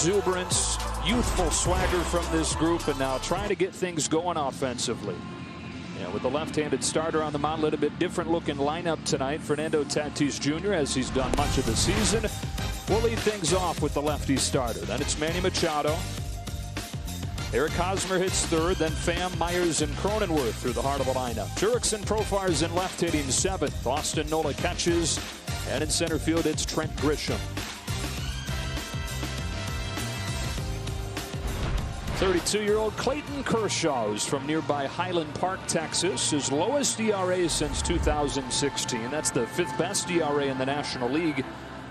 exuberance, youthful swagger from this group, and now trying to get things going offensively. Yeah, with the left-handed starter on the mound, a little bit different looking lineup tonight. Fernando Tatis Jr., as he's done much of the season, will lead things off with the lefty starter. Then it's Manny Machado. Eric Hosmer hits third, then Pham, Myers, and Cronenworth through the heart of the lineup. Jurickson Profar's in left, hitting seventh. Austin Nola catches, and in center field, it's Trent Grisham. 32-year-old Clayton Kershaw, who's from nearby Highland Park, Texas, his lowest ERA since 2016. That's the fifth best ERA in the National League,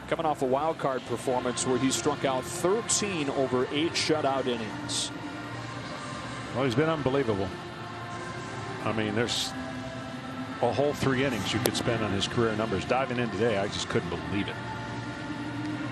coming off a wild card performance where he struck out 13 over 8 shutout innings. Well, he's been unbelievable. I mean, there's a whole 3 innings you could spend on his career numbers. Diving in today, I just couldn't believe it.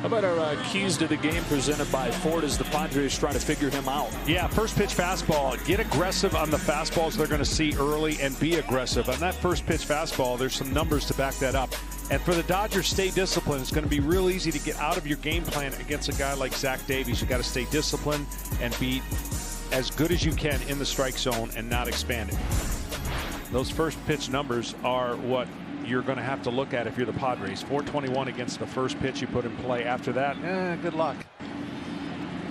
How about our keys to the game presented by Ford as the Padres try to figure him out? Yeah, first pitch fastball. Get aggressive on the fastballs they're going to see early and be aggressive. On that first pitch fastball, there's some numbers to back that up. And for the Dodgers, stay disciplined. It's going to be real easy to get out of your game plan against a guy like Zach Davies. You got to stay disciplined and be as good as you can in the strike zone and not expand it. Those first pitch numbers are what you're going to have to look at if you're the Padres. 421 against the first pitch you put in play. After that, good luck.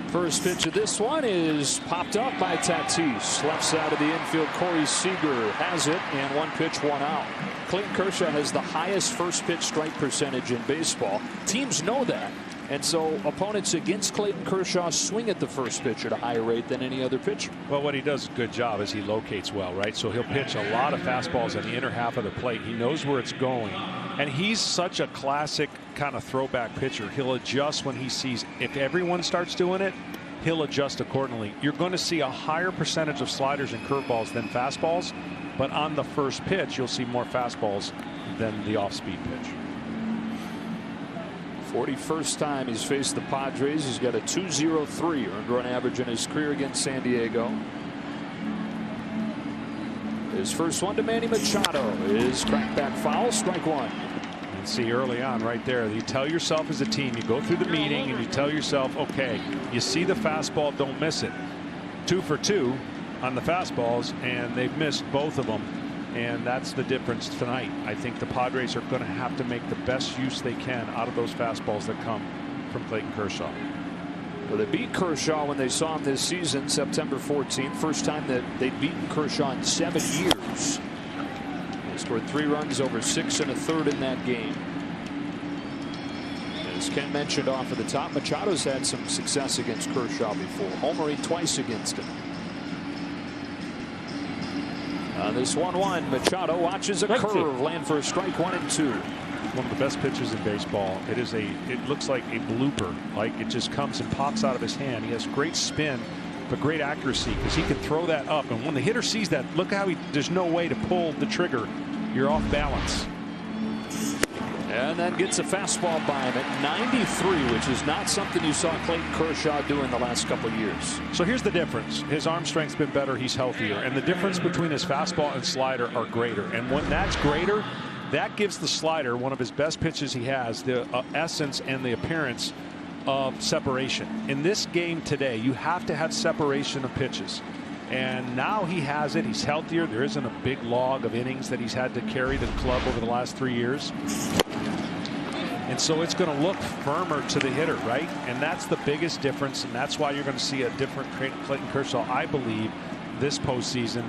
First pitch of this one is popped up by Tatis. Left side of the infield, Corey Seager has it, and 1 pitch, 1 out. Clayton Kershaw has the highest first pitch strike percentage in baseball. Teams know that. And so opponents against Clayton Kershaw swing at the first pitch at a higher rate than any other pitcher. Well, what he does a good job is he locates well, right? So he'll pitch a lot of fastballs on the inner half of the plate. He knows where it's going. And he's such a classic kind of throwback pitcher. He'll adjust when he sees, if everyone starts doing it, he'll adjust accordingly. You're going to see a higher percentage of sliders and curveballs than fastballs. But on the first pitch, you'll see more fastballs than the off-speed pitch. 41st time he's faced the Padres. He's got a 2.03 earned run average in his career against San Diego. His first one to Manny Machado is cracked back foul, strike 1. And see early on right there, you tell yourself as a team, you go through the meeting and you tell yourself, okay, you see the fastball, don't miss it. 2 for 2 on the fastballs, and they've missed both of them. And that's the difference tonight. I think the Padres are going to have to make the best use they can out of those fastballs that come from Clayton Kershaw. Well, they beat Kershaw when they saw him this season, September 14th. First time that they'd beaten Kershaw in 7 years. They scored 3 runs over 6 1/3 in that game. As Ken mentioned off at the top, Machado's had some success against Kershaw before, homering twice against him. On this 1-1, Machado watches a curve land for a strike 1 and 2. One of the best pitches in baseball. It looks like a blooper. Like it just comes and pops out of his hand. He has great spin, but great accuracy because he can throw that up. And when the hitter sees that, look how there's no way to pull the trigger. You're off balance. And then gets a fastball by him at 93, which is not something you saw Clayton Kershaw do in the last couple of years. So here's the difference. His arm strength's been better. He's healthier. And the difference between his fastball and slider are greater. And when that's greater, that gives the slider, one of his best pitches he has, the essence and the appearance of separation. In this game today, you have to have separation of pitches. And now he has it. He's healthier. There isn't a big log of innings that he's had to carry the club over the last 3 years. And so it's going to look firmer to the hitter, right? And that's the biggest difference. And that's why you're going to see a different Clayton Kershaw, I believe, this postseason.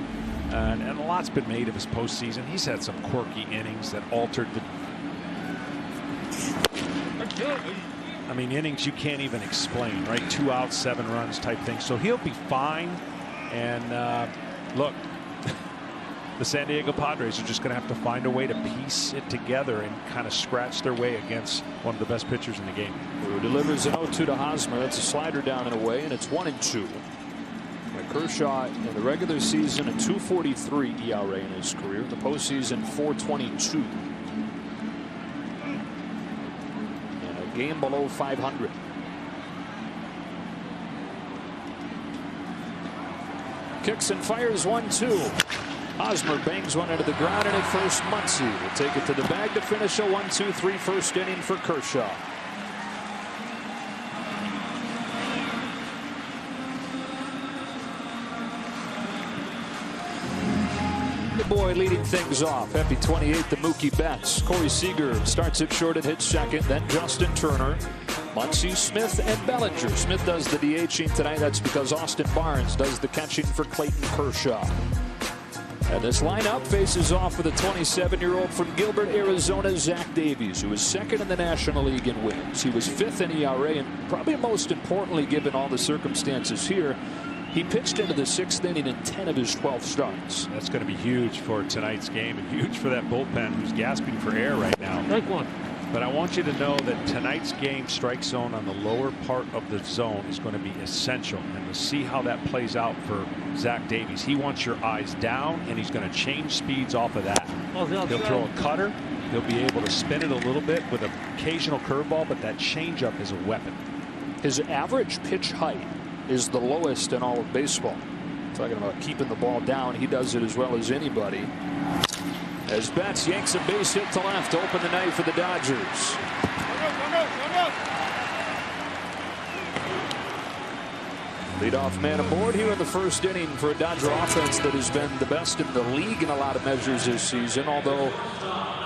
And a lot's been made of his postseason. He's had some quirky innings that altered the. I mean, innings you can't even explain, right? 2 outs, 7 runs type thing. So he'll be fine. And look, the San Diego Padres are just going to have to find a way to piece it together and kind of scratch their way against one of the best pitchers in the game. Who delivers an 0-2 to Hosmer. That's a slider down and away, and it's 1-2. Kershaw in the regular season a 2.43 ERA in his career. The postseason 4.22. And a game below 500. Kicks and fires 1-2. Hosmer bangs one into the ground, and at first Muncy will take it to the bag to finish a 1-2-3 first inning for Kershaw. Boy leading things off. Happy 28th to Mookie Betts. Corey Seager starts it short and hits second. Then Justin Turner, Muncy, Smith, and Bellinger. Smith does the DHing tonight. That's because Austin Barnes does the catching for Clayton Kershaw. And this lineup faces off with a 27-year-old from Gilbert, Arizona, Zach Davies, who was second in the National League in wins. He was fifth in ERA, and probably most importantly, given all the circumstances here, he pitched into the sixth inning in 10 of his 12 starts. That's going to be huge for tonight's game and huge for that bullpen who's gasping for air right now. Strike one. But I want you to know that tonight's game strike zone on the lower part of the zone is going to be essential. And to see how that plays out for Zach Davies. He wants your eyes down, and he's going to change speeds off of that. He'll throw a cutter. He'll be able to spin it a little bit with an occasional curveball, but that changeup is a weapon. His average pitch height is the lowest in all of baseball. Talking about keeping the ball down, he does it as well as anybody. As Betts yanks a base hit to left to open the night for the Dodgers. Leadoff man aboard here in the first inning for a Dodger offense that has been the best in the league in a lot of measures this season. Although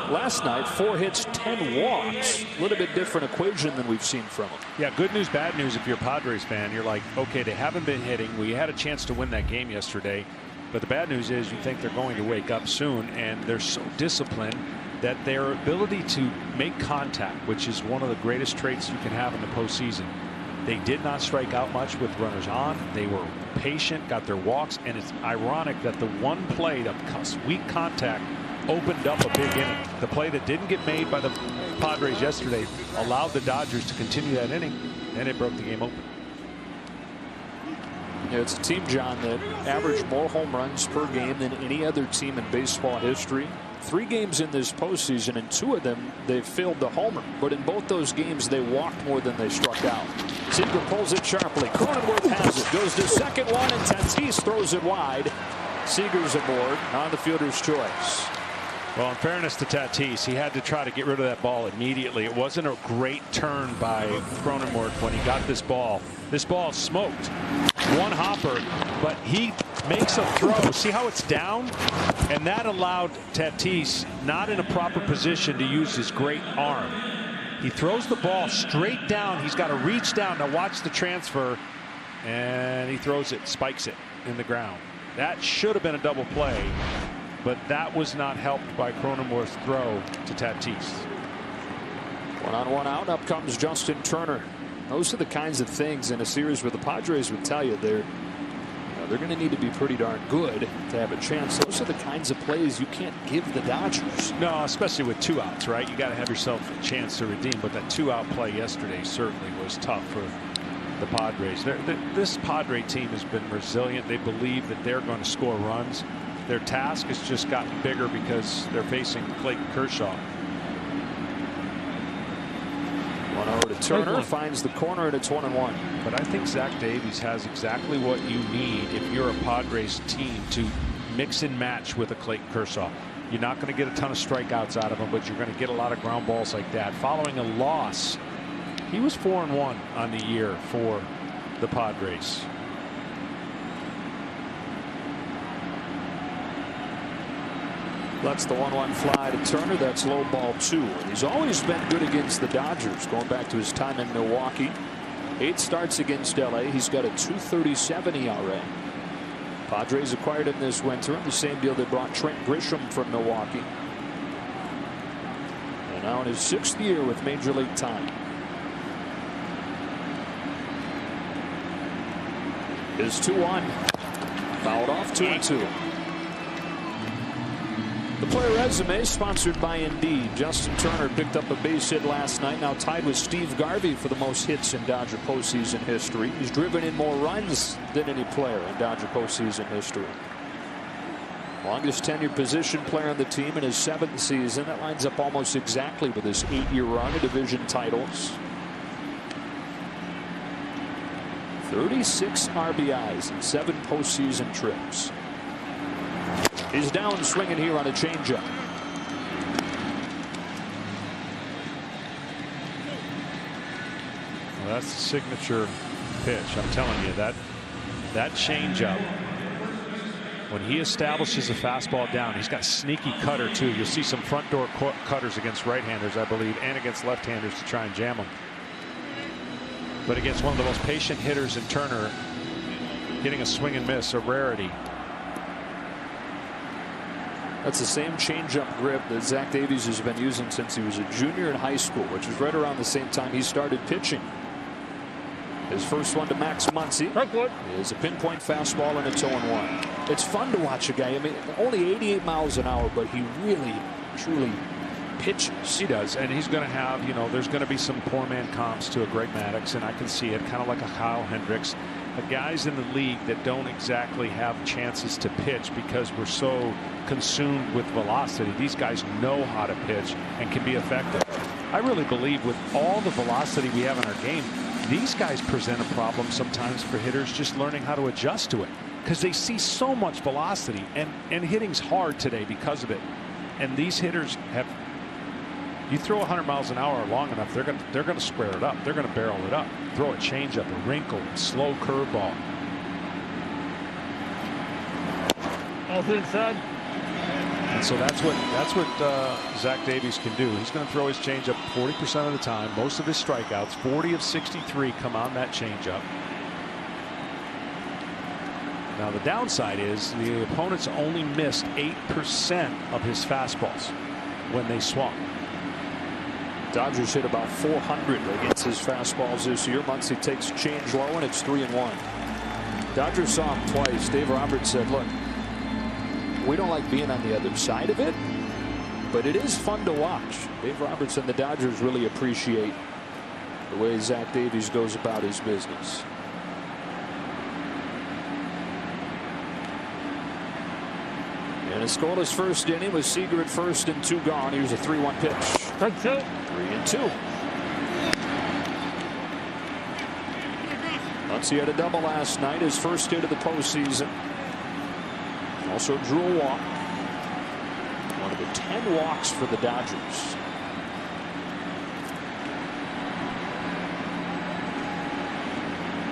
last night, 4 hits, 10 walks. A little bit different equation than we've seen from them. Yeah, good news, bad news. If you're a Padres fan, you're like, okay, they haven't been hitting. We had a chance to win that game yesterday. But the bad news is you think they're going to wake up soon, and they're so disciplined that their ability to make contact, which is one of the greatest traits you can have in the postseason. They did not strike out much with runners on. They were patient, got their walks, and it's ironic that the one play of weak contact opened up a big inning. The play that didn't get made by the Padres yesterday allowed the Dodgers to continue that inning, and it broke the game open. Yeah, it's a team, John, that averaged more home runs per game than any other team in baseball history. 3 games in this postseason, and 2 of them they failed to homer. But in both those games, they walked more than they struck out. Seager pulls it sharply. Cronenworth has it. Goes to second one, and Tatis throws it wide. Seager's aboard on the fielder's choice. Well, in fairness to Tatis, he had to try to get rid of that ball immediately. It wasn't a great turn by Cronenworth when he got this ball. This ball smoked. One hopper, but he makes a throw. See how it's down? And that allowed Tatis, not in a proper position, to use his great arm. He throws the ball straight down. He's got to reach down. Now watch the transfer. And he throws it, spikes it in the ground. That should have been a double play. But that was not helped by Cronenworth's throw to Tatis. 1 on 1 out. Up comes Justin Turner. Those are the kinds of things in a series where the Padres would tell you they're going to need to be pretty darn good to have a chance. Those are the kinds of plays you can't give the Dodgers. No, especially with 2 outs, right? You got to have yourself a chance to redeem. But that 2-out play yesterday certainly was tough for the Padres. This Padre team has been resilient. They believe that they're going to score runs. Their task has just gotten bigger because they're facing Clayton Kershaw. 1-0 to Turner, finds the corner, and it's 1-1. But I think Zach Davies has exactly what you need if you're a Padres team to mix and match with a Clayton Kershaw. You're not going to get a ton of strikeouts out of him, but you're going to get a lot of ground balls like that. Following a loss, he was 4-1 on the year for the Padres. That's the 1-1 fly to Turner. That's low ball 2. He's always been good against the Dodgers, going back to his time in Milwaukee. 8 starts against LA. He's got a .237 ERA. Padres acquired him this winter in the same deal that brought Trent Grisham from Milwaukee. And now in his 6th year with Major League time. Is 2-1. Fouled off, 2-2. The player resume sponsored by Indeed. Justin Turner picked up a base hit last night, now tied with Steve Garvey for the most hits in Dodger postseason history. He's driven in more runs than any player in Dodger postseason history. Longest tenured position player on the team in his 7th season. That lines up almost exactly with his 8-year run of division titles. 36 RBIs in 7 postseason trips. He's down swinging here on a changeup. Well, that's the signature pitch. I'm telling you, that changeup When he establishes a fastball down, he's got a sneaky cutter too. You'll see some front door cutters against right-handers, I believe, and against left-handers to try and jam them. But against one of the most patient hitters in Turner, getting a swing and miss, a rarity. That's the same changeup grip that Zach Davies has been using since he was a junior in high school, which was right around the same time he started pitching. His first one to Max Muncy is a pinpoint fastball and it's 0-1. It's fun to watch a guy. I mean, only 88 miles an hour, but he really, truly pitches. He does, and he's going to have, you know, there's going to be some poor man comps to a Greg Maddux, and I can see it, kind of like a Kyle Hendricks. The guys in the league that don't exactly have chances to pitch because we're so consumed with velocity. These guys know how to pitch and can be effective. I really believe with all the velocity we have in our game, these guys present a problem sometimes for hitters just learning how to adjust to it, because they see so much velocity, and hitting's hard today because of it. And these hitters have, you throw 100 miles an hour long enough, they're going to square it up. They're going to barrel it up. Throw a changeup, a wrinkle, a slow curveball. All inside. And so that's what Zach Davies can do. He's going to throw his changeup 40% of the time. Most of his strikeouts, 40 of 63, come on that changeup. Now the downside is the opponents only missed 8% of his fastballs when they swung. Dodgers hit about 400 against his fastballs this year. Muncy takes a change low and it's 3-1. Dodgers saw him twice. Dave Roberts said, look, we don't like being on the other side of it, but it is fun to watch. Dave Roberts and the Dodgers really appreciate the way Zach Davies goes about his business. In a scoreless first inning with Seager at first and 2 gone. Here's a 3-1 pitch. Strike 2. 3-2. Muncy had a double last night, his first hit of the postseason. Also drew a walk. One of the 10 walks for the Dodgers.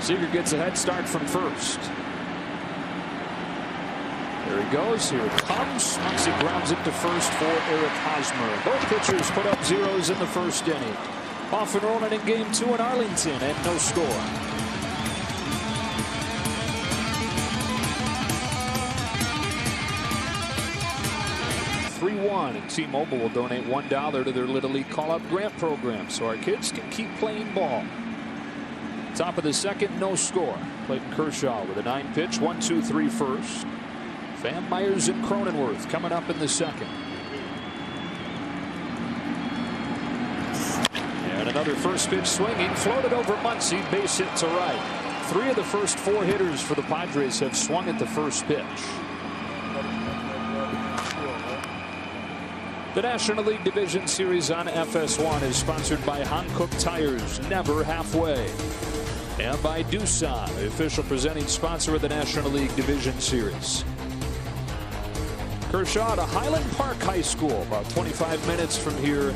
Seager gets a head start from first. There he goes. Here it comes. Muncy grounds it to first for Eric Hosmer. Both pitchers put up zeros in the first inning. Off and rolling in game 2 in Arlington and no score. And T-Mobile will donate $1 to their Little League Call-Up Grant program so our kids can keep playing ball. Top of the second, no score. Clayton Kershaw with a 9-pitch, 1-2-3 first. Van Myers and Cronenworth coming up in the second. And another first pitch swinging, floated over Muncy, base hit to right. 3 of the first 4 hitters for the Padres have swung at the first pitch. The National League Division Series on FS1 is sponsored by Hankook Tires, never halfway. And by Doosan, the official presenting sponsor of the National League Division Series. Kershaw to Highland Park High School, about 25 minutes from here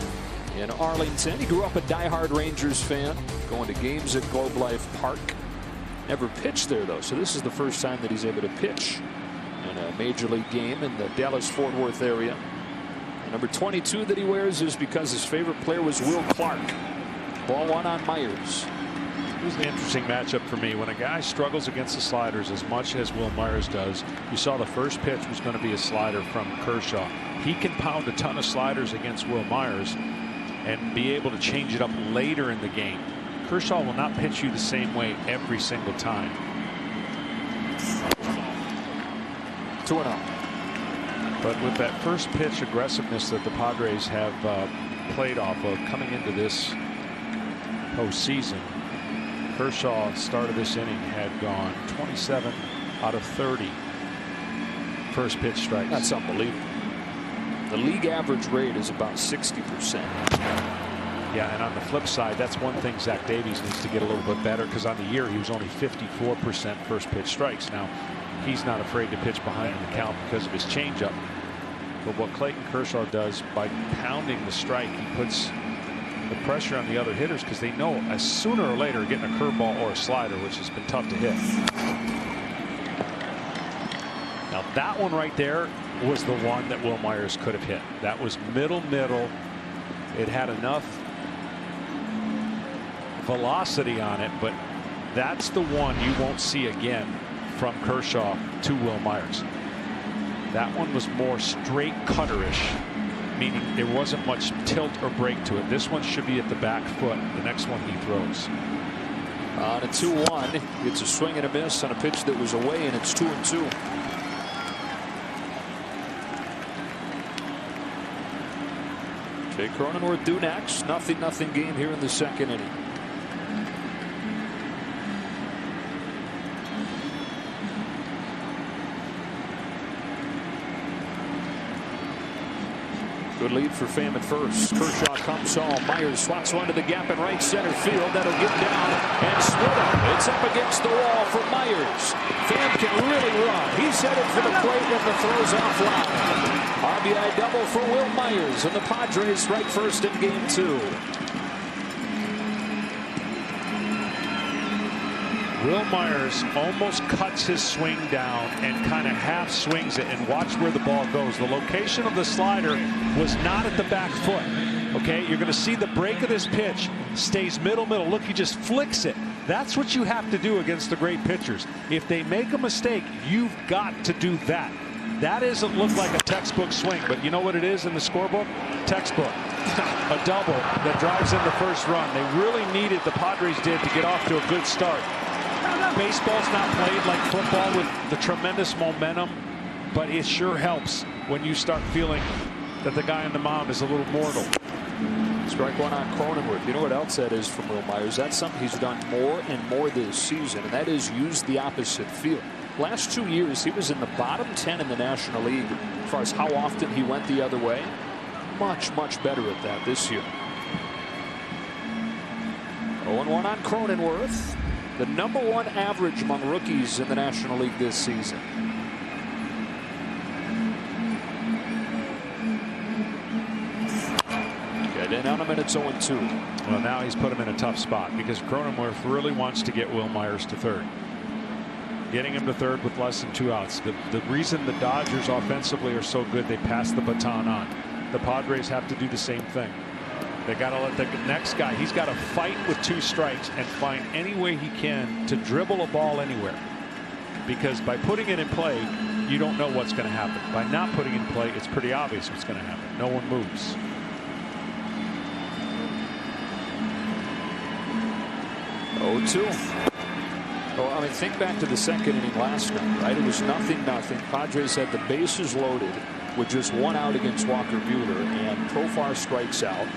in Arlington. He grew up a diehard Rangers fan, going to games at Globe Life Park. Never pitched there, though, so this is the first time that he's able to pitch in a major league game in the Dallas-Fort Worth area. Number 22 that he wears is because his favorite player was Will Clark. Ball 1 on Myers. It was an interesting matchup for me. When a guy struggles against the sliders as much as Will Myers does, you saw the first pitch was going to be a slider from Kershaw. He can pound a ton of sliders against Will Myers and be able to change it up later in the game. Kershaw will not pitch you the same way every single time. 2-0. But with that first pitch aggressiveness that the Padres have played off of coming into this postseason, Kershaw started this inning had gone 27 out of 30 first pitch strikes. That's unbelievable. The league average rate is about 60%. Yeah, and on the flip side, that's one thing Zach Davies needs to get a little bit better, because on the year he was only 54% first pitch strikes. Now, he's not afraid to pitch behind in the count because of his changeup. But what Clayton Kershaw does by pounding the strike, he puts the pressure on the other hitters, because they know as sooner or later getting a curveball or a slider, which has been tough to hit. Now that one right there was the one that Will Myers could have hit. That was middle. It had enough velocity on it, but that's the one you won't see again from Kershaw to Will Myers. That one was more straight cutterish, meaning there wasn't much tilt or break to it. This one should be at the back foot. The next one he throws. On a 2-1, it's a swing and a miss on a pitch that was away, and it's 2-2. Jay Cronenworth due next. 0-0 game here in the second inning. Good lead for Pham at first. Kershaw comes home. Myers swats one to the gap in right center field. That'll get down and split up. It's up against the wall for Myers. Pham can really run. He's headed for the plate and the throw's offline. RBI double for Will Myers, and the Padres strike first in game 2. Will Myers almost cuts his swing down and kind of half swings it, and watch where the ball goes. The location of the slider was not at the back foot. Okay, you're going to see the break of this pitch stays middle. Look, he just flicks it. That's what you have to do against the great pitchers. If they make a mistake, you've got to do that. That doesn't look like a textbook swing, but you know what it is in the scorebook? Textbook. A double that drives in the first run. They really needed, the Padres did, to get off to a good start. Baseball's not played like football with the tremendous momentum, but it sure helps when you start feeling that the guy on the mound is a little mortal. Strike one on Cronenworth. You know what else that is from Will Myers? That's something he's done more and more this season, and that is use the opposite field. Last 2 years, he was in the bottom 10 in the National League as far as how often he went the other way. Much better at that this year. 0-1 on Cronenworth. The #1 average among rookies in the National League this season. Get in on him, and it's 0-2. Well, now he's put him in a tough spot because Cronenworth really wants to get Will Myers to third. Getting him to third with less than 2 outs. The reason the Dodgers offensively are so good, they pass the baton on. The Padres have to do the same thing. They got to let the next guy, he's got to fight with 2 strikes and find any way he can to dribble a ball anywhere. Because by putting it in play, you don't know what's going to happen. By not putting it in play, it's pretty obvious what's going to happen. No one moves. Well, I mean, think back to the second inning last night, right? It was 0-0. Padres had the bases loaded with just 1 out against Walker Buehler, and Profar strikes out.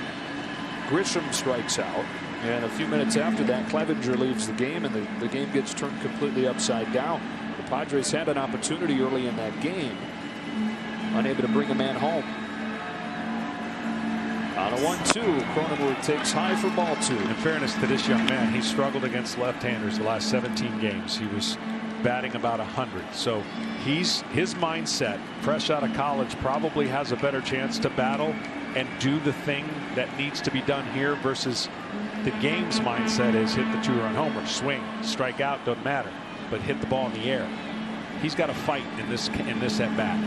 Grisham strikes out, and a few minutes after that, Clevenger leaves the game, and the game gets turned completely upside down. The Padres had an opportunity early in that game, unable to bring a man home. On a 1-2, Cronenworth takes high for ball 2. In fairness to this young man, he struggled against left-handers the last 17 games. He was batting about 100. So his mindset, fresh out of college, probably has a better chance to battle and do the thing that needs to be done here versus the game's mindset is hit the 2-run homer, swing, strike out, doesn't matter, but hit the ball in the air. He's got to fight in this at bat.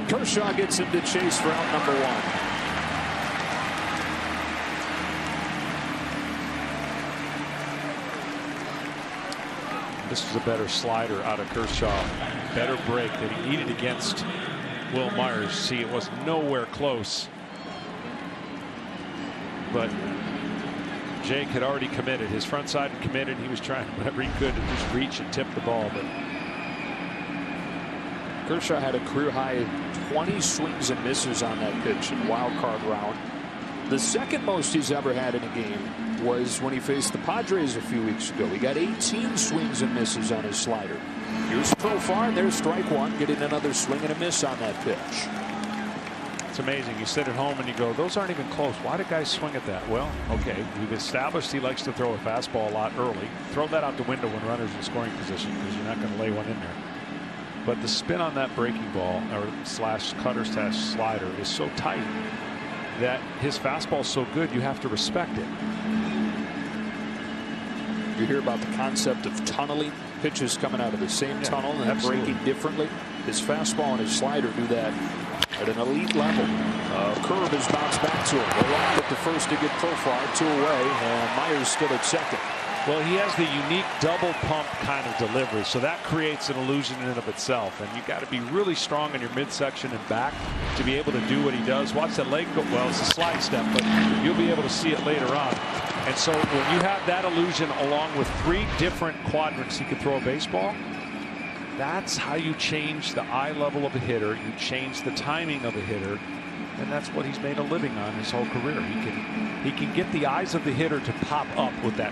Kershaw gets him to chase for out #1. This was a better slider out of Kershaw. Better break that he needed against Will Myers. See, it was nowhere close. But Jake had already committed. His front side had committed. He was trying whatever he could to just reach and tip the ball. But Kershaw had a career high 20 swings and misses on that pitch in the wild card round. The second most he's ever had in a game was when he faced the Padres a few weeks ago. He got 18 swings and misses on his slider. Here's Profar, and there's strike 1, getting another swing and a miss on that pitch. It's amazing. You sit at home and you go, those aren't even close. Why do guys swing at that? Well, okay, we've established he likes to throw a fastball a lot early. Throw that out the window when runners in scoring position because you're not going to lay one in there. But the spin on that breaking ball or slash cutter slash slider is so tight that his fastball is so good you have to respect it. You hear about the concept of tunneling pitches coming out of the same tunnel and absolutely. breaking differently. His fastball and his slider do that at an elite level. Curve is bounced back to him. They locked it to first to get Profar, 2 away, and Myers still at second. Well, he has the unique double pump kind of delivery, so that creates an illusion in and of itself. And you got to be really strong in your midsection and back to be able to do what he does. Watch that leg go. Well, it's a slide step, but you'll be able to see it later on. And so when you have that illusion along with 3 different quadrants he can throw a baseball, that's how you change the eye level of a hitter. You change the timing of a hitter. And that's what he's made a living on his whole career. He can get the eyes of the hitter to pop up with that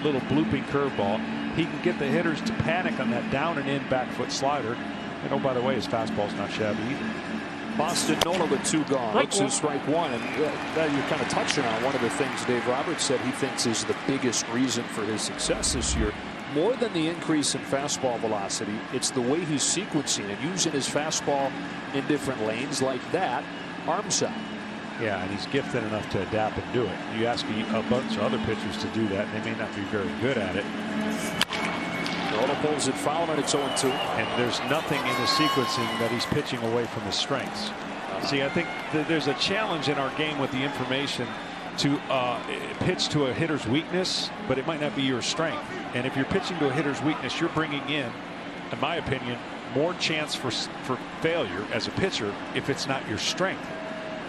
little blooping curveball. He can get the hitters to panic on that down and in back foot slider. And oh, by the way, his fastball's not shabby either. Boston Nola with 2 gone. Looks at strike 1, and that you're kind of touching on one of the things Dave Roberts said he thinks is the biggest reason for his success this year. More than the increase in fastball velocity, it's the way he's sequencing and using his fastball in different lanes like that arm side. Yeah, and he's gifted enough to adapt and do it. You ask a bunch of other pitchers to do that, and they may not be very good at it. Nola pulls it foul, and it's 0-2. And there's nothing in the sequencing that he's pitching away from his strengths. See, I think there's a challenge in our game with the information to pitch to a hitter's weakness, but it might not be your strength. And if you're pitching to a hitter's weakness, you're bringing in my opinion, more chance for failure as a pitcher if it's not your strength.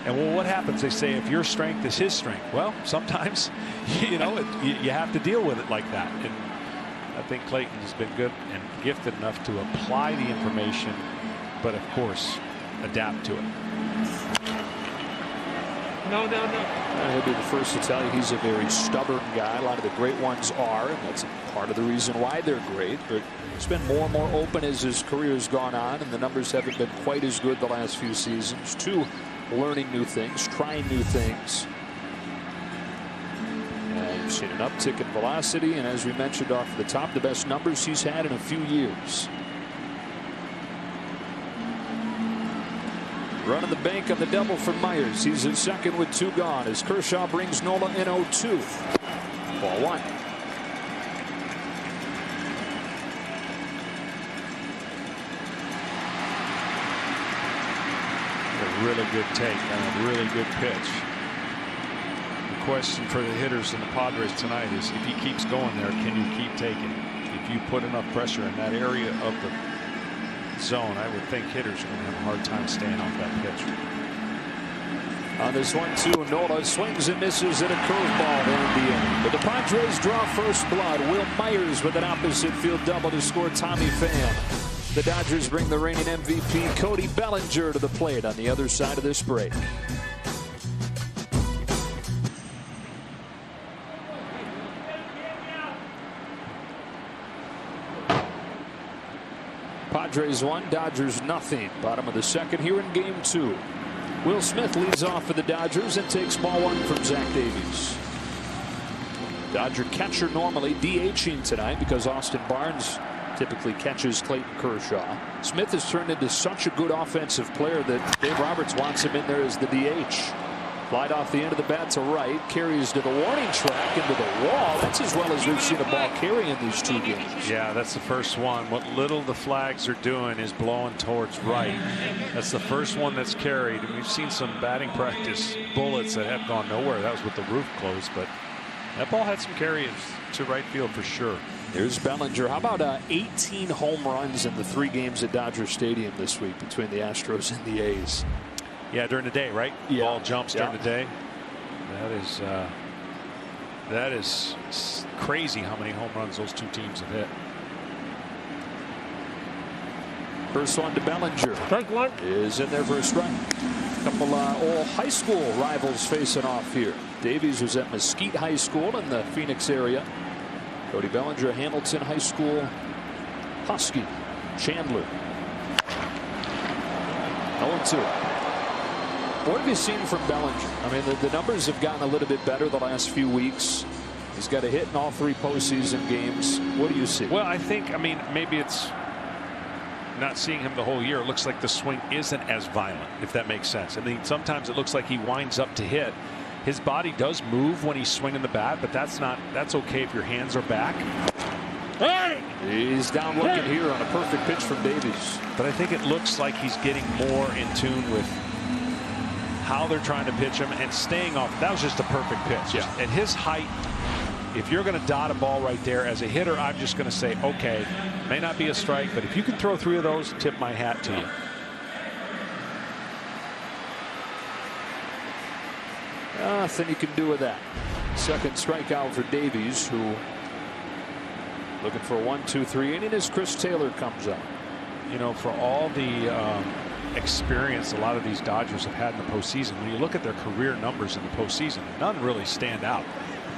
And well, what happens? They say if your strength is his strength. Well, sometimes, you have to deal with it like that. And I think Clayton has been good and gifted enough to apply the information, but of course, adapt to it. No. He'll be the first to tell you he's a very stubborn guy. A lot of the great ones are, and that's part of the reason why they're great. But he's been more and more open as his career has gone on, and the numbers haven't been quite as good the last few seasons. 2, learning new things, trying new things. And you've seen an uptick in velocity, and as we mentioned off the top, the best numbers he's had in a few years. Running the bank on the double for Myers. He's at second with 2 gone as Kershaw brings Nola in 0-2. Ball 1. A really good take and a really good pitch. The question for the hitters in the Padres tonight is if he keeps going there, can you keep taking it? If you put enough pressure in that area of the zone, I would think hitters are going to have a hard time staying off that pitch. On this 1-2, Nola swings and misses at a curveball there in the end. But the Padres draw first blood. Will Myers with an opposite field double to score Tommy Pham. The Dodgers bring the reigning MVP Cody Bellinger to the plate on the other side of this break. Padres 1, Dodgers nothing. Bottom of the second here in game 2. Will Smith leads off for the Dodgers and takes ball 1 from Zach Davies. Dodger catcher normally DHing tonight because Austin Barnes typically catches Clayton Kershaw. Smith has turned into such a good offensive player that Dave Roberts wants him in there as the DH. Flied off the end of the bat to right, carries to the warning track into the wall. That's as well as we've seen a ball carry in these 2 games. Yeah, that's the first one. What little the flags are doing is blowing towards right. That's the first one that's carried. And we've seen some batting practice bullets that have gone nowhere. That was with the roof closed, but that ball had some carries to right field for sure. Here's Bellinger. How about 18 home runs in the 3 games at Dodger Stadium this week between the Astros and the A's? Yeah, during the day, right? Yeah. Ball jumps during the day. That is crazy how many home runs those 2 teams have hit. First one to Bellinger. Strike 1 is in there for a strike. A couple old high school rivals facing off here. Davies was at Mesquite High School in the Phoenix area. Cody Bellinger, Hamilton High School. Husky, Chandler. 0-2. What have you seen from Bellinger? I mean, the numbers have gotten a little bit better the last few weeks. He's got a hit in all 3 postseason games. What do you see? Well, I think, maybe it's not seeing him the whole year. It looks like the swing isn't as violent, if that makes sense. I mean, sometimes it looks like he winds up to hit. His body does move when he's swinging the bat, but that's okay if your hands are back. He's down looking here on a perfect pitch from Davies. But I think it looks like he's getting more in tune with how they're trying to pitch him and staying off. That was just a perfect pitch. Yeah. At his height, if you're going to dot a ball right there as a hitter, I'm just going to say, okay, may not be a strike, but if you can throw 3 of those, tip my hat to you. Nothing you can do with that. Second strikeout for Davies, who looking for a 1-2-3 inning as Chris Taylor comes up. You know, for all the experience a lot of these Dodgers have had in the postseason, when you look at their career numbers in the postseason, none really stand out.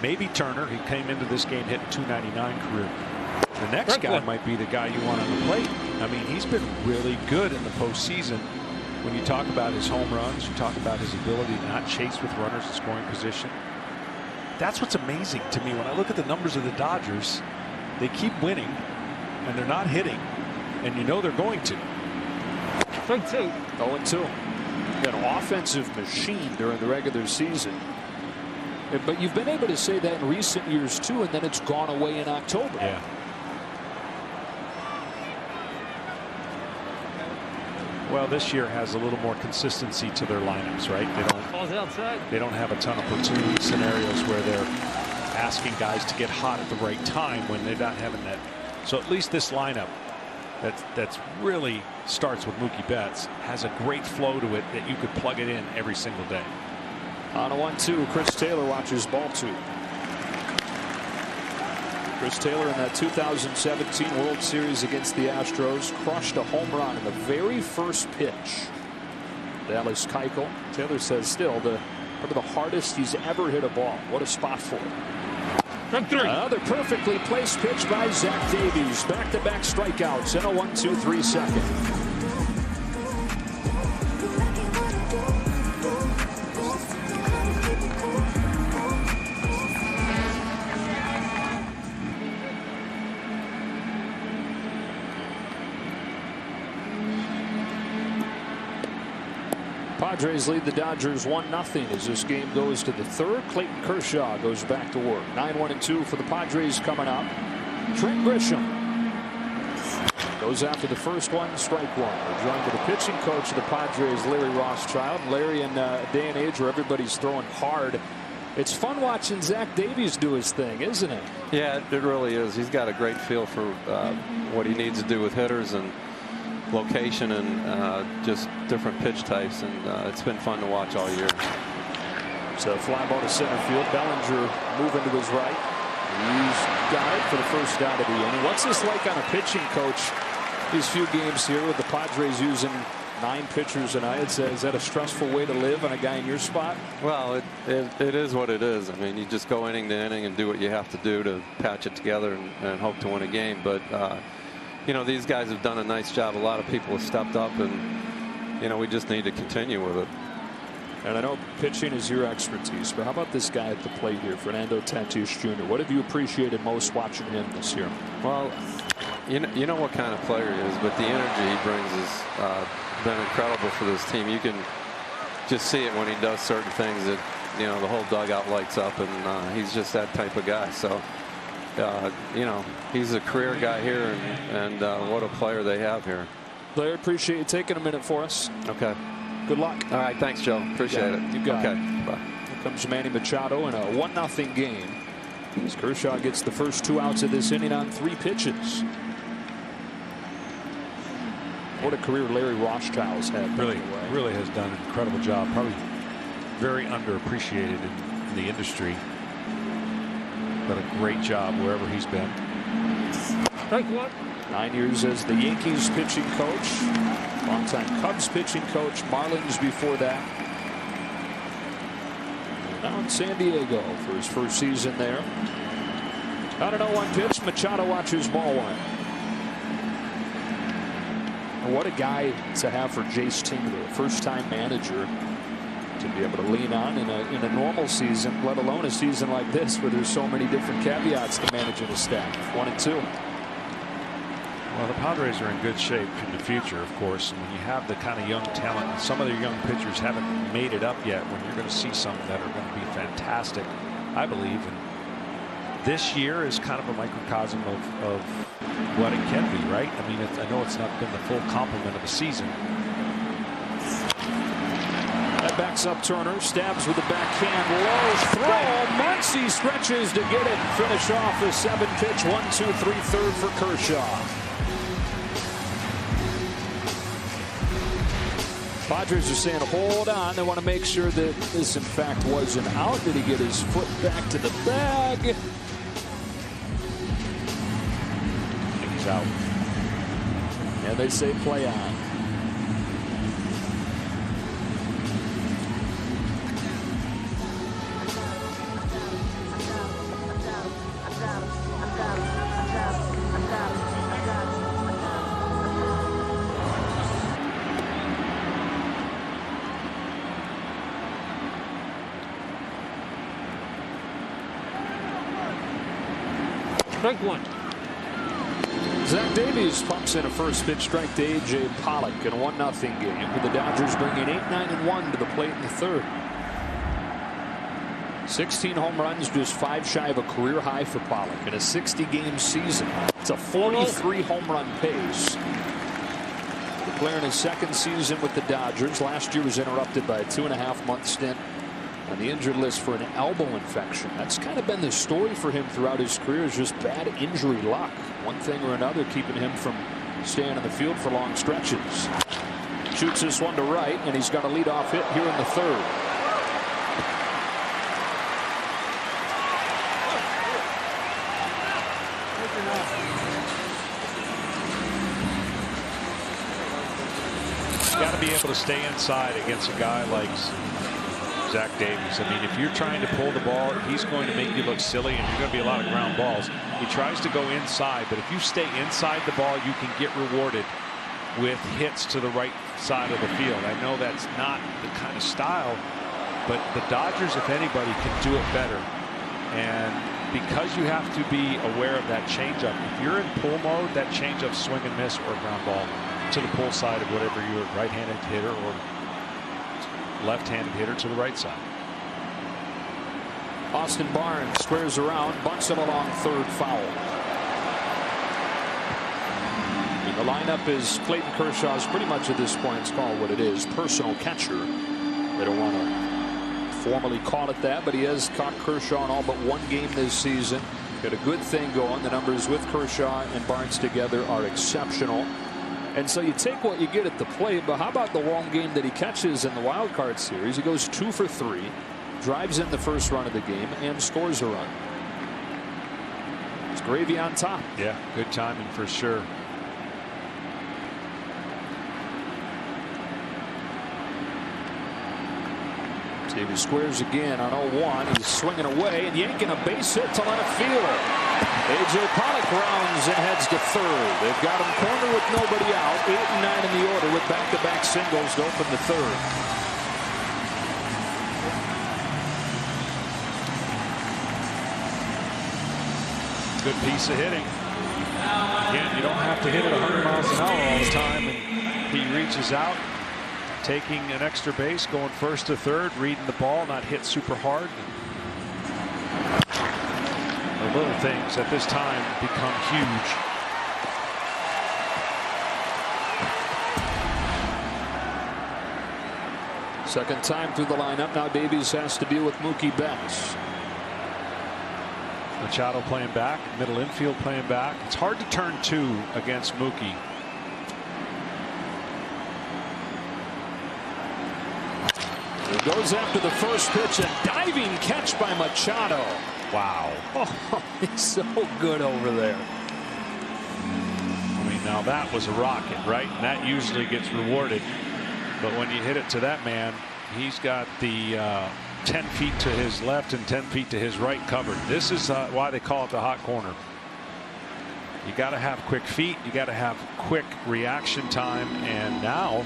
Maybe Turner, he came into this game hitting .299 career. The next guy might be the guy you want on the plate. I mean, he's been really good in the postseason. When you talk about his home runs, you talk about his ability to not chase with runners in scoring position. That's what's amazing to me when I look at the numbers of the Dodgers. They keep winning, and they're not hitting, and you know they're going to. 0-2. An offensive machine during the regular season. But you've been able to say that in recent years, too, and then it's gone away in October. Yeah. Well, this year has a little more consistency to their lineups, right? They don't have a ton of platoon scenarios where they're asking guys to get hot at the right time when they're not having that. So at least this lineup that's really starts with Mookie Betts has a great flow to it that you could plug it in every single day. On a 1-2, Chris Taylor watches ball 2. Chris Taylor in that 2017 World Series against the Astros crushed a home run in the very first pitch. Dallas Keuchel. Taylor says still probably the hardest he's ever hit a ball. What a spot for it. Another perfectly placed pitch by Zach Davies. Back-to-back strikeouts in a 1-2-3 second. Padres lead the Dodgers 1-0 as this game goes to the third. Clayton Kershaw goes back to work. 9-1-2 for the Padres coming up. Trent Grisham goes after the first one, strike one. We're joined by the pitching coach of the Padres, Larry Rothschild. Larry, in a day and age where everybody's throwing hard, it's fun watching Zach Davies do his thing, isn't it? Yeah, it really is. He's got a great feel for what he needs to do with hitters and location and just different pitch types, and it's been fun to watch all year. So fly ball to center field. Bellinger moving to his right. He's got it for the first out of the inning. What's this like on a pitching coach these few games here with the Padres using 9 pitchers tonight? Is that a stressful way to live on a guy in your spot? Well, it is what it is. I mean, you just go inning to inning and do what you have to do to patch it together and hope to win a game. But you know, these guys have done a nice job. A lot of people have stepped up, and you know, we just need to continue with it. And I know pitching is your expertise, but how about this guy at the plate here, Fernando Tatis Jr.? What have you appreciated most watching him this year? Well, you know what kind of player he is, but the energy he brings has been incredible for this team. You can just see it when he does certain things that, you know, the whole dugout lights up, and he's just that type of guy. So you know, he's a career guy here, and what a player they have here. Larry, appreciate you taking a minute for us. Okay. Good luck. All right. Thanks, Joe. Appreciate it. You got it. Okay. Bye. Here comes Manny Machado in a 1-0 game. As Kershaw gets the first 2 outs of this inning on 3 pitches. What a career Larry Rothschild's had. Really has done an incredible job. Probably very underappreciated in the industry. But a great job wherever he's been. 9 years as the Yankees pitching coach. Longtime Cubs pitching coach. Marlins before that. Now in San Diego for his first season there. Not an 0-1 pitch. Machado watches ball 1. What a guy to have for Jace Tingler, first-time manager, to be able to lean on in a normal season, let alone a season like this where there's so many different caveats to managing a staff. 1-2. Well, the Padres are in good shape in the future, of course. And when you have the kind of young talent, some of their young pitchers haven't made it up yet, when you're going to see some that are going to be fantastic, I believe. And this year is kind of a microcosm of what it can be, right? I mean, I know it's not been the full complement of the season. That backs up Turner, stabs with the backhand, low throw. Muncy stretches to get it. Finish off a 7-pitch 1-2-3 third for Kershaw. Padres are saying, hold on. They want to make sure that this, in fact, was an out. Did he get his foot back to the bag? I think he's out. And they say play on. Strike one. Zach Davies pumps in a first pitch strike to A.J. Pollock in a 1-0 game, with the Dodgers bringing 8-9-1 to the plate in the third. 16 home runs, just 5 shy of a career high for Pollock in a 60-game season. It's a 43 home run pace. The player in his second season with the Dodgers. Last year was interrupted by a 2.5-month stint on the injured list for an elbow infection. That's kind of been the story for him throughout his career, is just bad injury luck. One thing or another keeping him from staying on the field for long stretches. Shoots this one to right, and he's got a leadoff hit here in the third. Got to be able to stay inside against a guy like Zach Davies. I mean, if you're trying to pull the ball, he's going to make you look silly, and you're going to be a lot of ground balls. He tries to go inside, but if you stay inside the ball, you can get rewarded with hits to the right side of the field. I know that's not the kind of style, but the Dodgers, if anybody, can do it better. And because you have to be aware of that changeup, if you're in pull mode, that changeup swing and miss or ground ball to the pull side of whatever your right-handed hitter or left-handed hitter to the right side. Austin Barnes squares around, bunts him along third, foul. The lineup is Clayton Kershaw's pretty much at this point, it's called what it is, personal catcher. They don't want to formally call it that, but he has caught Kershaw in all but one game this season. Got a good thing going. The numbers with Kershaw and Barnes together are exceptional. And so you take what you get at the plate, but how about the one game that he catches in the wild card series? He goes 2 for 3, drives in the first run of the game, and scores a run. It's gravy on top. Yeah, good timing for sure. Davies squares again on 0-1. He's swinging away and yanking a base hit to left field. A.J. Pollock rounds and heads to third. They've got him cornered with nobody out. 8 and 9 in the order with back-to-back singles to open the third. Good piece of hitting. Again, you don't have to hit it 100 miles an hour all the time. And he reaches out, taking an extra base, going first to third, reading the ball, not hit super hard. The little things at this time become huge. Second time through the lineup. Now Davies has to deal with Mookie Betts. Machado playing back, middle infield playing back. It's hard to turn 2 against Mookie. He goes after the first pitch, a diving catch by Machado. Wow. Oh, he's so good over there. I mean, now that was a rocket, right? And that usually gets rewarded. But when you hit it to that man, he's got the 10 feet to his left and 10 feet to his right covered. This is why they call it the hot corner. You got to have quick feet. You got to have quick reaction time. And now,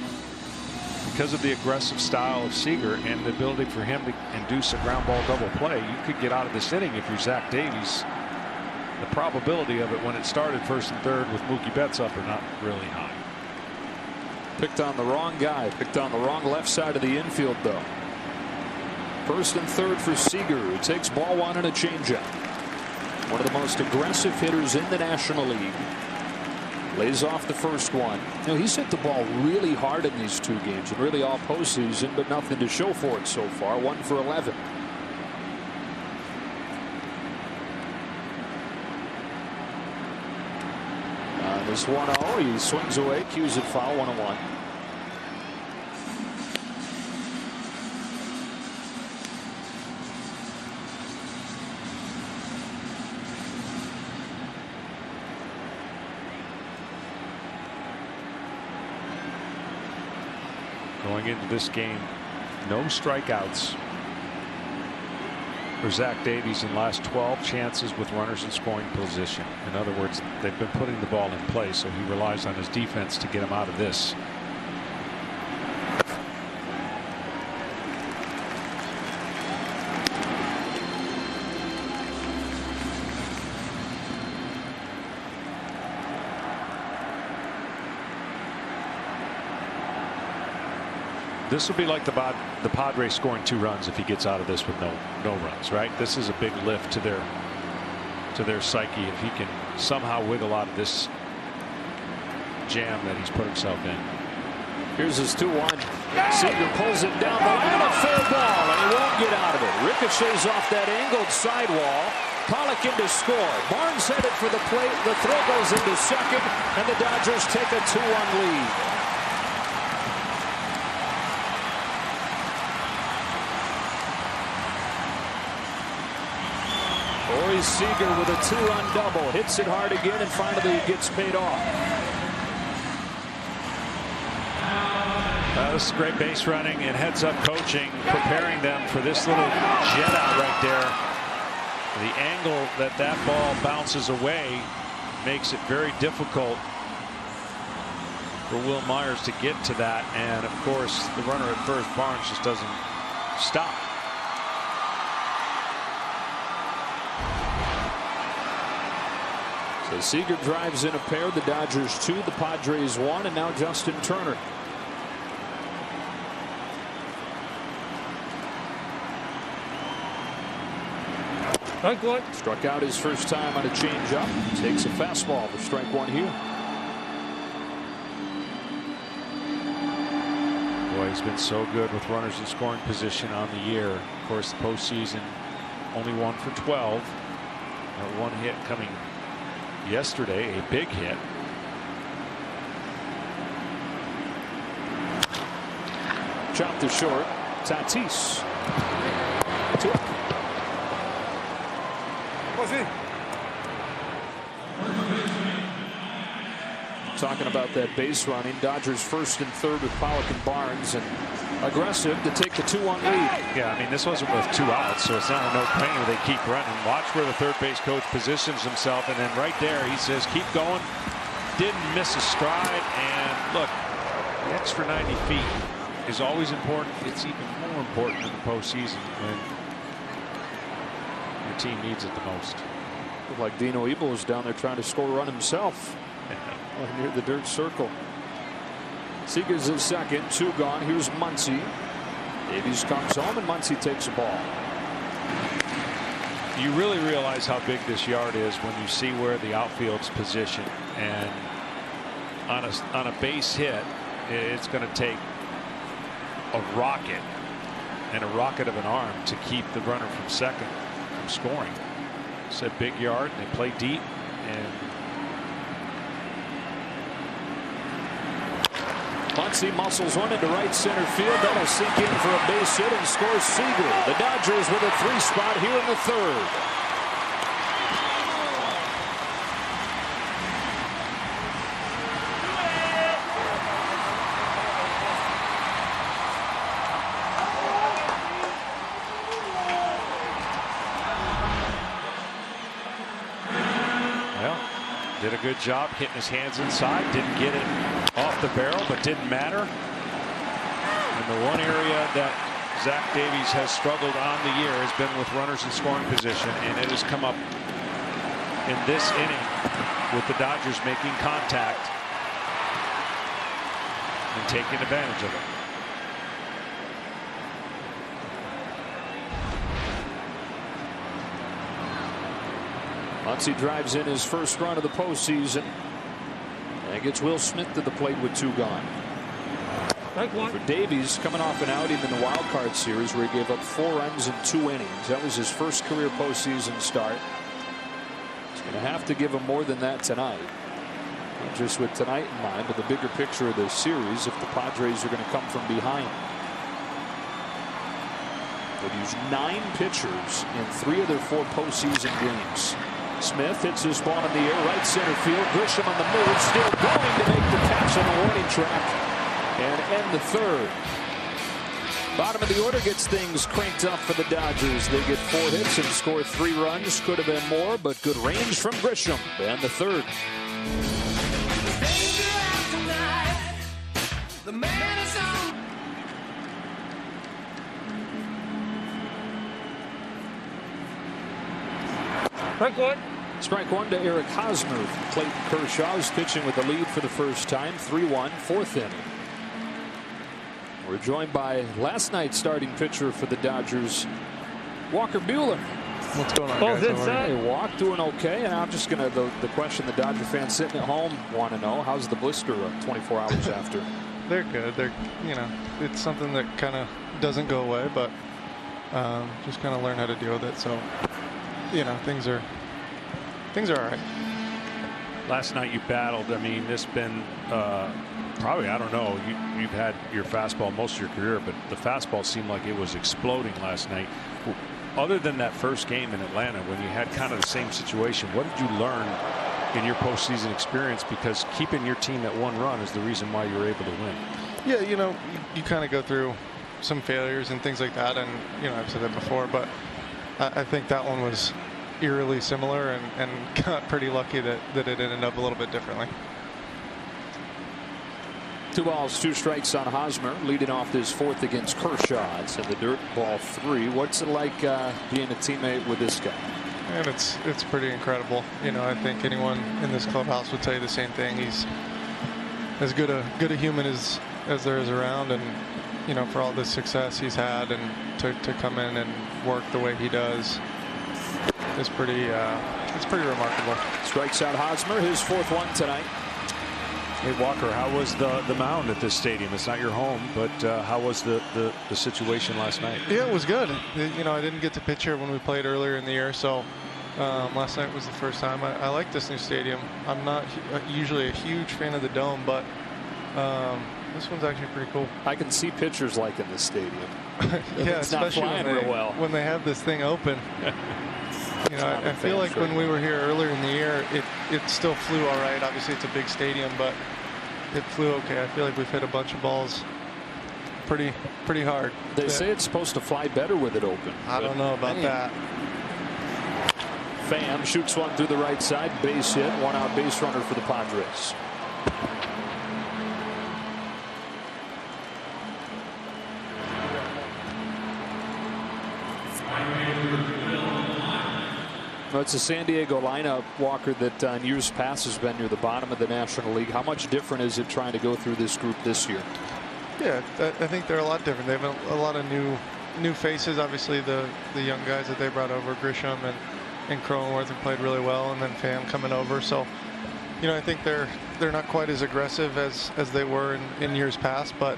because of the aggressive style of Seager and the ability for him to induce a ground ball double play, you could get out of this inning if you're Zach Davies. The probability of it when it started first and third with Mookie Betts up are not really high. Picked on the wrong guy. Picked on the wrong left side of the infield, though. First and third for Seager, who takes ball one and a changeup. one of the most aggressive hitters in the National League. Lays off the first one. You know, he's hit the ball really hard in these 2 games and really all postseason, but nothing to show for it so far. 1 for 11. This 1-0, he swings away, cues it foul, 1-1. Going into this game, no strikeouts for Zach Davies in the last 12 chances with runners in scoring position. In other words, they've been putting the ball in play, so he relies on his defense to get him out of this. This will be like the Padres scoring 2 runs if he gets out of this with no runs, right? This is a big lift to their psyche if he can somehow wiggle out of this jam that he's put himself in. Here's his 2-1. Seager pulls it down the line, a fair ball, and he won't get out of it. Ricochets off that angled sidewall. Pollock in to score. Barnes headed for the plate. The throw goes into second, and the Dodgers take a 2-1 lead. Seager with a 2-run double, hits it hard again, and finally gets paid off. This is great base running and heads-up coaching, preparing them for this little jet out right there. The angle that ball bounces away makes it very difficult for Will Myers to get to that, and of course the runner at first, Barnes, just doesn't stop. So Seager drives in a pair. The Dodgers 2, the Padres 1, and now Justin Turner. Strike 1. Struck out his first time on a changeup. Takes a fastball for strike 1 here. Boy, he's been so good with runners in scoring position on the year. Of course, the postseason only 1 for 12. That 1 hit coming yesterday, a big hit. Chopped to short. Tatis. Took. Talking about that base running, Dodgers 1st and 3rd with Pollock and Barnes, and aggressive to take the 2-1 lead. Yeah, I mean, this wasn't with 2 outs, so it's not a no-brainer. They keep running. Watch where the third base coach positions himself, and then right there he says, keep going. Didn't miss a stride, and look, the extra 90 feet is always important. It's even more important in the postseason when your team needs it the most. Looked like Dino Ebel was down there trying to score a run himself near the dirt circle. Seager's at second, 2 gone. Here's Muncy. Davies comes home, and Muncy takes a ball. You really realize how big this yard is when you see where the outfield's positioned, and on a base hit, it's going to take a rocket and a rocket of an arm to keep the runner from second from scoring. It's a big yard, and they play deep, and Muncy muscles one into right center field. That'll sink in for a base hit and scores Seager. The Dodgers with a 3 spot here in the 3rd. Well, did a good job hitting his hands inside. Didn't get it off the barrel, but didn't matter. And the one area that Zach Davies has struggled on the year has been with runners in scoring position, and it has come up in this inning with the Dodgers making contact and taking advantage of it. Muncy drives in his first run of the postseason and gets Will Smith to the plate with 2 gone. For Davies, coming off an outing in the wild card series where he gave up 4 runs in 2 innings. That was his first career postseason start. He's going to have to give him more than that tonight. Not just with tonight in mind, but the bigger picture of the series if the Padres are going to come from behind. They've used 9 pitchers in 3 of their 4 postseason games. Smith hits this ball in the air, right center field. Grisham on the move, still going to make the catch on the warning track and end the 3rd. Bottom of the order gets things cranked up for the Dodgers. They get 4 hits and score 3 runs. Could have been more, but good range from Grisham. And the 3rd. Strike 1. Strike 1 to Eric Hosmer. Clayton Kershaw is pitching with the lead for the first time. 3-1, 4th inning. We're joined by last night's starting pitcher for the Dodgers, Walker Buehler. What's going on, Ball's guys? inside. Hey, Walk doing okay, and I'm just going to the question the Dodger fans sitting at home want to know: how's the blister 24 hours after? They're good. They're, it's something that kind of doesn't go away, but just kind of learn how to deal with it. So, things are all right. Last night you battled. I mean, it's been probably, I don't know, you've had your fastball most of your career, but the fastball seemed like it was exploding last night. Other than that first game in Atlanta, when you had kind of the same situation, what did you learn in your postseason experience? Because keeping your team at 1 run is the reason why you were able to win. Yeah, you kind of go through some failures and things like that, and I've said that before, but I think that one was eerily similar, and got pretty lucky that it ended up a little bit differently. 2 balls, 2 strikes on Hosmer, leading off this 4th against Kershaw. It's in the dirt, ball 3. What's it like being a teammate with this guy? And it's pretty incredible. I think anyone in this clubhouse would tell you the same thing. He's as good a human as there is around, and for all the success he's had, and to come in and work the way he does is pretty remarkable. Strikes out Hosmer, his 4th one tonight. Hey, Walker, how was the mound at this stadium? It's not your home, but how was the situation last night? Yeah, it was good. I didn't get to pitch here when we played earlier in the year, so last night was the first time. I like this new stadium. I'm not usually a huge fan of the dome, but this one's actually pretty cool. I can see pitchers liking this stadium. Yeah, it's not flying real well when they have this thing open. I feel like when we were here earlier in the year, it still flew all right. Obviously, it's a big stadium, but it flew okay. I feel like we've hit a bunch of balls pretty hard. They say it's supposed to fly better with it open. I don't know about that. Pham shoots one through the right side, base hit, 1 out base runner for the Padres. Well, it's a San Diego lineup, Walker, that in years past has been near the bottom of the National League. How much different is it trying to go through this group this year? Yeah, I think they're a lot different. They have a lot of new faces. Obviously, the young guys that they brought over, Grisham and Cronenworth, have played really well, and then Pham coming over. So, I think they're not quite as aggressive as they were in years past, but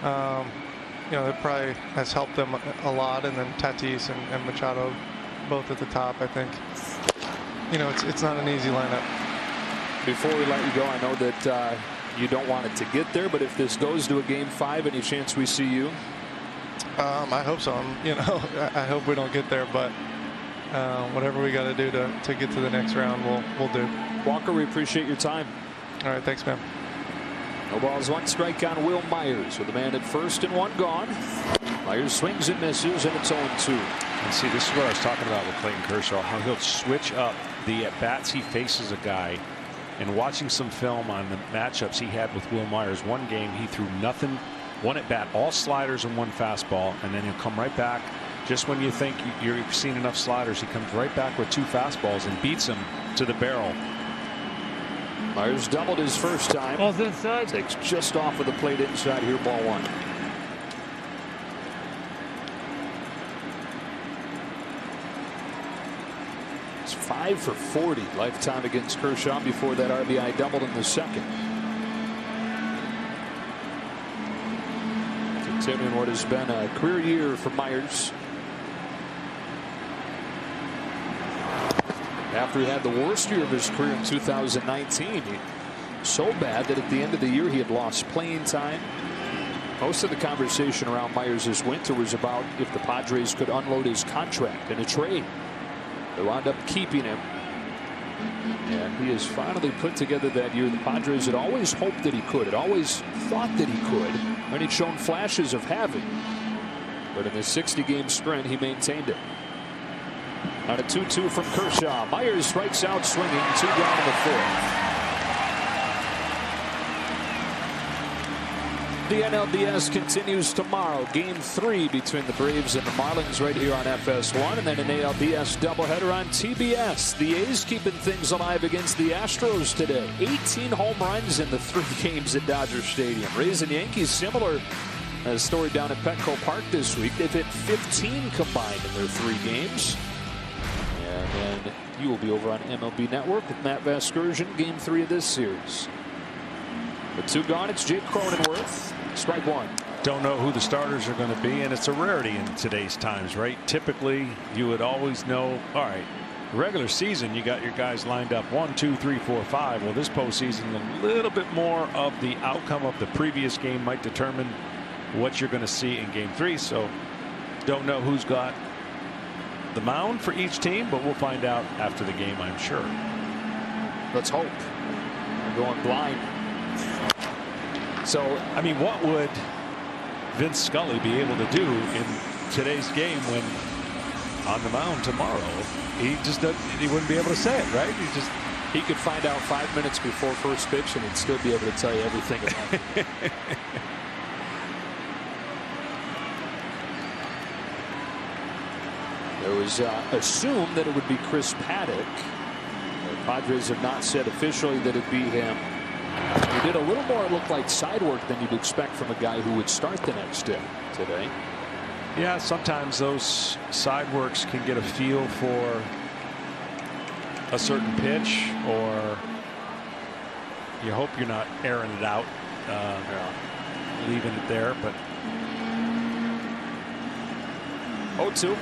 it probably has helped them a lot. And then Tatis and Machado, both at the top, I think. It's not an easy lineup. Before we let you go, I know that you don't want it to get there, but if this goes to a Game 5, any chance we see you? I hope so. I hope we don't get there, but whatever we got to do to get to the next round, we'll do. Walker, we appreciate your time. All right, thanks, man. No balls, 1 strike on Will Myers with a man at first and 1 gone. Myers swings and misses, and it's 0-2. And see, this is what I was talking about with Clayton Kershaw, how he'll switch up the at-bats he faces a guy. And watching some film on the matchups he had with Will Myers, one game he threw nothing, 1 at-bat, all sliders and 1 fastball, and then he'll come right back. Just when you think you've seen enough sliders, he comes right back with 2 fastballs and beats him to the barrel. Myers doubled his first time. Ball's inside. Takes just off of the plate inside here, ball 1. It's 5 5 for 40 lifetime against Kershaw before that RBI doubled in the second. Continuing what has been a career year for Myers. After he had the worst year of his career in 2019, so bad that at the end of the year he had lost playing time. Most of the conversation around Myers this winter was about if the Padres could unload his contract in a trade. They wound up keeping him. And he has finally put together that year the Padres had always hoped that he could, had always thought that he could, and he'd shown flashes of having. But in the 60-game sprint, he maintained it. On a 2-2 from Kershaw, Myers strikes out swinging, 2 down in the 4th. The NLDS continues tomorrow. Game 3 between the Braves and the Marlins right here on FS1, and then an ALDS doubleheader on TBS. The A's keeping things alive against the Astros today. 18 home runs in the 3 games at Dodger Stadium. Rays and Yankees similar story down at Petco Park this week. They've hit 15 combined in their 3 games. And then you will be over on MLB Network with Matt Vasgersian, Game 3 of this series. With 2 gone, it's Jake Cronenworth. Strike 1. Don't know who the starters are going to be, and it's a rarity in today's times, right? Typically, you would always know, all right, regular season, you got your guys lined up 1, 2, 3, 4, 5. Well, this postseason, a little bit more of the outcome of the previous game might determine what you're going to see in Game 3. So, don't know who's got the mound for each team, but we'll find out after the game, I'm sure. Let's hope. We're going blind. So, I mean, what would Vince Scully be able to do in today's game when on the mound tomorrow? He just doesn't, he wouldn't be able to say it, right? He could find out 5 minutes before first pitch and he'd still be able to tell you everything about it. It was assumed that it would be Chris Paddock. The Padres have not said officially that it'd be him. He did a little more, it looked like, side work than you'd expect from a guy who would start the next day today. Yeah, sometimes those side works can get a feel for a certain pitch, or you hope you're not airing it out, leaving it there. But 0-2.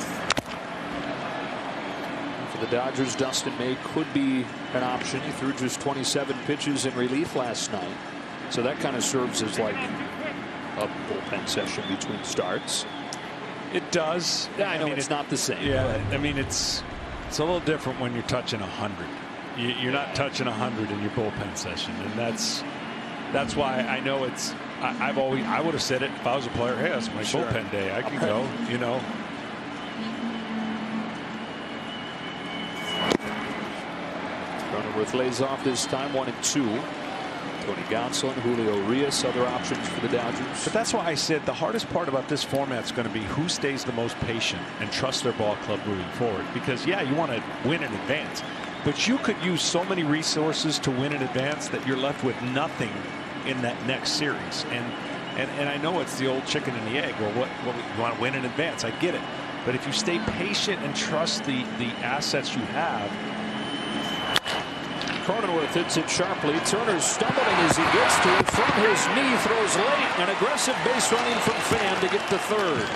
For the Dodgers, Dustin May could be an option. He threw just 27 pitches in relief last night, so that kind of serves as like a bullpen session between starts. It does. Yeah, I know it's not the same. Yeah, I mean it's a little different when you're touching 100. You're not touching 100 in your bullpen session, and that's why I know it's. I would have said it if I was a player. Hey, that's my bullpen day. I can go. You know. Cronenworth lays off this time, 1-2. Tony Gonsolin, Julio Urias, other options for the Dodgers. But that's why I said the hardest part about this format is going to be who stays the most patient and trusts their ball club moving forward. Because, yeah, you want to win in advance, but you could use so many resources to win in advance that you're left with nothing in that next series. And I know it's the old chicken and the egg. Well, what you want to win in advance? I get it. But if you stay patient and trust the assets you have. Cronenworth hits it sharply. Turner's stumbling as he gets to it from his knee, throws late, and aggressive base running from Pham to get to third.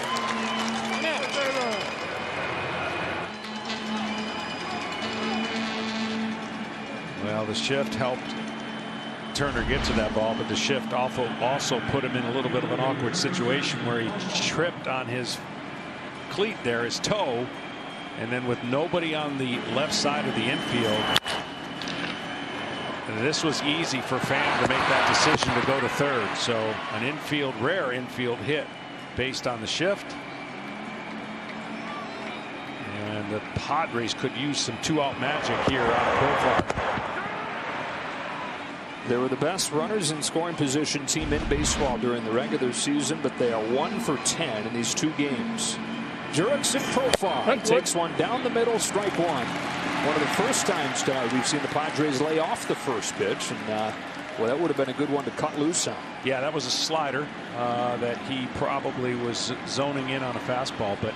Well, the shift helped Turner get to that ball, but the shift also put him in a little bit of an awkward situation where he tripped on his cleat there, his toe, and then with nobody on the left side of the infield. This was easy for Pham to make that decision to go to third. So an rare infield hit based on the shift. And the Padres could use some 2-out magic here on profile. They were the best runners in scoring position team in baseball during the regular season, but they are 1 for 10 in these 2 games. Jurickson profile takes one down the middle, strike 1. One of the first times tonight we've seen the Padres lay off the first pitch, and well, that would have been a good one to cut loose on. Yeah, that was a slider that he probably was zoning in on a fastball, but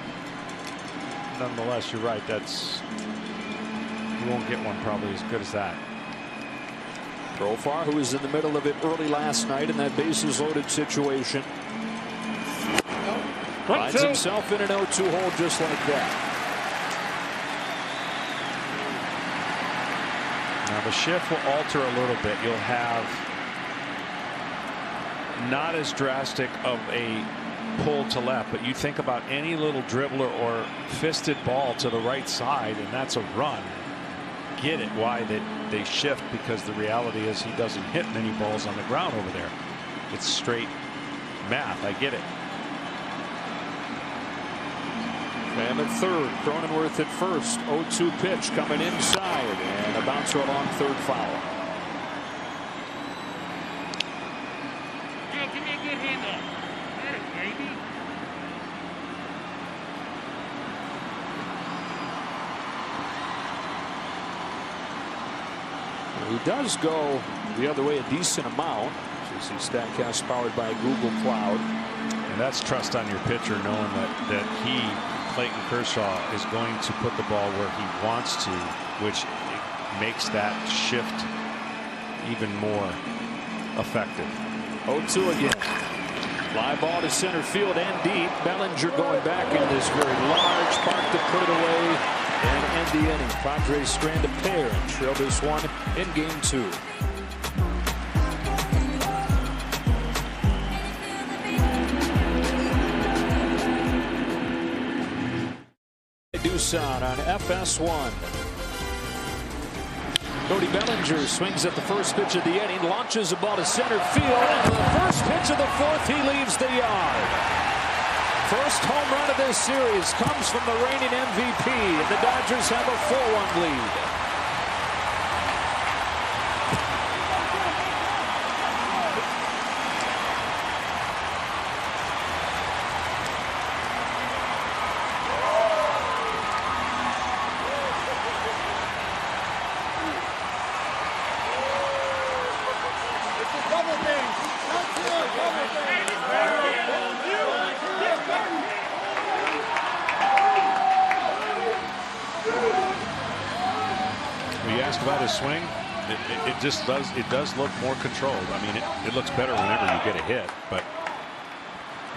nonetheless, you're right. That's You won't get one probably as good as that. Profar, who was in the middle of it early last night in that bases loaded situation, finds himself in an 0-2 hole just like that. Now the shift will alter a little bit. You'll have not as drastic of a pull to left, but you think about any little dribbler or fisted ball to the right side, and that's a run. Get it why they shift, because the reality is he doesn't hit many balls on the ground over there. It's straight math. I get it. Pham at third, Cronenworth at first. 0-2 pitch coming inside, and a bouncer along third foul. Give me a good hand up. Get it, baby. He does go the other way a decent amount. You see StatCast powered by Google Cloud. And that's trust on your pitcher, knowing that he, Clayton Kershaw, is going to put the ball where he wants to, which makes that shift even more effective. 0-2 again. Fly ball to center field and deep. Bellinger going back in this very large park to put it away and end the inning. Padres strand a pair and trail this one in game 2. Doosan on FS1. Cody Bellinger swings at the first pitch of the inning, launches the ball to center field, and the first pitch of the fourth, he leaves the yard. First home run of this series comes from the reigning MVP, and the Dodgers have a 4-1 lead. About his swing, it does look more controlled. I mean, it looks better whenever you get a hit, but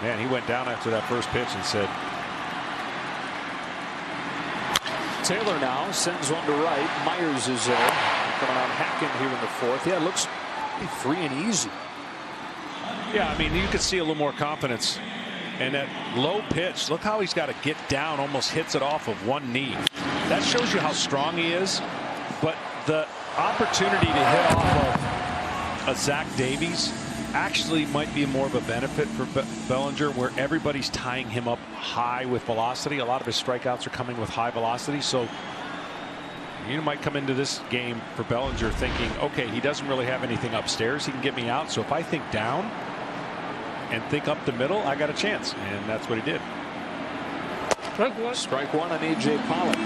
man, he went down after that first pitch and said. Taylor now sends one to right. Myers is there, coming on Hacken here in the fourth. Yeah, it looks free and easy. Yeah, I mean, you could see a little more confidence. And that low pitch, look how he's got to get down, almost hits it off of one knee. That shows you how strong he is. But the opportunity to hit off of a Zach Davies actually might be more of a benefit for Bellinger, where everybody's tying him up high with velocity. A lot of his strikeouts are coming with high velocity. So you might come into this game for Bellinger thinking, OK, he doesn't really have anything upstairs. He can get me out. So if I think down and think up the middle, I got a chance. And that's what he did. Strike one on A.J. Pollock.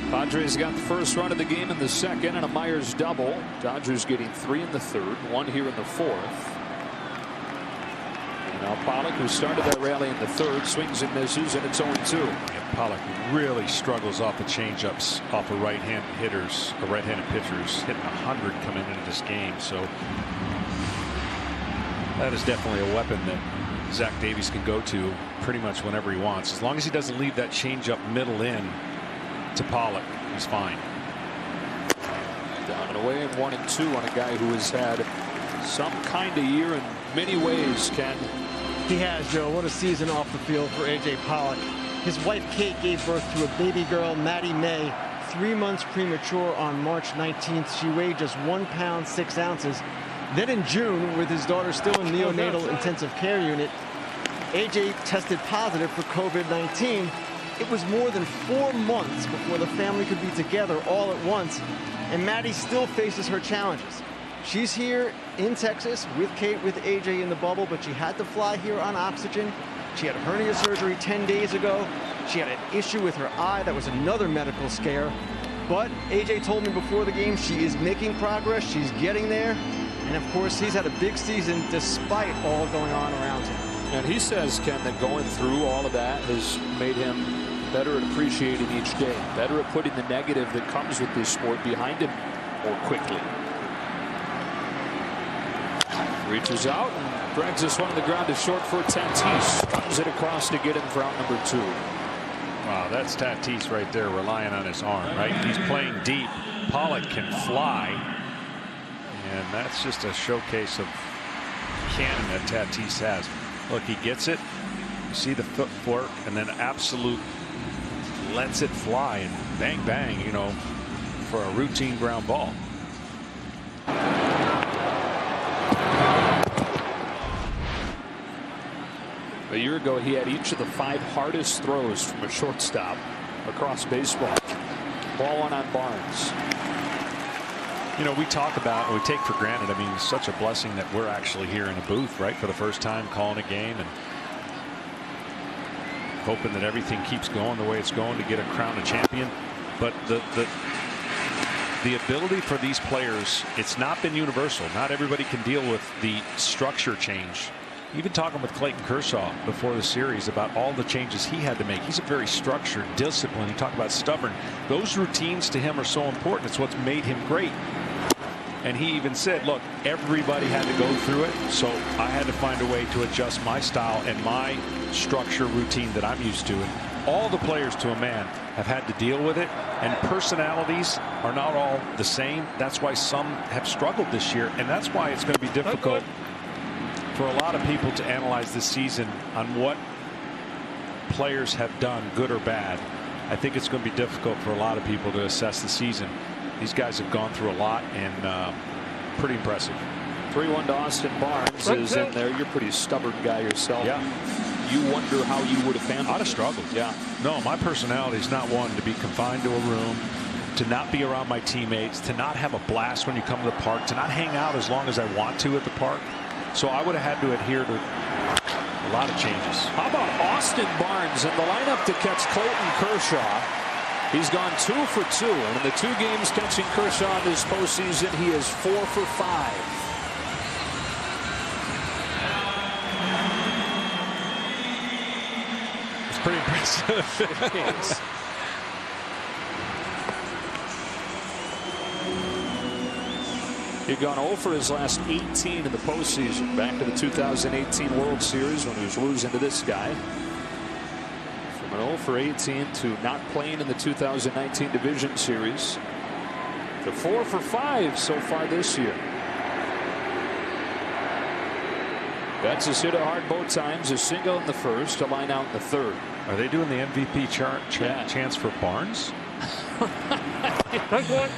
Padres got the first run of the game in the second and a Myers double. Dodgers getting 3 in the third, 1 here in the fourth. And now Pollock, who started that rally in the third, swings and misses, and it's 0-2. Yeah, Pollock really struggles off the changeups off of right-hand hitters, or right-handed pitchers, hitting 100 coming into this game. So that is definitely a weapon that Zach Davies can go to pretty much whenever he wants, as long as he doesn't leave that changeup middle in to Pollock. He's fine. Down and away in 1-2 on a guy who has had some kind of year in many ways, Ken. He has, Joe. What a season off the field for A.J. Pollock. His wife Kate gave birth to a baby girl, Maddie May, 3 months premature on March 19th. She weighed just 1 pound 6 ounces. Then in June, with his daughter still in neonatal intensive care unit, A.J. tested positive for COVID-19. It was more than 4 months before the family could be together all at once, and Maddie still faces her challenges. She's here in Texas with Kate, with AJ in the bubble, but she had to fly here on oxygen. She had hernia surgery 10 days ago. She had an issue with her eye. That was another medical scare. But AJ told me before the game she is making progress. She's getting there. And of course, he's had a big season despite all going on around him. And he says, Ken, that going through all of that has made him better at appreciating each day, better at putting the negative that comes with this sport behind him more quickly. Reaches out and drags this one to the ground to short for Tatis. Comes it across to get him for out number 2. Wow, that's Tatis right there, relying on his arm, right? He's playing deep. Pollock can fly, and that's just a showcase of cannon that Tatis has. Look, he gets it. You see the footwork, and then absolute lets it fly, and bang, bang, you know, for a routine ground ball. A year ago, he had each of the 5 hardest throws from a shortstop across baseball. Ball one on Barnes. You know, we talk about, we take for granted, I mean, it's such a blessing that we're actually here in a booth, right, for the first time, calling a game and hoping that everything keeps going the way it's going to get a crown of champion. But the ability for these players, it's not been universal. Not everybody can deal with the structure change. Even talking with Clayton Kershaw before the series about all the changes he had to make. He's a very structured, disciplined. He talked about stubborn. Those routines to him are so important. It's what's made him great. And he even said, look, everybody had to go through it, so I had to find a way to adjust my style and my structure routine that I'm used to. And all the players to a man have had to deal with it, and personalities are not all the same. That's why some have struggled this year, and that's why it's going to be difficult for a lot of people to analyze this season on what players have done, good or bad. I think it's going to be difficult for a lot of people to assess the season. These guys have gone through a lot, and pretty impressive. 3-1 to Austin Barnes is in there. You're a pretty stubborn guy yourself. Yeah. You wonder how you would have handled it. I'd have struggled. Yeah. No, my personality is not one to be confined to a room, to not be around my teammates, to not have a blast when you come to the park, to not hang out as long as I want to at the park. So I would have had to adhere to a lot of changes. How about Austin Barnes in the lineup to catch Clayton Kershaw? He's gone 2 for 2, and in the 2 games catching Kershaw in this postseason, he is 4 for 5. It's pretty impressive. He'd gone 0 for his last 18 in the postseason, back to the 2018 World Series when he was losing to this guy. From an 0 for 18 to not playing in the 2019 Division Series to 4 for 5 so far this year. Betts has hit it hard both times, a single in the first, a line out in the third. Are they doing the MVP chance for Barnes? Strike one.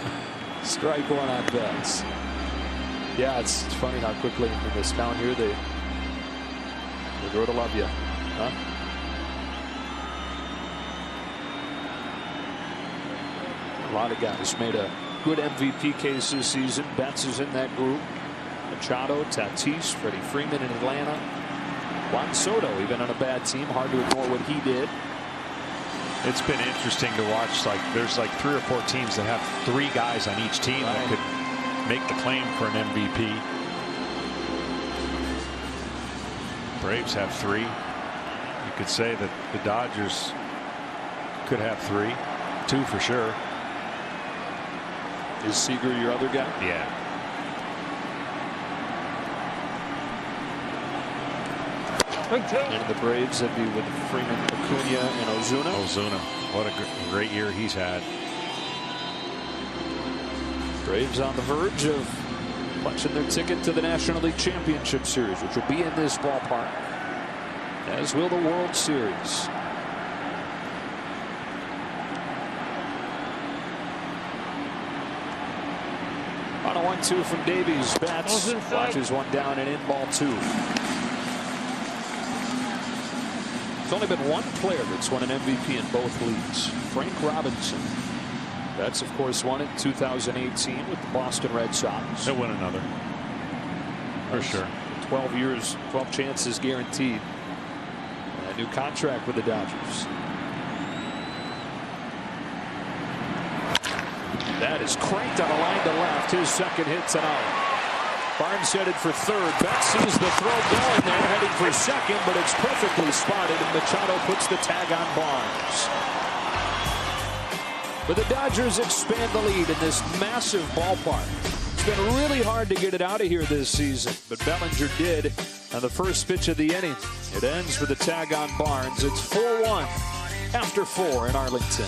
Strike one on Betts. Yeah, it's funny how quickly in this town here they grow to love you. Huh? A lot of guys made a good MVP case this season. Betts is in that group. Machado, Tatis, Freddie Freeman in Atlanta. Juan Soto, even on a bad team, hard to ignore what he did. It's been interesting to watch. Like there's like 3 or 4 teams that have 3 guys on each team that could make the claim for an MVP. Braves have 3. You could say that the Dodgers could have 3, 2 for sure. Is Seager your other guy? Yeah. And the Braves, that'd be with Freeman, Acuna, and Ozuna. Ozuna, what a great year he's had. Braves on the verge of punching their ticket to the National League Championship Series, which will be in this ballpark, as will the World Series. On a 1-2 from Davies. Betts watches one down and in, ball 2. There's only been one player that's won an MVP in both leagues, Frank Robinson. Betts, of course, won it in 2018 with the Boston Red Sox. He'll win another. For sure. 12 years, 12 chances guaranteed. And a new contract with the Dodgers. That is cranked on a line to left. His second hit tonight. Barnes headed for third. Beck sees the throw going there, heading for second, but it's perfectly spotted, and Machado puts the tag on Barnes. But the Dodgers expand the lead in this massive ballpark. It's been really hard to get it out of here this season, but Bellinger did on the first pitch of the inning. It ends with a tag on Barnes. It's 4-1 after 4 in Arlington.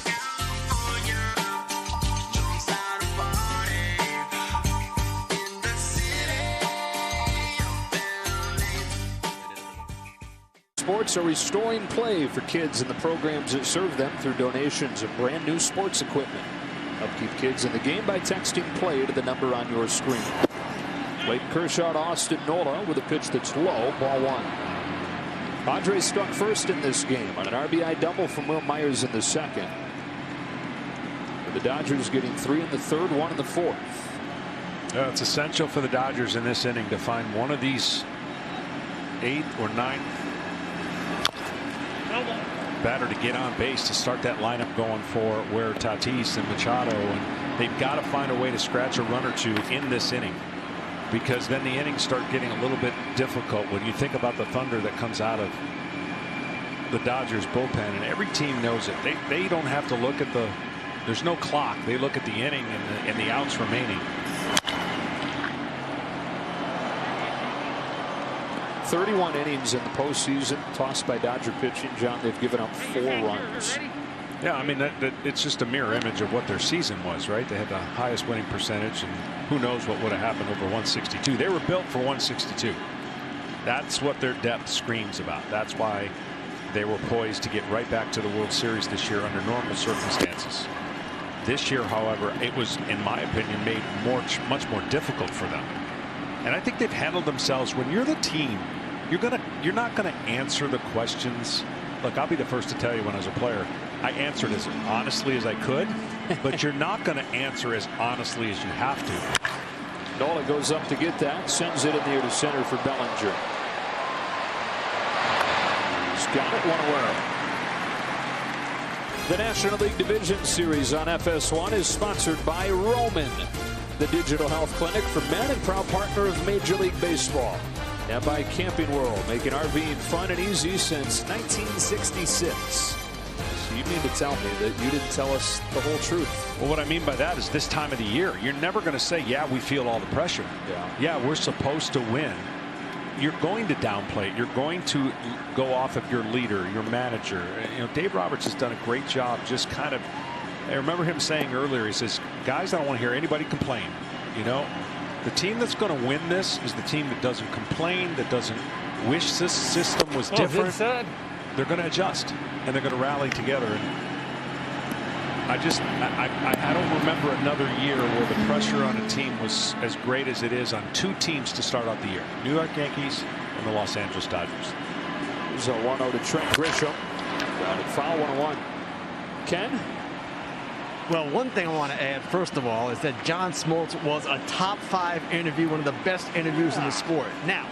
Sports are restoring play for kids in the programs that serve them through donations of brand new sports equipment. Help keep kids in the game by texting play to the number on your screen. Clayton Kershaw to Austin Nola with a pitch that's low, ball 1. Padres struck first in this game on an RBI double from Will Myers in the second. With the Dodgers getting 3 in the third, 1 in the fourth. It's essential for the Dodgers in this inning to find one of these 8th or 9th batter to get on base to start that lineup going for where Tatis and Machado, and they've got to find a way to scratch a run or two in this inning, because then the innings start getting a little bit difficult when you think about the thunder that comes out of the Dodgers bullpen, and every team knows it. They don't have to look at there's no clock. They look at the inning and the outs remaining. 31 innings in the postseason tossed by Dodger pitching. John, they've given up 4 runs. Yeah, I mean, it's just a mirror image of what their season was, right? They had the highest winning percentage, and who knows what would have happened over 162. They were built for 162. That's what their depth screams about. That's why they were poised to get right back to the World Series this year under normal circumstances. This year, however, it was, in my opinion, made much more difficult for them. And I think they've handled themselves. When you're the team, you're not gonna answer the questions. Look, I'll be the first to tell you, when I was a player, I answered as honestly as I could, but you're not going to answer as honestly as you have to. Nola goes up to get that, sends it in the air to center for Bellinger. He's got it, 1 away. The National League Division Series on FS1 is sponsored by Roman, the digital health clinic for men and proud partner of Major League Baseball. And by Camping World, making RVing fun and easy since 1966. So you mean to tell me that you didn't tell us the whole truth? Well, what I mean by that is this time of the year, you're never going to say, yeah, we feel all the pressure. Yeah, we're supposed to win. You're going to downplay it. You're going to go off of your leader, your manager. You know, Dave Roberts has done a great job just kind of, I remember him saying earlier, he says, guys, I don't want to hear anybody complain. You know, the team that's going to win this is the team that doesn't complain, that doesn't wish this system was different. They're going to adjust, and they're going to rally together. And I don't remember another year where the pressure on a team was as great as it is on 2 teams to start out the year: New York Yankees and the Los Angeles Dodgers. There's a 1-0 to Trent Grisham. Grounded foul, 1-1. Ken? Well, one thing I want to add, first of all, is that John Smoltz was a top 5 interview, one of the best interviews in the sport. Now,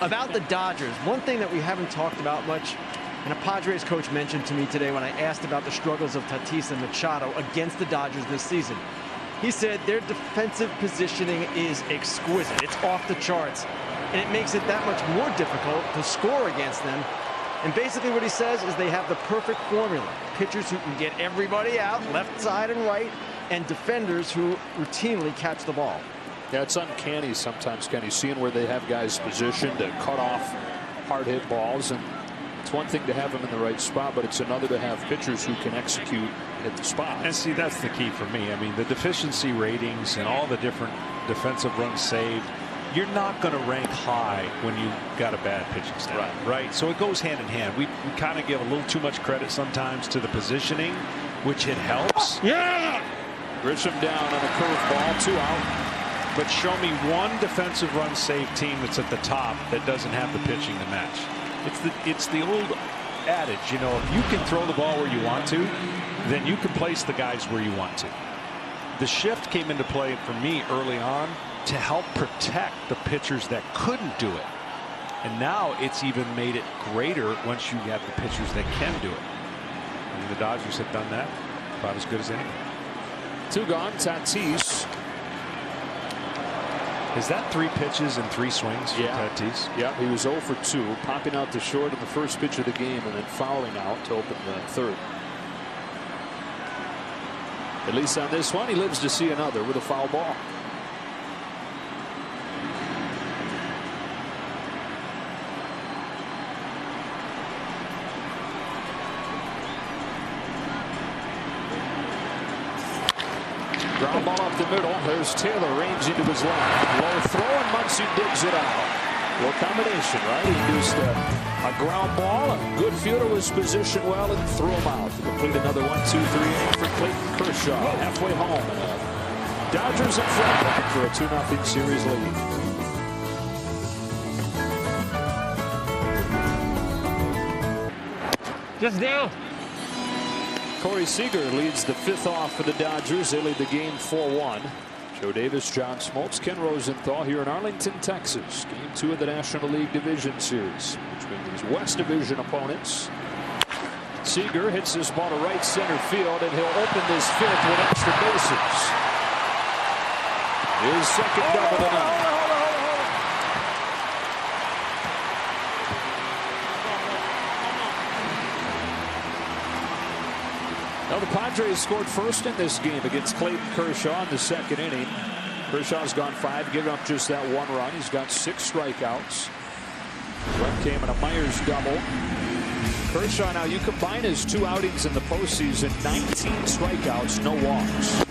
about the Dodgers, one thing that we haven't talked about much, and a Padres coach mentioned to me today when I asked about the struggles of Tatis and Machado against the Dodgers this season. He said their defensive positioning is exquisite. It's off the charts, and it makes it that much more difficult to score against them. And basically what he says is they have the perfect formula. Pitchers who can get everybody out, left side and right, and defenders who routinely catch the ball. Yeah, it's uncanny sometimes, Kenny, seeing where they have guys positioned to cut off hard-hit balls. And it's one thing to have them in the right spot, but it's another to have pitchers who can execute at the spot. And see, that's the key for me. I mean, the deficiency ratings and all the different defensive runs saved, you're not going to rank high when you got a bad pitching staff, right? So it goes hand in hand. We kind of give a little too much credit sometimes to the positioning, which it helps. Yeah. Grisham down on a curveball, 2 out. But show me one defensive run save team that's at the top that doesn't have the pitching to match. It's the old adage, you know, if you can throw the ball where you want to, then you can place the guys where you want to. The shift came into play for me early on to help protect the pitchers that couldn't do it. And now it's even made it greater once you have the pitchers that can do it. I mean, the Dodgers have done that about as good as anyone. 2 gone. Tatis Is that 3 pitches and 3 swings for Tatis? Yeah, he was 0 for 2, popping out to short in the first pitch of the game and then fouling out to open the third. At least on this one, he lives to see another with a foul ball. Ground ball up the middle. There's Taylor, range into his left. Low throw, and Muncy digs it out. Well, combination, right? He induced a ground ball. A good fielder was positioned well and threw him out to complete another 1-2-3 inning for Clayton Kershaw. Halfway home. Dodgers in front looking for a 2-0 series lead. Just down. Corey Seager leads the 5th off for the Dodgers. They lead the game 4-1. Joe Davis, John Smoltz, Ken Rosenthal here in Arlington, Texas. Game 2 of the National League Division Series between these West Division opponents. Seager hits this ball to right center field, and he'll open this 5th with extra bases. His second double tonight. Now the Padres scored first in this game against Clayton Kershaw in the 2nd inning. Kershaw's gone 5, giving up just that 1 run. He's got 6 strikeouts. Run came in a Myers double. Kershaw, now you combine his 2 outings in the postseason, 19 strikeouts, no walks.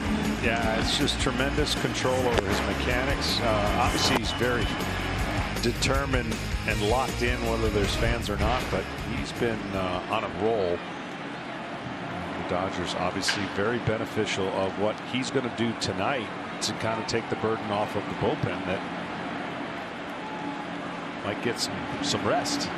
Yeah, it's just tremendous control over his mechanics. Obviously, he's very determined and locked in, whether there's fans or not, but he's been on a roll. Dodgers obviously very beneficial of what he's going to do tonight to kind of take the burden off of the bullpen that might get some rest.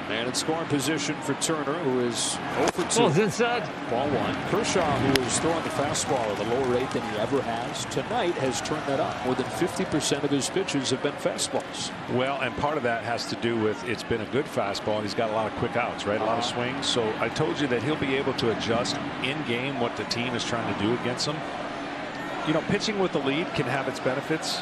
And in scoring position for Turner, who is 0 for 2. Ball's inside. Ball 1. Kershaw, who is throwing the fastball at a lower rate than he ever has, tonight has turned that up. More than 50% of his pitches have been fastballs. Well, and part of that has to do with it's been a good fastball, and he's got a lot of quick outs, right? A lot of swings. So I told you that he'll be able to adjust in game what the team is trying to do against him. You know, pitching with the lead can have its benefits.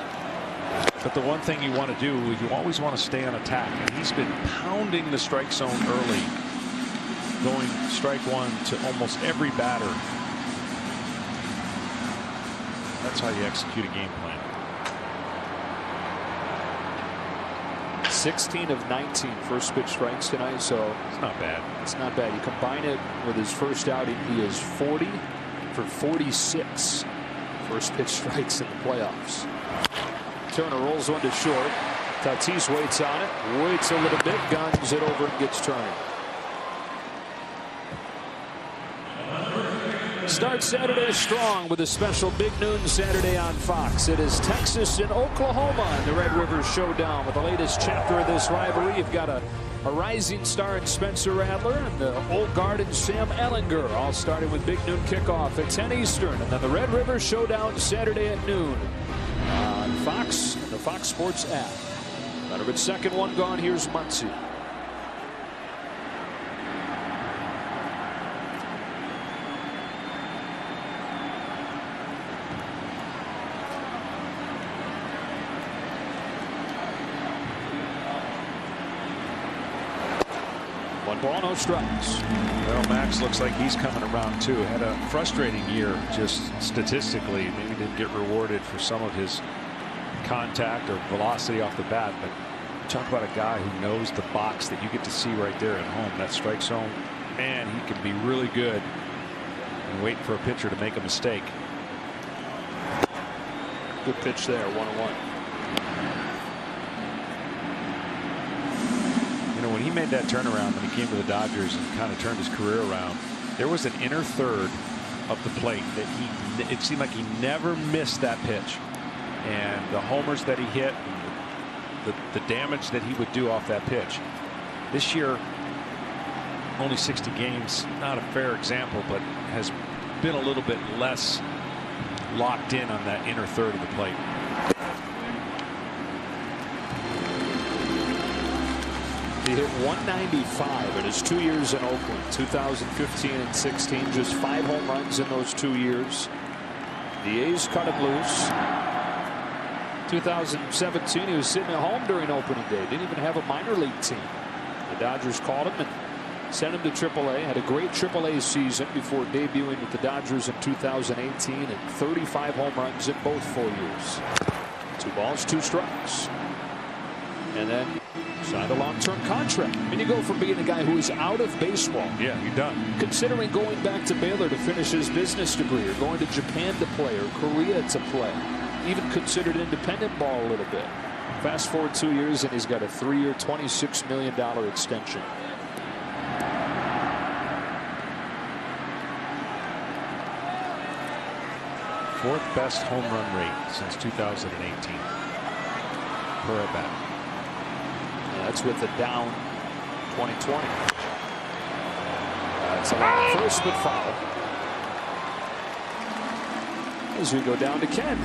But the one thing you want to do is you always want to stay on attack. And he's been pounding the strike zone early, going strike 1 to almost every batter. That's how you execute a game plan. 16 of 19 first pitch strikes tonight, so it's not bad. It's not bad. You combine it with his first outing, he is 40 for 46 first pitch strikes in the playoffs. Turner rolls one to short. Tatis waits on it, waits a little bit, guns it over and gets Turner. Start Saturday strong with a special big noon Saturday on Fox. It is Texas and Oklahoma in the Red River Showdown with the latest chapter of this rivalry. You've got a rising star in Spencer Rattler and the old guard in Sam Ellinger, all starting with big noon kickoff at 10 Eastern. And then the Red River Showdown Saturday at noon on Fox and the Fox Sports app. Out of its second one gone, here's Muncy. One ball, no strikes. Well, Max looks like he's coming around too. Had a frustrating year just statistically. Maybe didn't get rewarded for some of his contact or velocity off the bat, but talk about a guy who knows the box that you get to see right there at home. That strike zone, man, he can be really good and waiting for a pitcher to make a mistake. Good pitch there, 1-1. You know, when he made that turnaround when he came to the Dodgers and kind of turned his career around, there was an inner third of the plate that it seemed like he never missed that pitch. And the homers that he hit, the damage that he would do off that pitch. This year, only 60 games, not a fair example, but has been a little bit less locked in on that inner third of the plate. He hit 195 in his 2 years in Oakland, 2015 and 16, just 5 home runs in those 2 years. The A's cut him loose. 2017, he was sitting at home during opening day. Didn't even have a minor league team. The Dodgers called him and sent him to AAA. Had a great AAA season before debuting with the Dodgers in 2018 and 35 home runs in both full years. 2 balls, 2 strikes. And then signed a long-term contract. I mean, you go from being a guy who is out of baseball. Yeah, you're done. Considering going back to Baylor to finish his business degree, or going to Japan to play, or Korea to play. Even considered independent ball a little bit. Fast forward 2 years and he's got a 3-year, $26 million extension. Fourth best home run rate since 2018 per at bat. That's with the down 2020. That's a lot first, but foul. As we go down to Ken.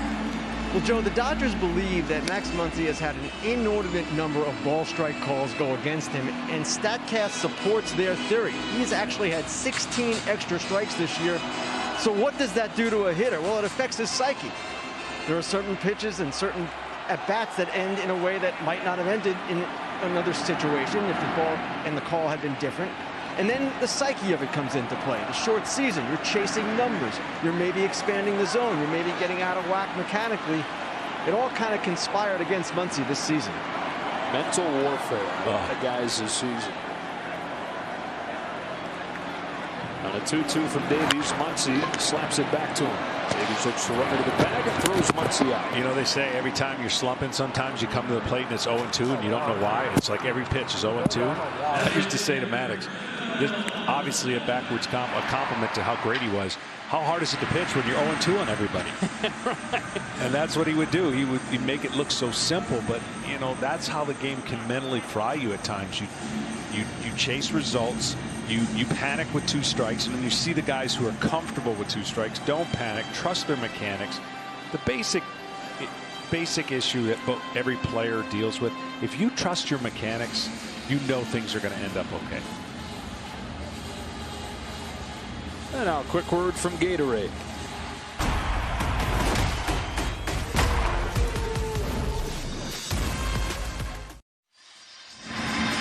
Well, Joe, the Dodgers believe that Max Muncy has had an inordinate number of ball strike calls go against him, and StatCast supports their theory. He's actually had 16 extra strikes this year. So what does that do to a hitter? Well, it affects his psyche. There are certain pitches and certain at-bats that end in a way that might not have ended in another situation if the ball and the call had been different. And then the psyche of it comes into play. The short season, you're chasing numbers. You're maybe expanding the zone. You're maybe getting out of whack mechanically. It all kind of conspired against Muncy this season. Mental warfare. A lot of guys this season. On a 2-2 from Davies, Muncy slaps it back to him. Davies looks to run into the bag and throws Muncy out. You know, they say every time you're slumping, sometimes you come to the plate and it's 0-2 and you don't know why. It's like every pitch is 0-2. I used to say to Maddox, this obviously a backwards a compliment to how great he was. How hard is it to pitch when you're 0-2 on everybody? Right. And that's what he would do. He'd make it look so simple, but you know, that's how the game can mentally fry you at times. You chase results. You panic with 2 strikes, and then you see the guys who are comfortable with 2 strikes. Don't panic. Trust their mechanics. The basic issue that every player deals with. If you trust your mechanics, you know things are going to end up okay. And now a quick word from Gatorade.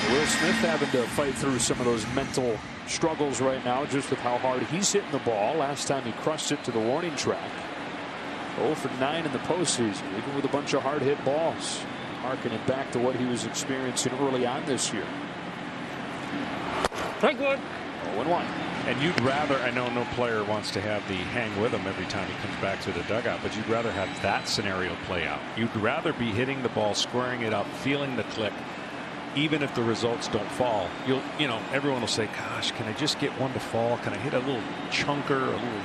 Will Smith having to fight through some of those mental struggles right now, just with how hard he's hitting the ball. Last time he crushed it to the warning track. 0 for 9 in the postseason, even with a bunch of hard hit balls. Harking it back to what he was experiencing early on this year. Strike 1. 0-1. And you'd rather, I know no player wants to have the hang with him every time he comes back to the dugout, but you'd rather have that scenario play out. You'd rather be hitting the ball, squaring it up, feeling the click. Even if the results don't fall, you know, everyone will say, gosh, can I just get one to fall? Can I hit a little chunker, a little?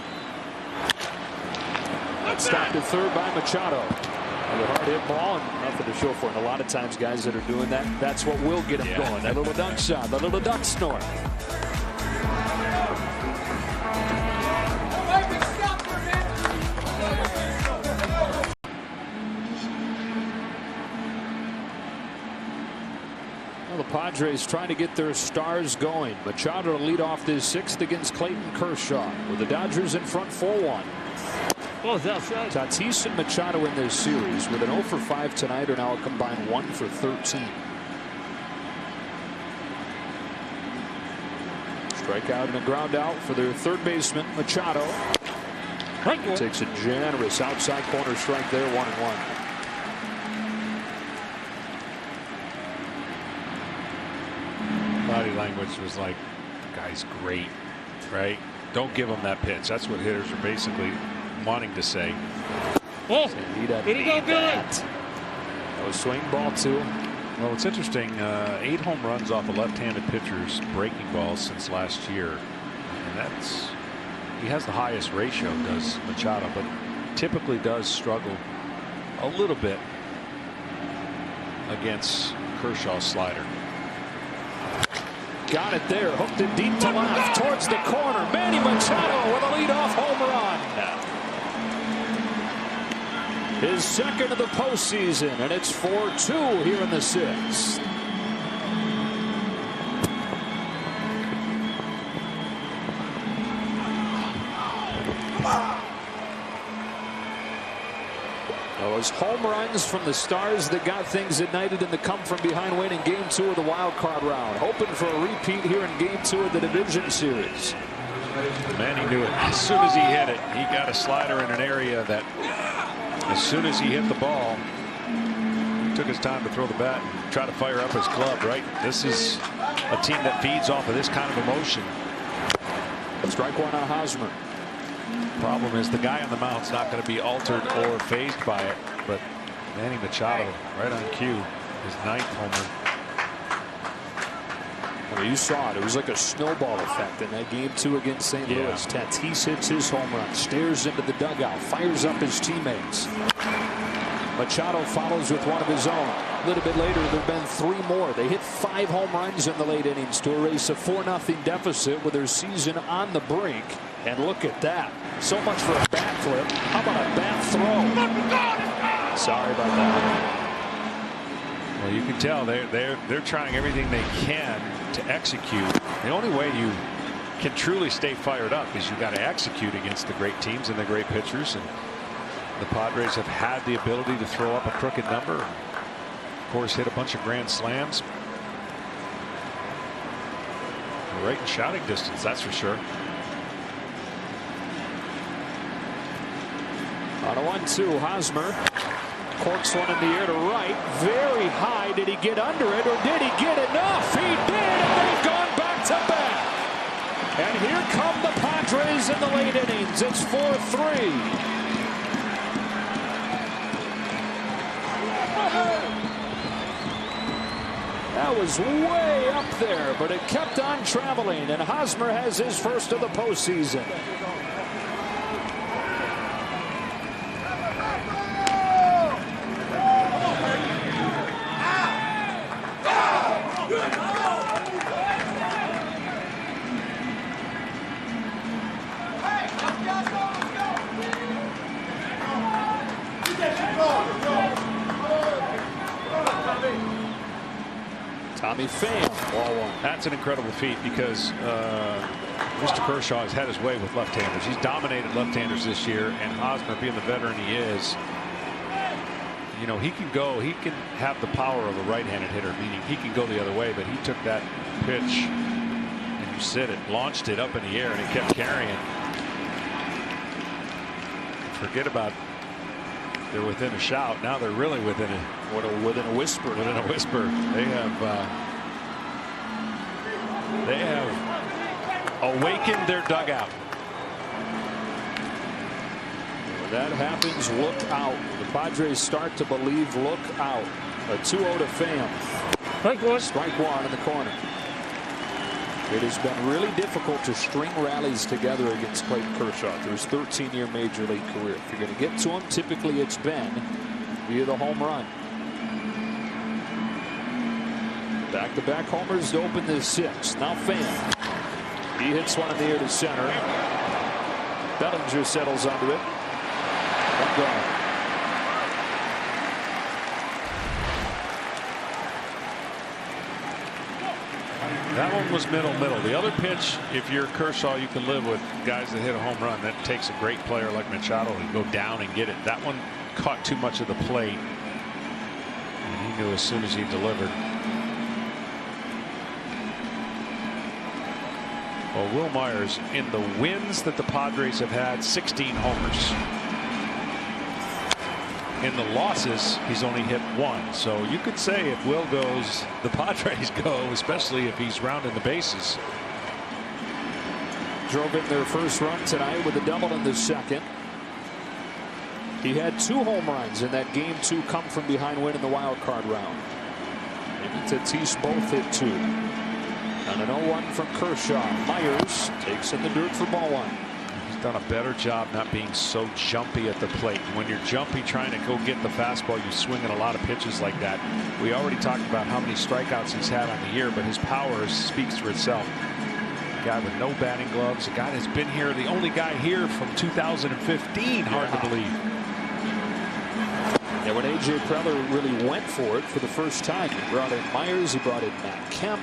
That's stopped at third by Machado. And a hard hit ball and nothing to show for it. And a lot of times guys that are doing that, that's what will get them going. That little duck shot, that little duck snort. The Padres trying to get their stars going. Machado to lead off this 6th against Clayton Kershaw, with the Dodgers in front 4-1. Oh, it's outside. Tatis and Machado in this series with an 0 for 5 tonight are now a combined 1 for 13. Strikeout and a ground out for their third baseman Machado. Takes a generous outside corner strike there, 1-1. Body language was like, the guy's great, right? Don't give him that pitch. That's what hitters are basically wanting to say. Oh, here you go, Billy. That was swing ball 2. Well, it's interesting. 8 home runs off of left-handed pitchers breaking balls since last year, and he has the highest ratio, does Machado, but typically does struggle a little bit against Kershaw's slider. Got it there, hooked it deep to left, towards the corner. Manny Machado with a leadoff home run. His second of the postseason, and it's 4-2 here in the 6th. Those home runs from the Stars that got things ignited in the come-from-behind win in Game 2 of the wild card round. Hoping for a repeat here in Game 2 of the division series. Man, he knew it. As soon as he hit it, he got a slider in an area that, as soon as he hit the ball, he took his time to throw the bat and try to fire up his club, right? This is a team that feeds off of this kind of emotion. Strike one on Hosmer. Problem is the guy on the mound's not going to be altered or phased by it, but Manny Machado right on cue, his 9th homer. I mean, you saw it. It was like a snowball effect in that Game 2 against St. Louis. Tatis hits his home run, stares into the dugout, fires up his teammates. Machado follows with one of his own. A little bit later, there have been 3 more. They hit 5 home runs in the late innings to erase a 4-0 deficit with their season on the brink. And look at that. So much for a bat flip. How about a bat throw? Sorry about that. Well, you can tell they're trying everything they can to execute. The only way you can truly stay fired up is you got to execute against the great teams and the great pitchers. And the Padres have had the ability to throw up a crooked number. Of course, hit a bunch of grand slams. Right in shouting distance, that's for sure. On a 1-2, Hosmer corks one in the air to right. Very high. Did he get under it, or did he get enough? He did, and they've gone back to back. And here come the Padres in the late innings. It's 4-3. That was way up there, but it kept on traveling, and Hosmer has his first of the postseason. Tommy Pham, ball one. That's an incredible feat because Mr. Kershaw has had his way with left-handers. He's dominated left-handers this year, and Hosmer, being the veteran he is, you know, he can go, he can have the power of a right-handed hitter, meaning he can go the other way, but he took that pitch and you said it, launched it up in the air, and it kept carrying. Forget about they're within a shout. Now they're really within a within a whisper. Within a whisper. They have awakened their dugout. When that happens, look out. The Padres start to believe, look out. A 2-0 to Pham. Strike one in the corner. It has been really difficult to string rallies together against Clayton Kershaw through his 13-year major league career. If you're going to get to him, typically it's been via the home run. Back-to-back homers to open this 6th. Now Pham. He hits one in the air to center. Bellinger settles onto it. One gone. That one was middle. The other pitch, if you're Kershaw, you can live with guys that hit a home run. That takes a great player like Machado to go down and get it. That one caught too much of the plate, and he knew as soon as he delivered. Well, Will Myers, in the wins that the Padres have had, 16 homers. In the losses, he's only hit 1. So you could say if Will goes, the Padres go, especially if he's rounding the bases. Drove in their first run tonight with a double in the 2nd. He had 2 home runs in that Game 2 come-from-behind win in the wild card round. Maybe Tatis both hit 2. And an 0-1 from Kershaw. Myers takes in the dirt for ball 1. He's done a better job not being so jumpy at the plate. When you're jumpy trying to go get the fastball, you swing at a lot of pitches like that. We already talked about how many strikeouts he's had on the year, but his power speaks for itself. A guy with no batting gloves, a guy that's been here, the only guy here from 2015, hard to believe. Yeah, when A.J. Preller really went for it for the first time, he brought in Myers, he brought in Matt Kemp,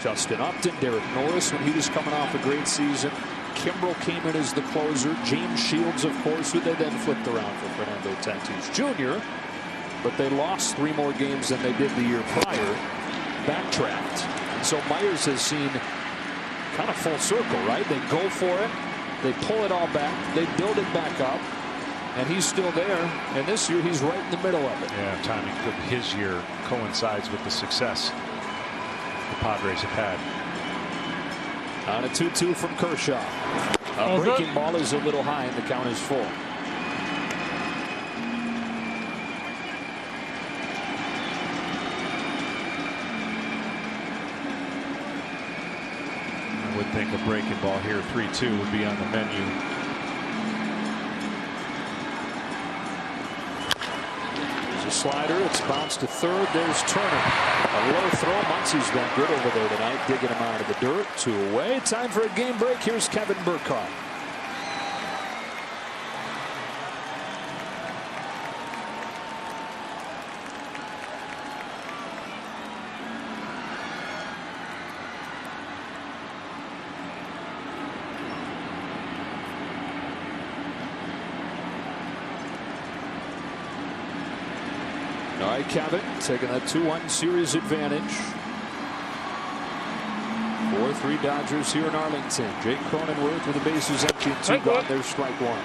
Justin Upton, Derek Norris when he was coming off a great season. Kimbrell came in as the closer. James Shields, of course, who they then flipped around for Fernando Tatis Jr. But they lost 3 more games than they did the year prior. Backtracked. And so Myers has seen kind of full circle, right? They go for it. They pull it all back. They build it back up. And he's still there. And this year, he's right in the middle of it. Yeah, timing of his year coincides with the success the Padres have had. On a 2-2 from Kershaw. A breaking ball is a little high, and the count is full. I would think a breaking ball here, 3-2, would be on the menu. Slider, it's bounced to third. There's Turner. A low throw. Muncie's been good over there tonight, digging him out of the dirt. 2 away. Time for a game break. Here's Kevin Burkhardt. All right, Cabot taking a 2-1 series advantage. 4-3 Dodgers here in Arlington. Jake Cronenworth with the bases empty and 2 gone. There's strike 1.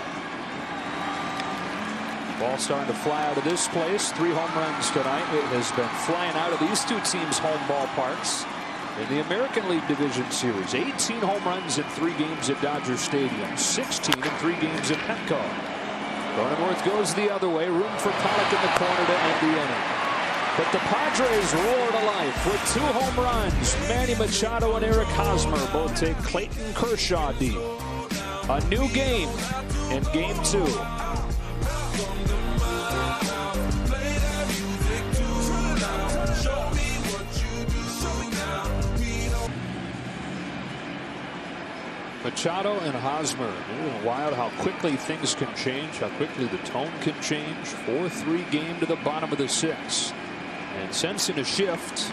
Ball starting to fly out of this place. 3 home runs tonight. It has been flying out of these 2 teams' home ballparks in the American League Division Series. 18 home runs in 3 games at Dodger Stadium. 16 in 3 games at Petco. Cronenworth goes the other way. Room for Pollock in the corner to end the inning. But the Padres roar to life with 2 home runs. Manny Machado and Eric Hosmer both take Clayton Kershaw deep. A new game in Game 2. Machado and Hosmer. Wild how quickly things can change, how quickly the tone can change. 4-3 game to the bottom of the 6th. And sensing a shift,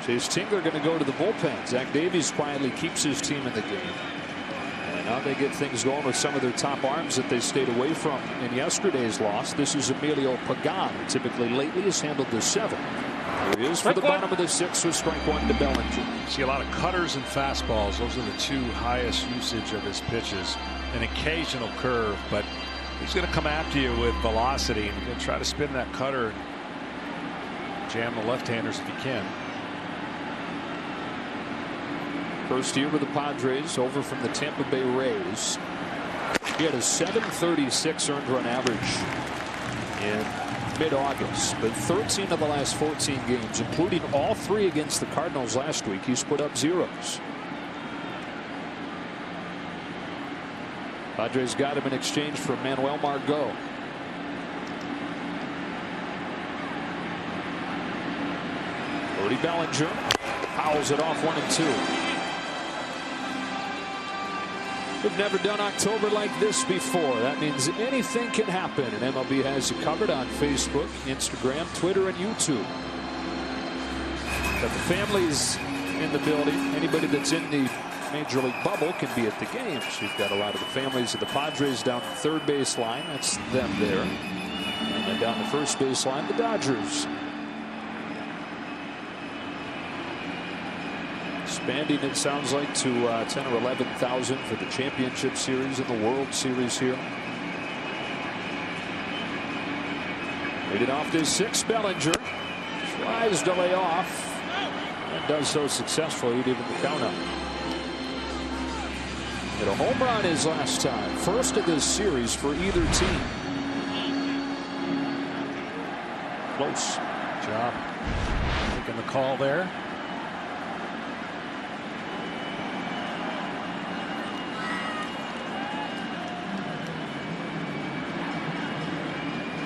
Chase Tingler going to go to the bullpen. Zach Davies quietly keeps his team in the game. And now they get things going with some of their top arms that they stayed away from in yesterday's loss. This is Emilio Pagan, who typically lately has handled the 7th. Here he is for the bottom of the 6th with strike 1 to Bellinger. See a lot of cutters and fastballs. Those are the 2 highest usage of his pitches. An occasional curve, but he's going to come after you with velocity and he's going to try to spin that cutter and jam the left-handers if he can. First year with the Padres, over from the Tampa Bay Rays. He had a 736 earned run average in mid-August, but 13 of the last 14 games, including all 3 against the Cardinals last week, he's put up zeros. Padres got him in exchange for Manuel Margot. Cody Bellinger fouls it off 1-2. We've never done October like this before. That means anything can happen, and MLB has you covered on Facebook, Instagram, Twitter, and YouTube. But the families in the building, anybody that's in the Major League bubble can be at the games. You've got a lot of the families of the Padres down the 3rd base line. That's them there. And then down the 1st base line, the Dodgers. Expanding, it sounds like, to 10 or 11,000 for the championship series and the World Series here. Leading off this 6th, Bellinger tries to lay off and does so successfully, even the count up. Hit a home run his last time, first of this series for either team. Close. Good job making the call there.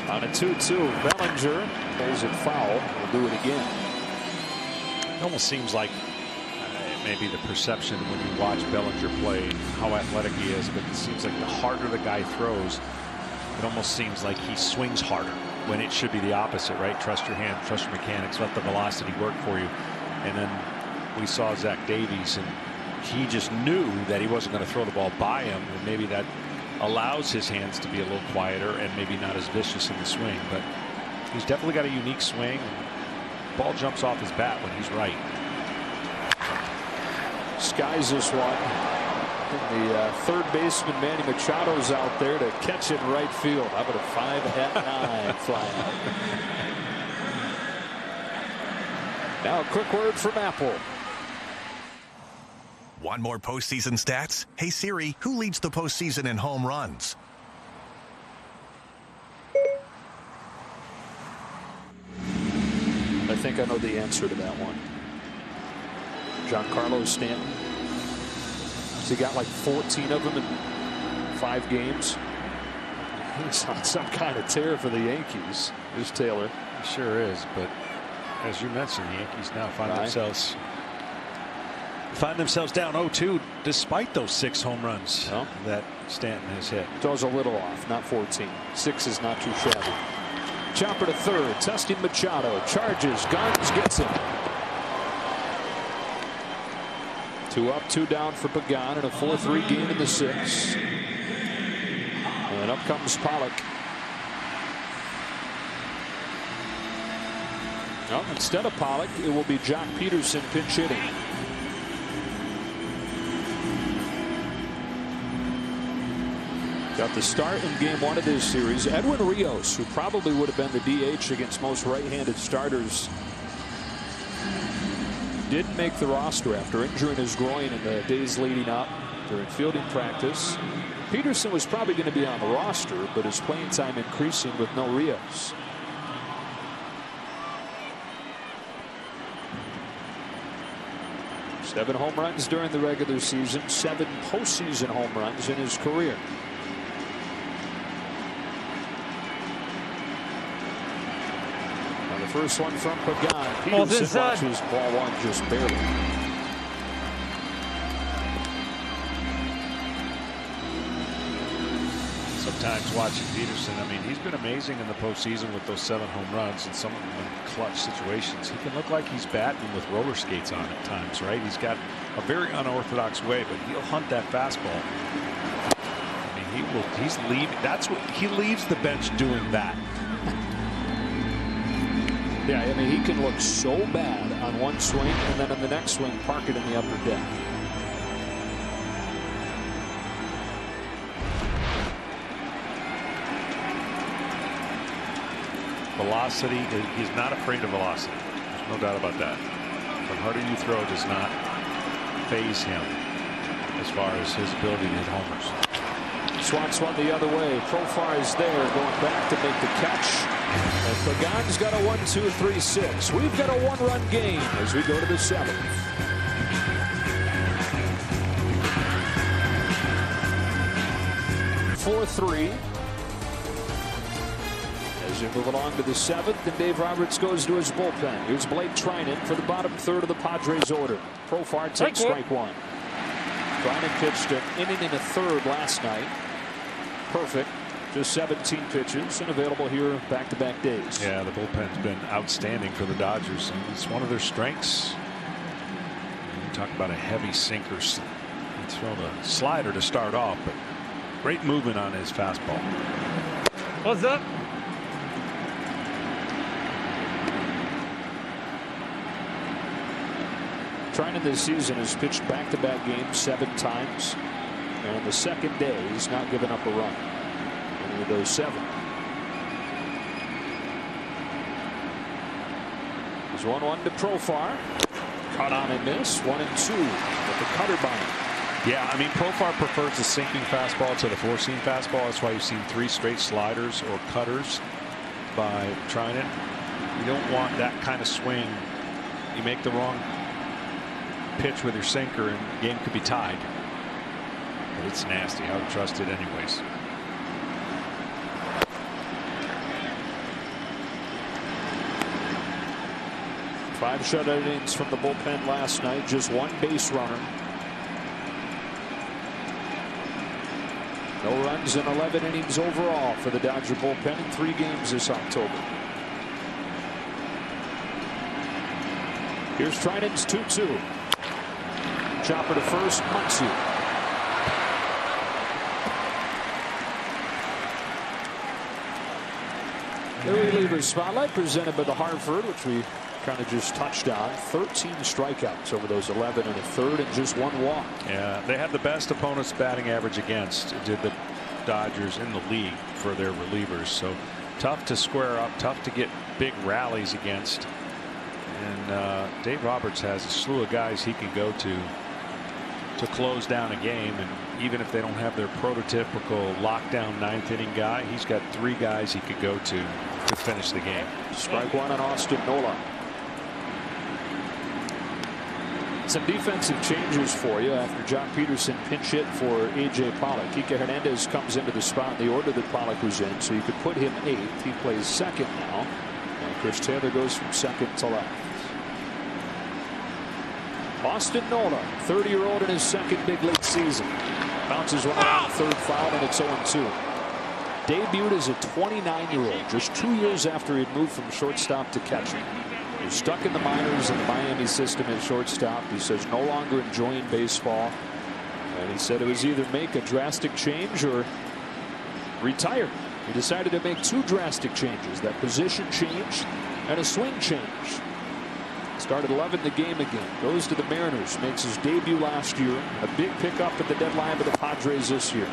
On a 2-2, Bellinger pulls it foul. We'll do it again. It almost seems like maybe the perception when you watch Bellinger play, how athletic he is, but it seems like the harder the guy throws, it almost seems like he swings harder when it should be the opposite, right? Trust your hand, trust your mechanics, let the velocity work for you. And then we saw Zach Davies and he just knew that he wasn't going to throw the ball by him, and maybe that allows his hands to be a little quieter and maybe not as vicious in the swing. But he's definitely got a unique swing. Ball jumps off his bat when he's right. Skies this one. And the third baseman Manny Machado's out there to catch it in right field. How about a 5 at 9 fly out? Now a quick word from Apple. Want more postseason stats? Hey Siri, who leads the postseason in home runs? I think I know the answer to that one. Giancarlo Stanton. Has he got like 14 of them in 5 games? He's on some kind of tear for the Yankees. Here's Taylor. He sure is, but as you mentioned, the Yankees now find themselves down 0-2 despite those 6 home runs that Stanton has hit. Throws a little off, not 14. 6 is not too shabby. Chopper to third, testing Machado, charges, guns, gets him. 2 up, 2 down for Pagan in a 4-3 game in the 6th. And up comes Pollock. Well, instead of Pollock, it will be Jock Peterson pinch hitting. Got the start in game 1 of this series. Edwin Rios, who probably would have been the DH against most right-handed starters, didn't make the roster after injuring his groin in the days leading up during fielding practice. Peterson was probably going to be on the roster, but his playing time increasing with no Rios. Seven home runs during the regular season, 7 postseason home runs in his career. First one from Pagan. Peterson watches ball 1 just barely. Sometimes watching Peterson, I mean, he's been amazing in the postseason with those 7 home runs and some of them in clutch situations. He can look like he's batting with roller skates on at times, right? He's got a very unorthodox way, but he'll hunt that fastball. I mean, he's leaving. That's what he leaves the bench doing that. Yeah, I mean, he can look so bad on one swing and then on the next swing park it in the upper deck. Velocity, he's not afraid of velocity. There's no doubt about that. The harder you throw does not phase him as far as his ability to hit homers. Swats one the other way. Profar is there, going back to make the catch. And Pagan's got a 1-2-3-6. We've got a 1-run game as we go to the 7th. (4-3) as we move along to the 7th, and Dave Roberts goes to his bullpen. Here's Blake Trinan for the bottom third of the Padres order. Profar takes strike 1. Trinan pitched an inning and a third last night. Perfect. Just 17 pitches and available here back-to-back days. Yeah, the bullpen's been outstanding for the Dodgers, and it's one of their strengths. You talk about a heavy sinker. He thrown a slider to start off, but great movement on his fastball. What's up? Trinan this season has pitched back-to-back games 7 times. And on the second day, he's not given up a run. And with those 7. There's 1-1 to Profar. Caught on and missed. 1-2 with the cutter by him. Yeah, I mean, Profar prefers the sinking fastball to the four-seam fastball. That's why you've seen 3 straight sliders or cutters by Trinan. You don't want that kind of swing. You make the wrong pitch with your sinker and the game could be tied. But it's nasty. I would trust it anyways. Five shutout innings from the bullpen last night. Just 1 base runner. No runs in 11 innings overall for the Dodger bullpen in 3 games this October. Here's Trinan's 2-2. Chopper to first. Muncy. The reliever spotlight presented by the Hartford, which we kind of just touched on. 13 strikeouts over those 11 and a third, and just 1 walk. Yeah, they had the best opponent's batting average against, did the Dodgers, in the league for their relievers. So tough to square up, tough to get big rallies against. And Dave Roberts has a slew of guys he can go to close down a game. And even if they don't have their prototypical lockdown 9th inning guy, he's got 3 guys he could go to finish the game. Strike 1 on Austin Nola. Some defensive changes for you after John Peterson pinch hit for A.J. Pollock. Kike Hernandez comes into the spot in the order that Pollock was in, so you could put him 8th. He plays second now. And Chris Taylor goes from second to left. Austin Nola, 30-year-old in his second big league season. Bounces one around third foul, and it's 0-2. Debuted as a 29-year-old just 2 years after he'd moved from shortstop to catcher. He was stuck in the minors in the Miami system at shortstop. He says no longer enjoying baseball. And he said it was either make a drastic change or retire. He decided to make 2 drastic changes, that position change and a swing change. Started 11 the game again. Goes to the Mariners. Makes his debut last year. A big pickup at the deadline for the Padres this year.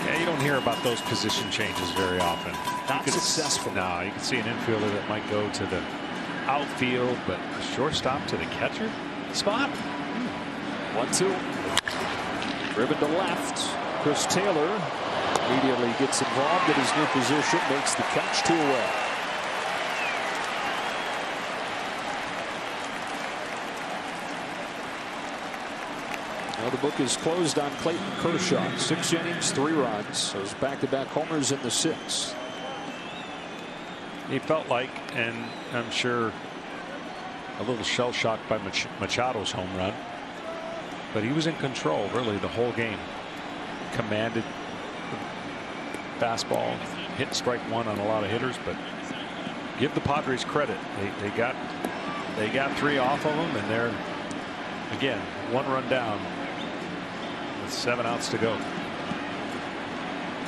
Yeah, you don't hear about those position changes very often. Not successful. No, you can see an infielder that might go to the outfield, but a shortstop to the catcher spot. 1-2. Driven to left. Chris Taylor immediately gets involved in his new position, makes the catch, 2 away. Now the book is closed on Clayton Kershaw. 6 innings, 3 runs. Those back-to-back homers in the 6th. He felt like, and I'm sure a little shell-shocked by Machado's home run, but he was in control really the whole game. Commanded fastball, hit strike 1 on a lot of hitters, but give the Padres credit. They got 3 off of them, and they're again 1 run down with 7 outs to go.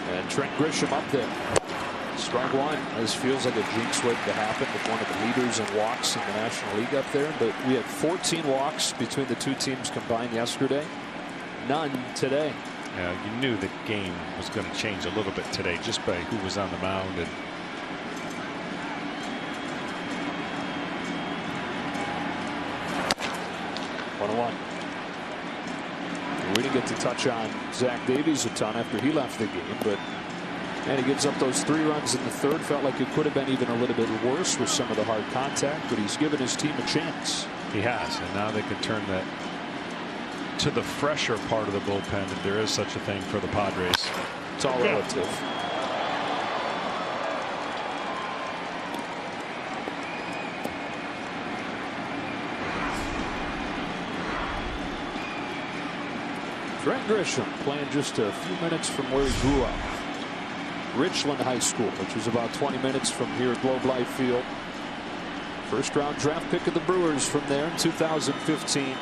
And Trent Grisham up there. Strike 1. This feels like a jinx waiting to happen with one of the leaders in walks in the National League up there, but we had 14 walks between the 2 teams combined yesterday. None today. Yeah, you knew the game was going to change a little bit today just by who was on the mound. And we didn't get to touch on Zach Davies a ton after he left the game, but man, he gives up those 3 runs in the 3rd. Felt like it could have been even a little bit worse with some of the hard contact, but he's given his team a chance. He has, and now they can turn that to the fresher part of the bullpen, if there is such a thing for the Padres. It's all relative. Trent Grisham playing just a few minutes from where he grew up. Richland High School, which is about 20 minutes from here at Globe Life Field. First round draft pick of the Brewers from there in 2015.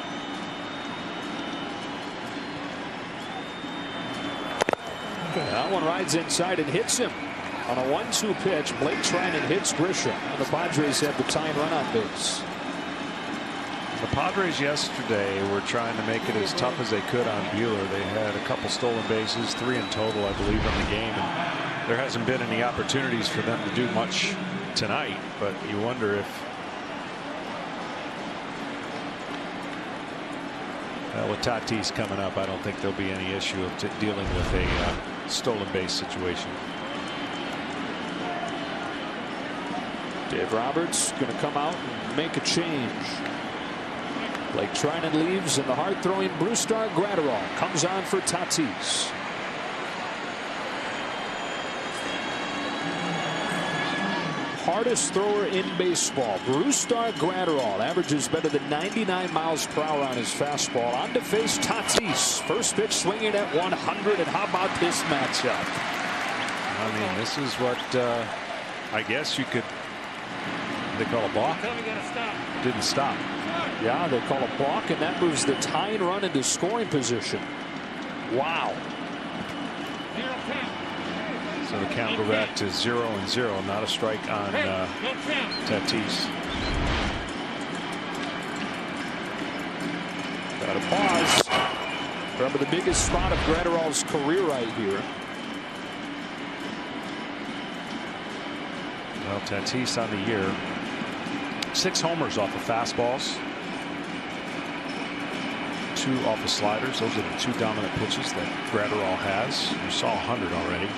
That one rides inside and hits him on a 1-2 pitch. Blake Trinan hits Grisham, and the Padres have the tying run on base. The Padres yesterday were trying to make it as tough as they could on Buehler. They had a couple stolen bases, 3 in total, I believe, in the game. And there hasn't been any opportunities for them to do much tonight, but you wonder if with Tatis coming up, I don't think there'll be any issue of dealing with a stolen base situation. Dave Roberts going to come out and make a change. Blake Trinan leaves, and the hard-throwing Brusdar Graterol comes on for Tatis. Hardest thrower in baseball, Brusdar Graterol, averages better than 99 miles per hour on his fastball. On to face Tatis. First pitch swinging at 100, and how about this matchup? I mean, this is what I guess you could. They call a balk. Didn't stop. Yeah, they call a balk, and that moves the tying run into scoring position. Wow. So the count go back to 0-0. Not a strike on Tatis. Got to pause. Remember the biggest spot of Gratterall's career right here. Well, Tatis on the year. 6 homers off of fastballs. 2 off of sliders. Those are the 2 dominant pitches that Gratterall has. You saw 100 already.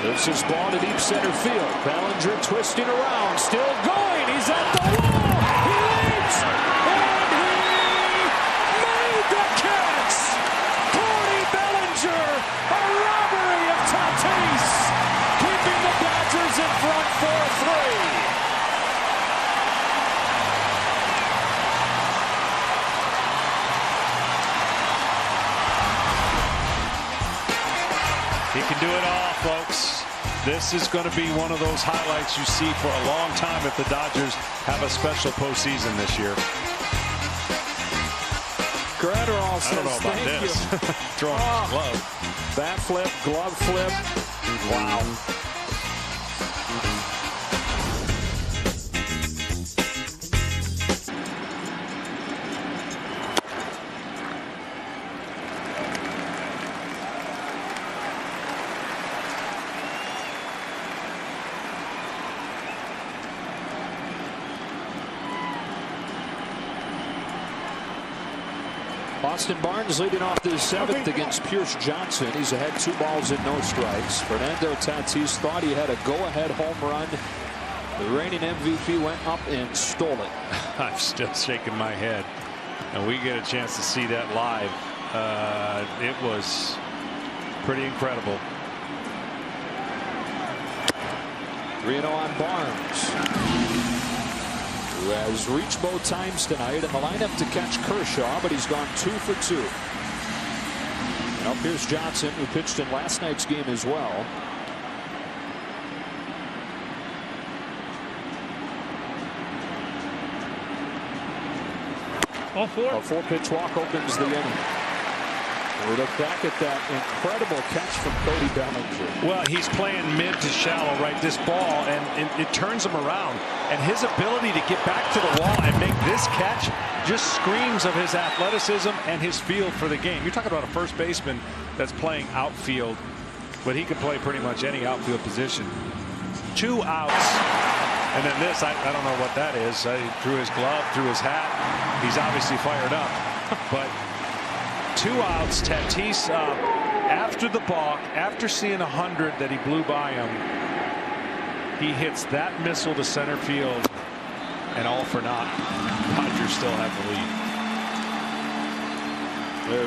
This is ball to deep center field. Bellinger twisting around. Still going. He's at the wall. He leaps. And he made the catch. Cody Bellinger. A robbery of Tatis. Keeping the Dodgers in front 4-3. He can do it all, folks. This is going to be one of those highlights you see for a long time if the Dodgers have a special postseason this year. Gratterall says, I don't know about thank this. you. Throwing his glove. Bat flip, glove flip. Wow. Austin Barnes leading off the 7th against Pierce Johnson. He's ahead 2 balls and no strikes. Fernando Tatis thought he had a go-ahead home run. The reigning MVP went up and stole it. I'm still shaking my head. And we get a chance to see that live. It was pretty incredible. 3-0 on Barnes, who has reached both times tonight in the lineup to catch Kershaw, but he's gone 2 for 2. Now Pierce Johnson, who pitched in last night's game as well. All 4. A 4-pitch walk opens the inning. We look back at that incredible catch from Cody Bellinger. Well, he's playing mid to shallow, right? This ball, and it turns him around. And his ability to get back to the wall and make this catch just screams of his athleticism and his feel for the game. You're talking about a first baseman that's playing outfield, but he can play pretty much any outfield position. 2 outs. And then this, I don't know what that is. Through his glove, through his hat. He's obviously fired up. But 2 outs, Tatis up after the balk, after seeing 100 that he blew by him. He hits that missile to center field, and all for naught. Dodgers still have the lead.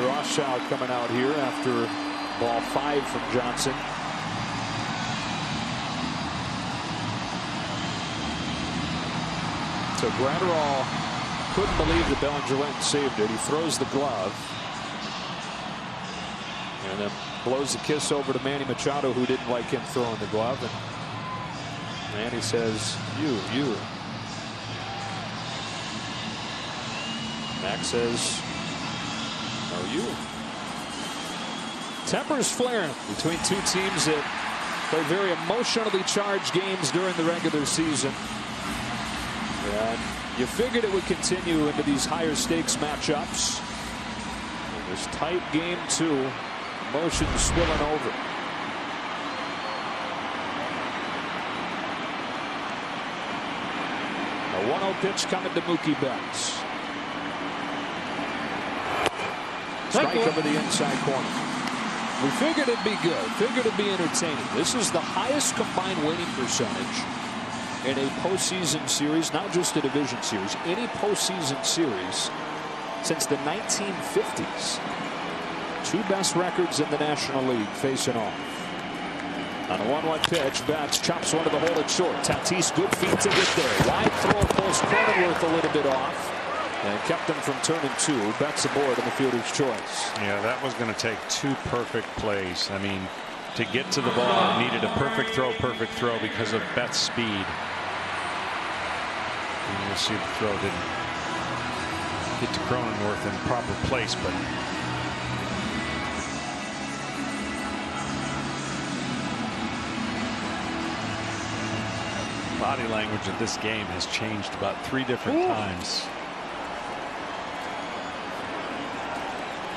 Rothschild coming out here after ball 5 from Johnson. So Gratterall couldn't believe that Bellinger went and saved it. He throws the glove. And then blows the kiss over to Manny Machado, who didn't like him throwing the glove. And Manny says, you. Max says, no, you. Tempers flaring between 2 teams that play very emotionally charged games during the regular season. And you figured it would continue into these higher stakes matchups. In this tight game 2, emotions spilling over. A 1-0 pitch coming to Mookie Betts. Strike over the inside corner. We figured it'd be good. Figured it'd be entertaining. This is the highest combined winning percentage in a postseason series, not just a division series, any postseason series since the 1950s. 2 best records in the National League facing off. On a 1-1 pitch, Betts chops one to the hole at short. Tatis, good feet to get there. Wide throw, pulls Cronenworth a little bit off and kept him from turning 2. Betts aboard in the fielder's choice. Yeah, that was going to take 2 perfect plays. I mean, to get to the ball. Needed a perfect throw because of Betts' speed. And you'll see the throw didn't get to Cronenworth in proper place, but body language of this game has changed about 3 different times.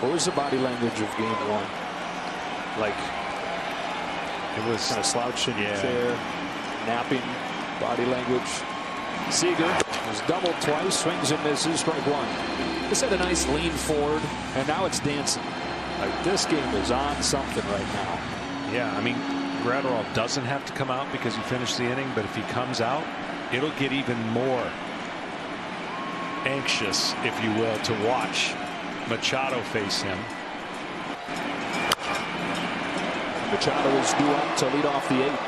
What was the body language of game 1? Like, it was kind of slouching there, napping body language. Seager was doubled twice, swings and misses, strike 1. Just had a nice lean forward, and now it's dancing. Like, this game is on something right now. Yeah, I mean, Gratterall doesn't have to come out because he finished the inning, but if he comes out, it'll get even more anxious, if you will, to watch Machado face him. Machado is due up to lead off the 8th.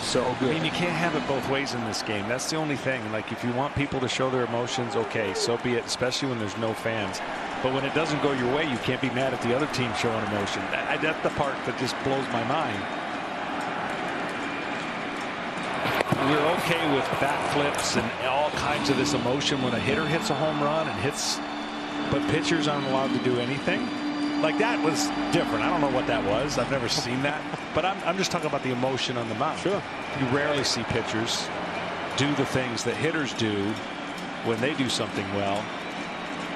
So good. I mean, you can't have it both ways in this game. That's the only thing. Like, if you want people to show their emotions, okay, so be it, especially when there's no fans. But when it doesn't go your way, you can't be mad at the other team showing emotion. That's the part that just blows my mind. We're okay with bat flips and all kinds of this emotion when a hitter hits a home run and hits, but pitchers aren't allowed to do anything. Like, that was different. I don't know what that was. I've never seen that. But I'm just talking about the emotion on the mound. Sure. You rarely see pitchers do the things that hitters do when they do something well.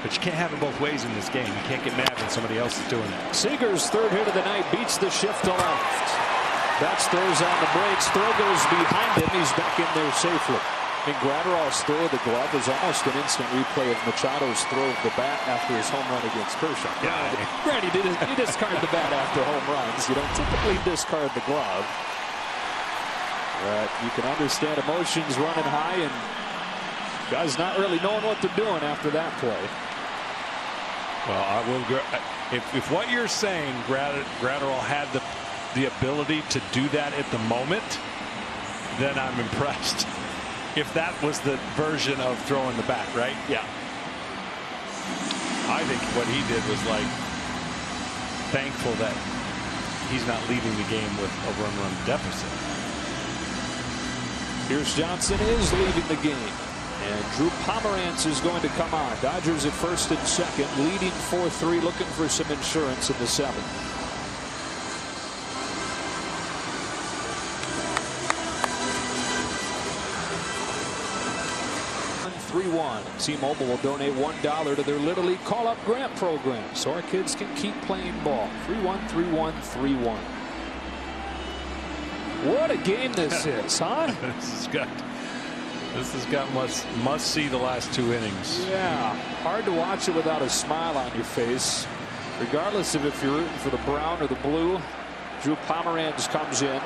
But you can't have it both ways in this game. You can't get mad when somebody else is doing it. Seager's 3rd hit of the night beats the shift to left. Betts throws on the brakes. Throw goes behind him. He's back in there safely. And Gratterall's throw of the glove was almost an instant replay of Machado's throw of the bat after his home run against Kershaw. Yeah. Granted, you discard the bat after home runs. You don't typically discard the glove. But you can understand emotions running high and guys not really knowing what they're doing after that play. Well, I will. If what you're saying, Gratterall had the ability to do that at the moment, then I'm impressed. If that was the version of throwing the bat, right? Yeah. I think what he did was, like, thankful that he's not leaving the game with a run deficit. Here's Johnson is leaving the game. And Drew Pomerantz is going to come on. Dodgers at 1st and 2nd, leading 4-3, looking for some insurance in the 7th. 3-1. T-Mobile will donate $1 to their Little League Call-Up Grant program so our kids can keep playing ball. 3-1-3-1-3-1. What a game this is, huh? This has got must see the last 2 innings. Yeah, hard to watch it without a smile on your face. Regardless of if you're rooting for the brown or the blue, Drew Pomerantz comes in.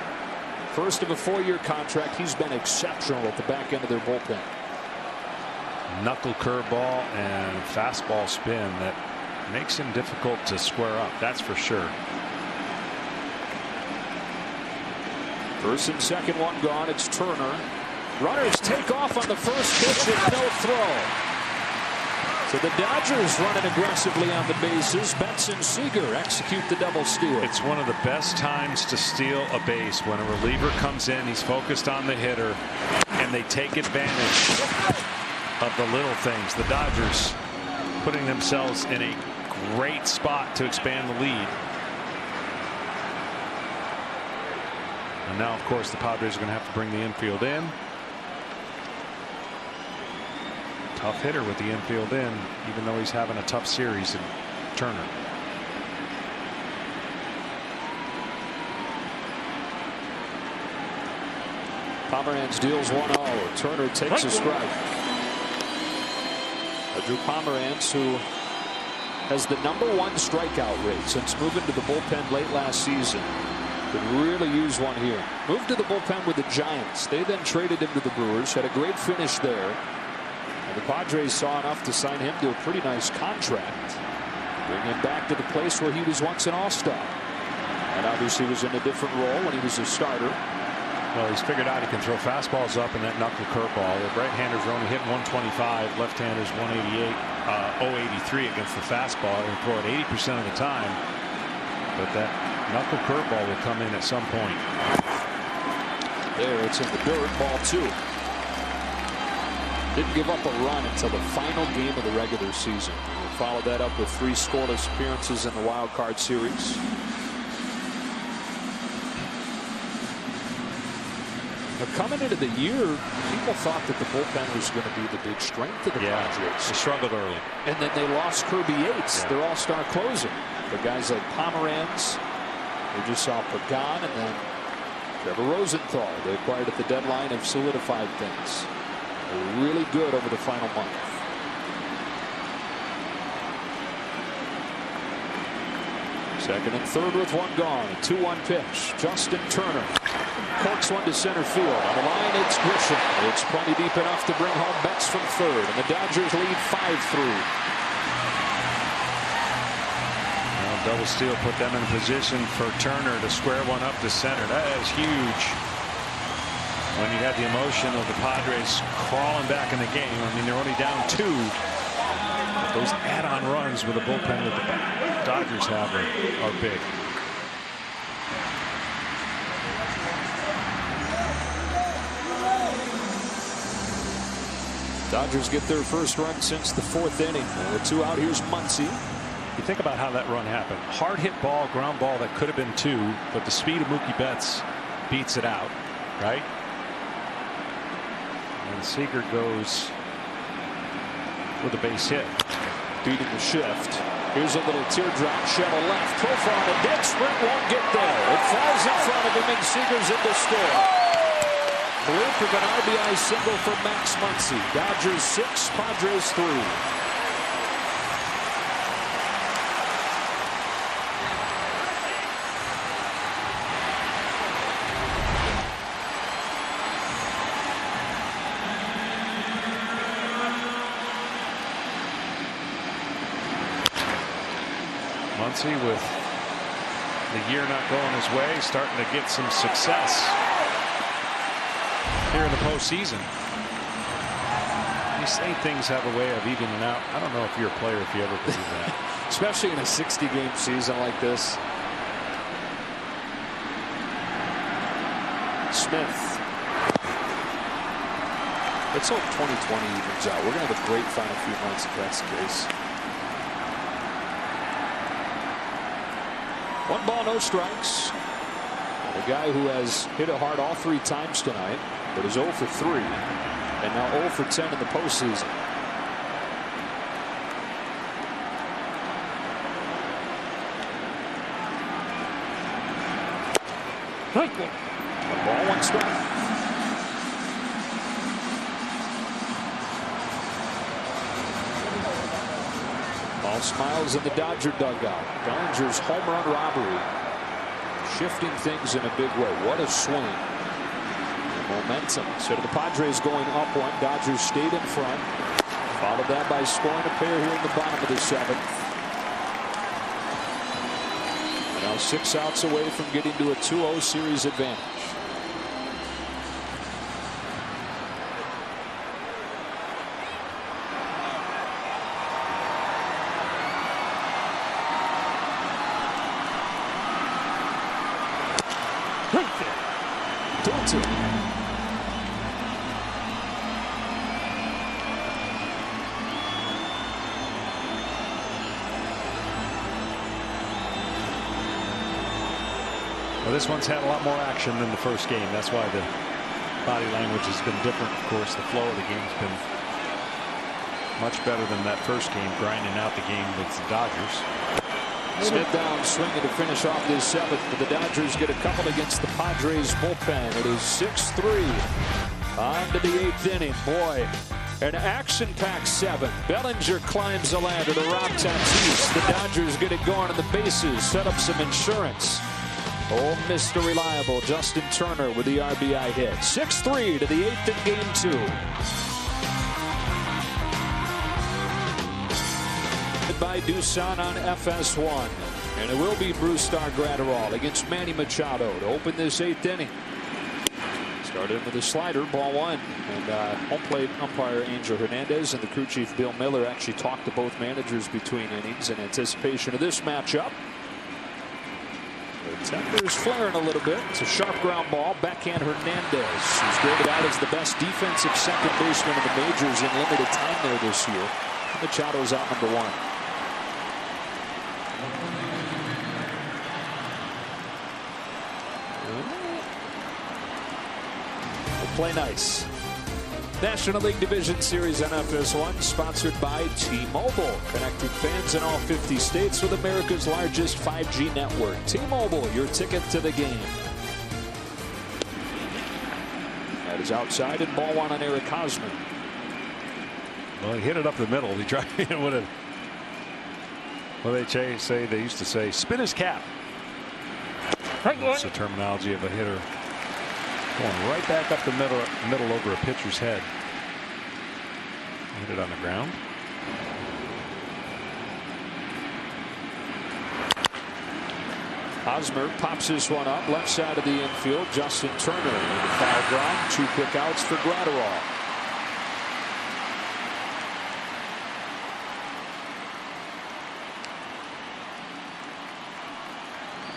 First of a 4-year contract. He's been exceptional at the back end of their bullpen. Knuckle curveball and fastball spin that makes him difficult to square up. That's for sure. 1st and 2nd, 1 gone. It's Turner. Runners take off on the first pitch and no throw. So the Dodgers running aggressively on the bases. Betts and Seager execute the double steal. It's one of the best times to steal a base when a reliever comes in. He's focused on the hitter and they take advantage of the little things. The Dodgers putting themselves in a great spot to expand the lead. And now, of course, the Padres are going to have to bring the infield in. Tough hitter with the infield in, even though he's having a tough series in Turner. Pomerantz deals 1-0. Turner takes a strike. Drew Pomerantz, who has the #1 strikeout rate since moving to the bullpen late last season, could really use one here. Moved to the bullpen with the Giants. They then traded him to the Brewers. Had a great finish there. And the Padres saw enough to sign him to a pretty nice contract. Bring him back to the place where he was once an all-star. And obviously was in a different role when he was a starter. Well, he's figured out he can throw fastballs up and that knuckle curveball. The right-handers are only hitting 125, left-handers 188, 083 against the fastball. He'll throw it 80% of the time, but that knuckle curveball will come in at some point. There, it's in the dirt, ball 2. Didn't give up a run until the final game of the regular season. We'll follow that up with 3 scoreless appearances in the wild card series. Coming into the year, people thought that the bullpen was going to be the big strength of the Padres. They struggled early. And then they lost Kirby Yates, their all-star closer. But guys like Pomeranz, we just saw Pagan, and then Trevor Rosenthal, they acquired at the deadline, have solidified things. They're really good over the final month. Second and third with 1 gone. 2-1 pitch. Justin Turner corks one to center field. On the line, it's Grisham. It's plenty deep enough to bring home Betts from third, and the Dodgers lead 5-3. Double steal put them in position for Turner to square one up to center. That is huge. When you have the emotion of the Padres crawling back in the game. I mean, they're only down 2. But those add-on runs with the bullpen that the Dodgers have are big. Dodgers get their first run since the 4th inning. With 2 out, here's Muncy. You think about how that run happened. Hard hit ball, ground ball that could have been 2, but the speed of Mookie Betts beats it out, right? And Seager goes with a base hit. Beating the shift. Here's a little teardrop shuttle left. Profile, the dead sprint won't get there. It flies in front of him, and Seager's in to score. Blip of an RBI single for Max Muncy. Dodgers 6, Padres 3. Muncy, with the year not going his way, starting to get some success here in the postseason. You say things have a way of evening out. I don't know if you're a player if you ever believe that. Especially in a 60-game season like this. Smith. Let's hope 2020 evens out. We're going to have a great final few months if that's the case. 1 ball, no strikes. And a guy who has hit it hard all 3 times tonight, but is 0 for 3, and now 0 for 10 in the postseason. One ball, 1 strike. All smiles in the Dodger dugout. Bellinger's home run robbery shifting things in a big way. What a swing. And momentum. So the Padres going up 1. Dodgers stayed in front. Followed that by scoring a pair here in the bottom of the 7th. Now 6 outs away from getting to a 2-0 series advantage. Well, this one's had a lot more action than the first game. That's why the body language has been different. Of course, the flow of the game's been much better than that first game, grinding out the game with the Dodgers. Smith down swinging to finish off this 7th, but the Dodgers get a couple against the Padres bullpen. It is 6-3 on to the 8th inning. Boy, an action-packed 7. Bellinger climbs the ladder to Rob Tatis. The Dodgers get it going on the bases, set up some insurance. Oh, Mr. Reliable, Justin Turner with the RBI hit. 6-3 to the 8th in game 2. By Doosan on FS1. And it will be Bruce Star Gratterall against Manny Machado to open this 8th inning. Started with a slider, ball one. And home plate umpire Angel Hernandez and the crew chief Bill Miller actually talked to both managers between innings in anticipation of this matchup. The temper's flaring a little bit. It's a sharp ground ball. Backhand Hernandez, who's graded out as the best defensive second baseman in the majors in limited time there this year. Machado's out number one. Play nice. National League Division Series NFS1 sponsored by T-Mobile, connecting fans in all 50 states with America's largest 5G network. T-Mobile, your ticket to the game. That is outside and ball one on Eric Hosmer. Well, he hit it up the middle. He tried with it. Well, they used to say spin his cap. That's the terminology of a hitter. Going right back up the middle over a pitcher's head. Hit it on the ground. Hosmer pops this one up left side of the infield. Justin Turner with the foul ground. 2 quick outs for Gratterall.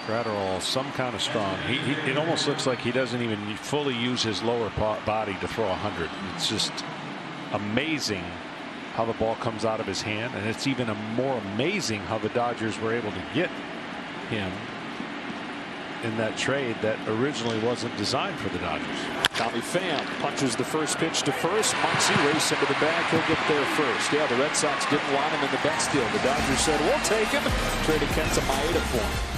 Gratterall, some kind of strong. It almost looks like he doesn't even fully use his lower body to throw 100. It's just amazing how the ball comes out of his hand, and it's even more amazing how the Dodgers were able to get him in that trade that originally wasn't designed for the Dodgers. Tommy Pham punches the first pitch to first. Muncy race into the bag. He'll get there first. Yeah, the Red Sox didn't want him in the best deal. The Dodgers said, we'll take him. Traded Kenta Maeda for him.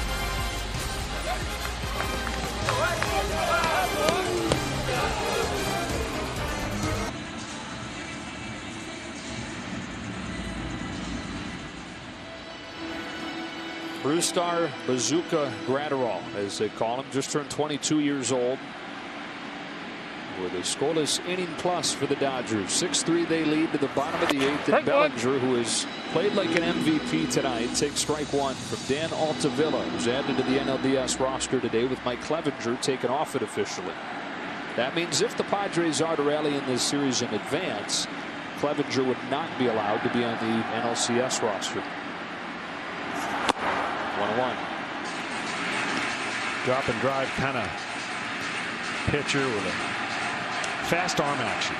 Brusdar Bazooka Gratterall, as they call him, just turned 22 years old. With a scoreless inning plus for the Dodgers. 6-3 they lead to the bottom of the 8th. And Bellinger, who has played like an MVP tonight, takes strike one from Dan Altavilla, who's added to the NLDS roster today with Mike Clevenger taken off it officially. That means if the Padres are to rally in this series in advance, Clevenger would not be allowed to be on the NLCS roster. 1-1. Drop and drive kind of pitcher with a fast arm action.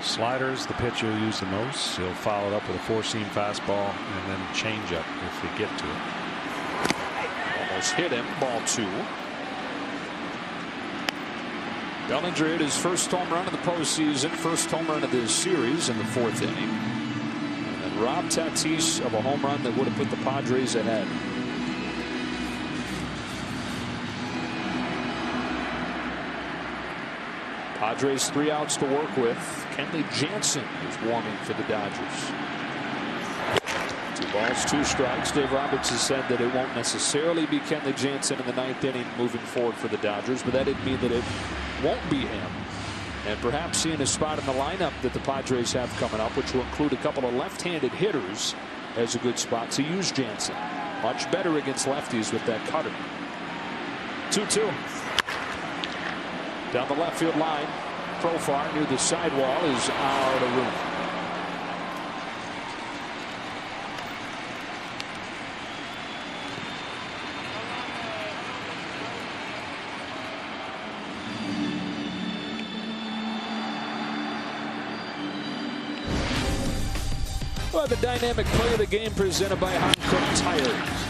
Sliders the pitcher will use the most. He'll follow it up with a 4-seam fastball and then changeup if they get to it. Almost hit him. Ball 2. Bellinger hit his first home run of the postseason, first home run of this series in the 4th inning. And Rob Tatis of a home run that would have put the Padres ahead. Padres 3 outs to work with. Kenley Jansen is warming for the Dodgers. 2 balls, 2 strikes. Dave Roberts has said that it won't necessarily be Kenley Jansen in the 9th inning moving forward for the Dodgers, but that didn't mean that it won't be him. And perhaps seeing a spot in the lineup that the Padres have coming up, which will include a couple of left-handed hitters, as a good spot to use Jansen. Much better against lefties with that cutter. 2-2. Down the left field line. Profar near the sidewall is out of room. Well, the dynamic play of the game presented by Hankook Tires.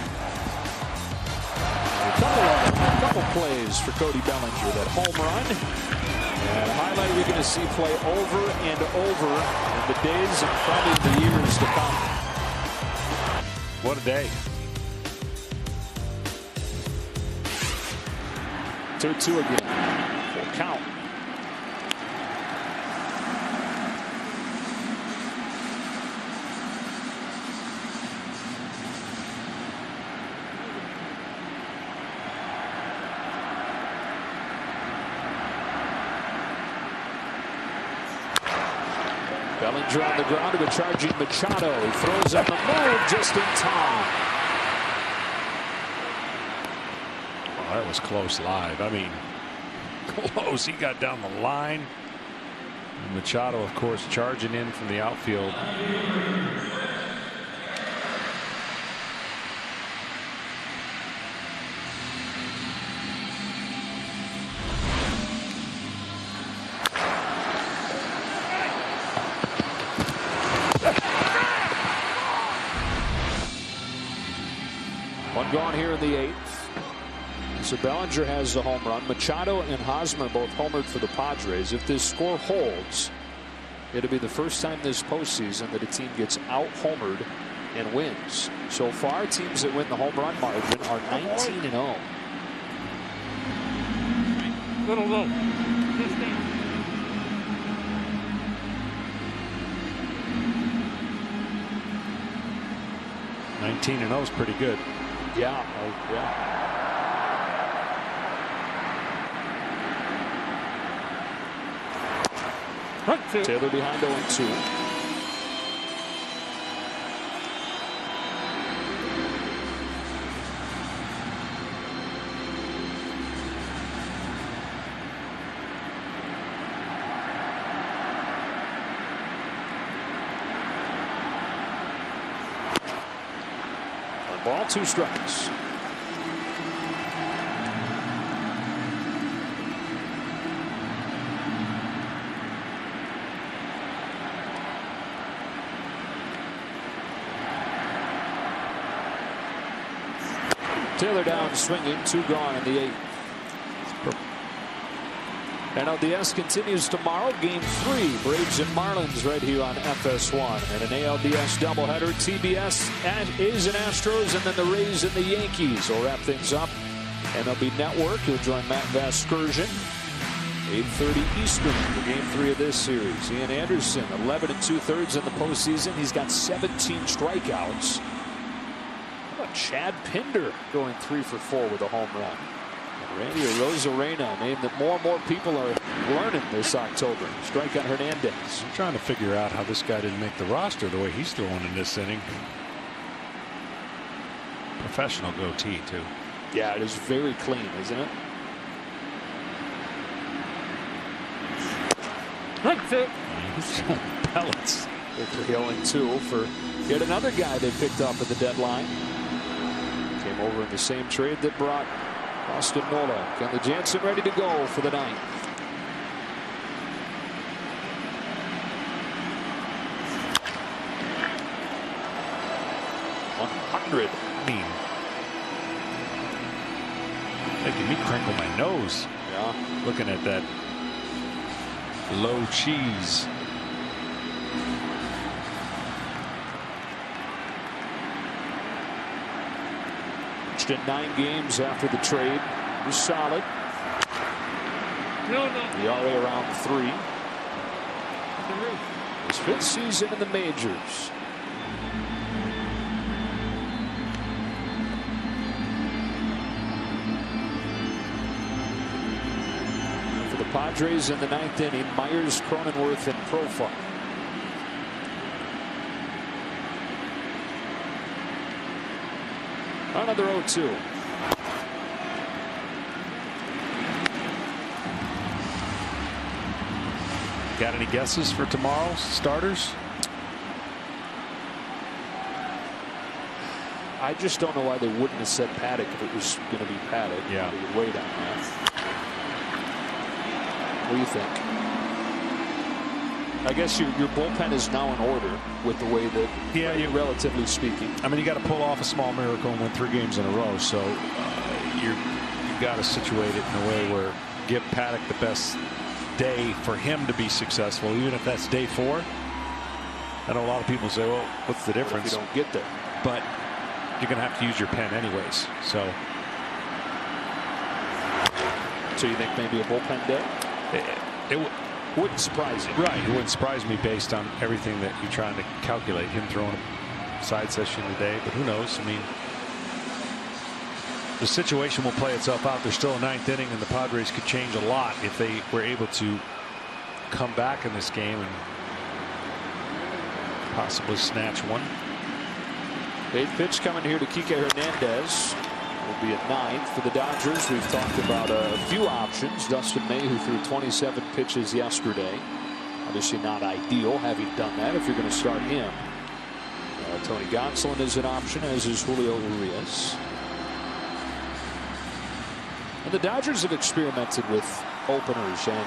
A couple plays for Cody Bellinger. That home run and a highlight we're going to see play over and over in the days and probably the years to come. What a day. 2-2 again. Full count. Bellinger on the ground to a charging Machado. He throws on the move just in time. Oh, that was close live. I mean, close. He got down the line. And Machado, of course, charging in from the outfield. One gone here in the 8th. So Bellinger has the home run. Machado and Hosmer both homered for the Padres. If this score holds, it'll be the first time this postseason that a team gets out-homered and wins. So far, teams that win the home run margin are 19-0. Little low. 19-0 is pretty good. Yeah. Yeah. Taylor behind 0-2. One ball, 2 strikes. Taylor down swinging, 2 gone in the 8th. NLDS continues tomorrow. Game 3, Braves and Marlins right here on FS1. And an ALDS doubleheader. TBS, A's and Astros, and then the Rays and the Yankees will wrap things up. MLB Network, you'll join Matt Vasgersian. 8:30 Eastern for Game 3 of this series. Ian Anderson, 11 2/3 in the postseason. He's got 17 strikeouts. Chad Pinder going 3 for 4 with a home run. And Randy Arozarena, a name that more and more people are learning this October. Strike on Hernandez. I'm trying to figure out how this guy didn't make the roster the way he's throwing in this inning. Professional goatee, too. Yeah, it is very clean, isn't it? He's throwing pellets. Victor 0-2 for yet another guy they picked up at the deadline. Came over in the same trade that brought Austin Nola. Kenley Jansen ready to go for the 9th. Making me crinkle my nose. Yeah. Looking at that low cheese. In 9 games after the trade. He's solid. No. The ERA around 3. His 5th season in the majors. For the Padres in the 9th inning, Myers, Cronenworth, and Profar. Another 0-2. Got any guesses for tomorrow's starters? I just don't know why they wouldn't have said Paddock if it was going to be Paddock. Yeah. They would wait on that. What do you think? I guess your bullpen is now in order with the way that, relatively speaking. I mean, you got to pull off a small miracle and win 3 games in a row. So you've got to situate it in a way where give Paddock the best day for him to be successful, even if that's day 4. I know a lot of people say, well, what's the difference? If you don't get there. But you're going to have to use your pen anyways. So you think maybe a bullpen day? It wouldn't surprise you. Right. It wouldn't surprise me based on everything that you're trying to calculate. Him throwing a side session today. But who knows? I mean, the situation will play itself out. There's still a 9th inning, and the Padres could change a lot if they were able to come back in this game and possibly snatch one. 8th pitch coming here to Kike Hernandez. will be at 9th for the Dodgers. We've talked about a few options. Dustin May, who threw 27 pitches yesterday. Obviously not ideal having done that if you're going to start him. Tony Gonsolin is an option, as is Julio Urias. And the Dodgers have experimented with openers and,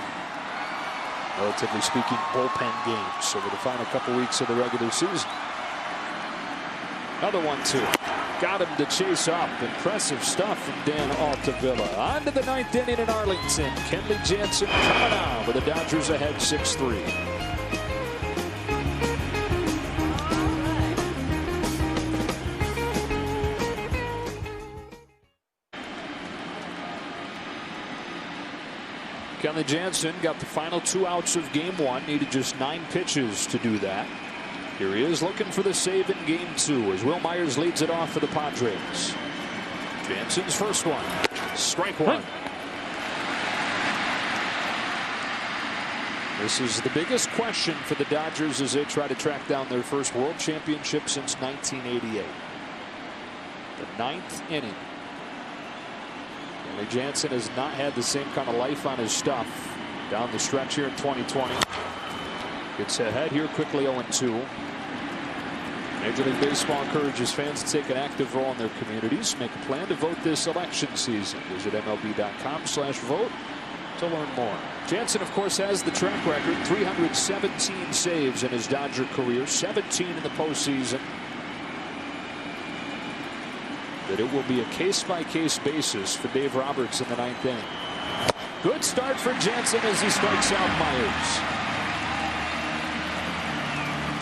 relatively speaking, bullpen games over the final couple weeks of the regular season. Another 1-2. Got him to chase up. Impressive stuff from Dan Altavilla. On to the 9th inning in Arlington. Kenley Jansen coming on with the Dodgers ahead 6-3. Kenley Jansen got the final 2 outs of game 1. Needed just 9 pitches to do that. Here he is looking for the save in game 2 as Will Myers leads it off for the Padres. Jansen's first one. Strike 1. This is the biggest question for the Dodgers as they try to track down their first world championship since 1988. The 9th inning. Kenley Jansen has not had the same kind of life on his stuff down the stretch here in 2020. Gets ahead here quickly 0-2. Major League Baseball encourages fans to take an active role in their communities. Make a plan to vote this election season. Visit MLB.com/vote to learn more. Jansen, of course, has the track record. 317 saves in his Dodger career, 17 in the postseason. That it will be a case-by-case basis for Dave Roberts in the 9th inning. Good start for Jansen as he strikes out Myers.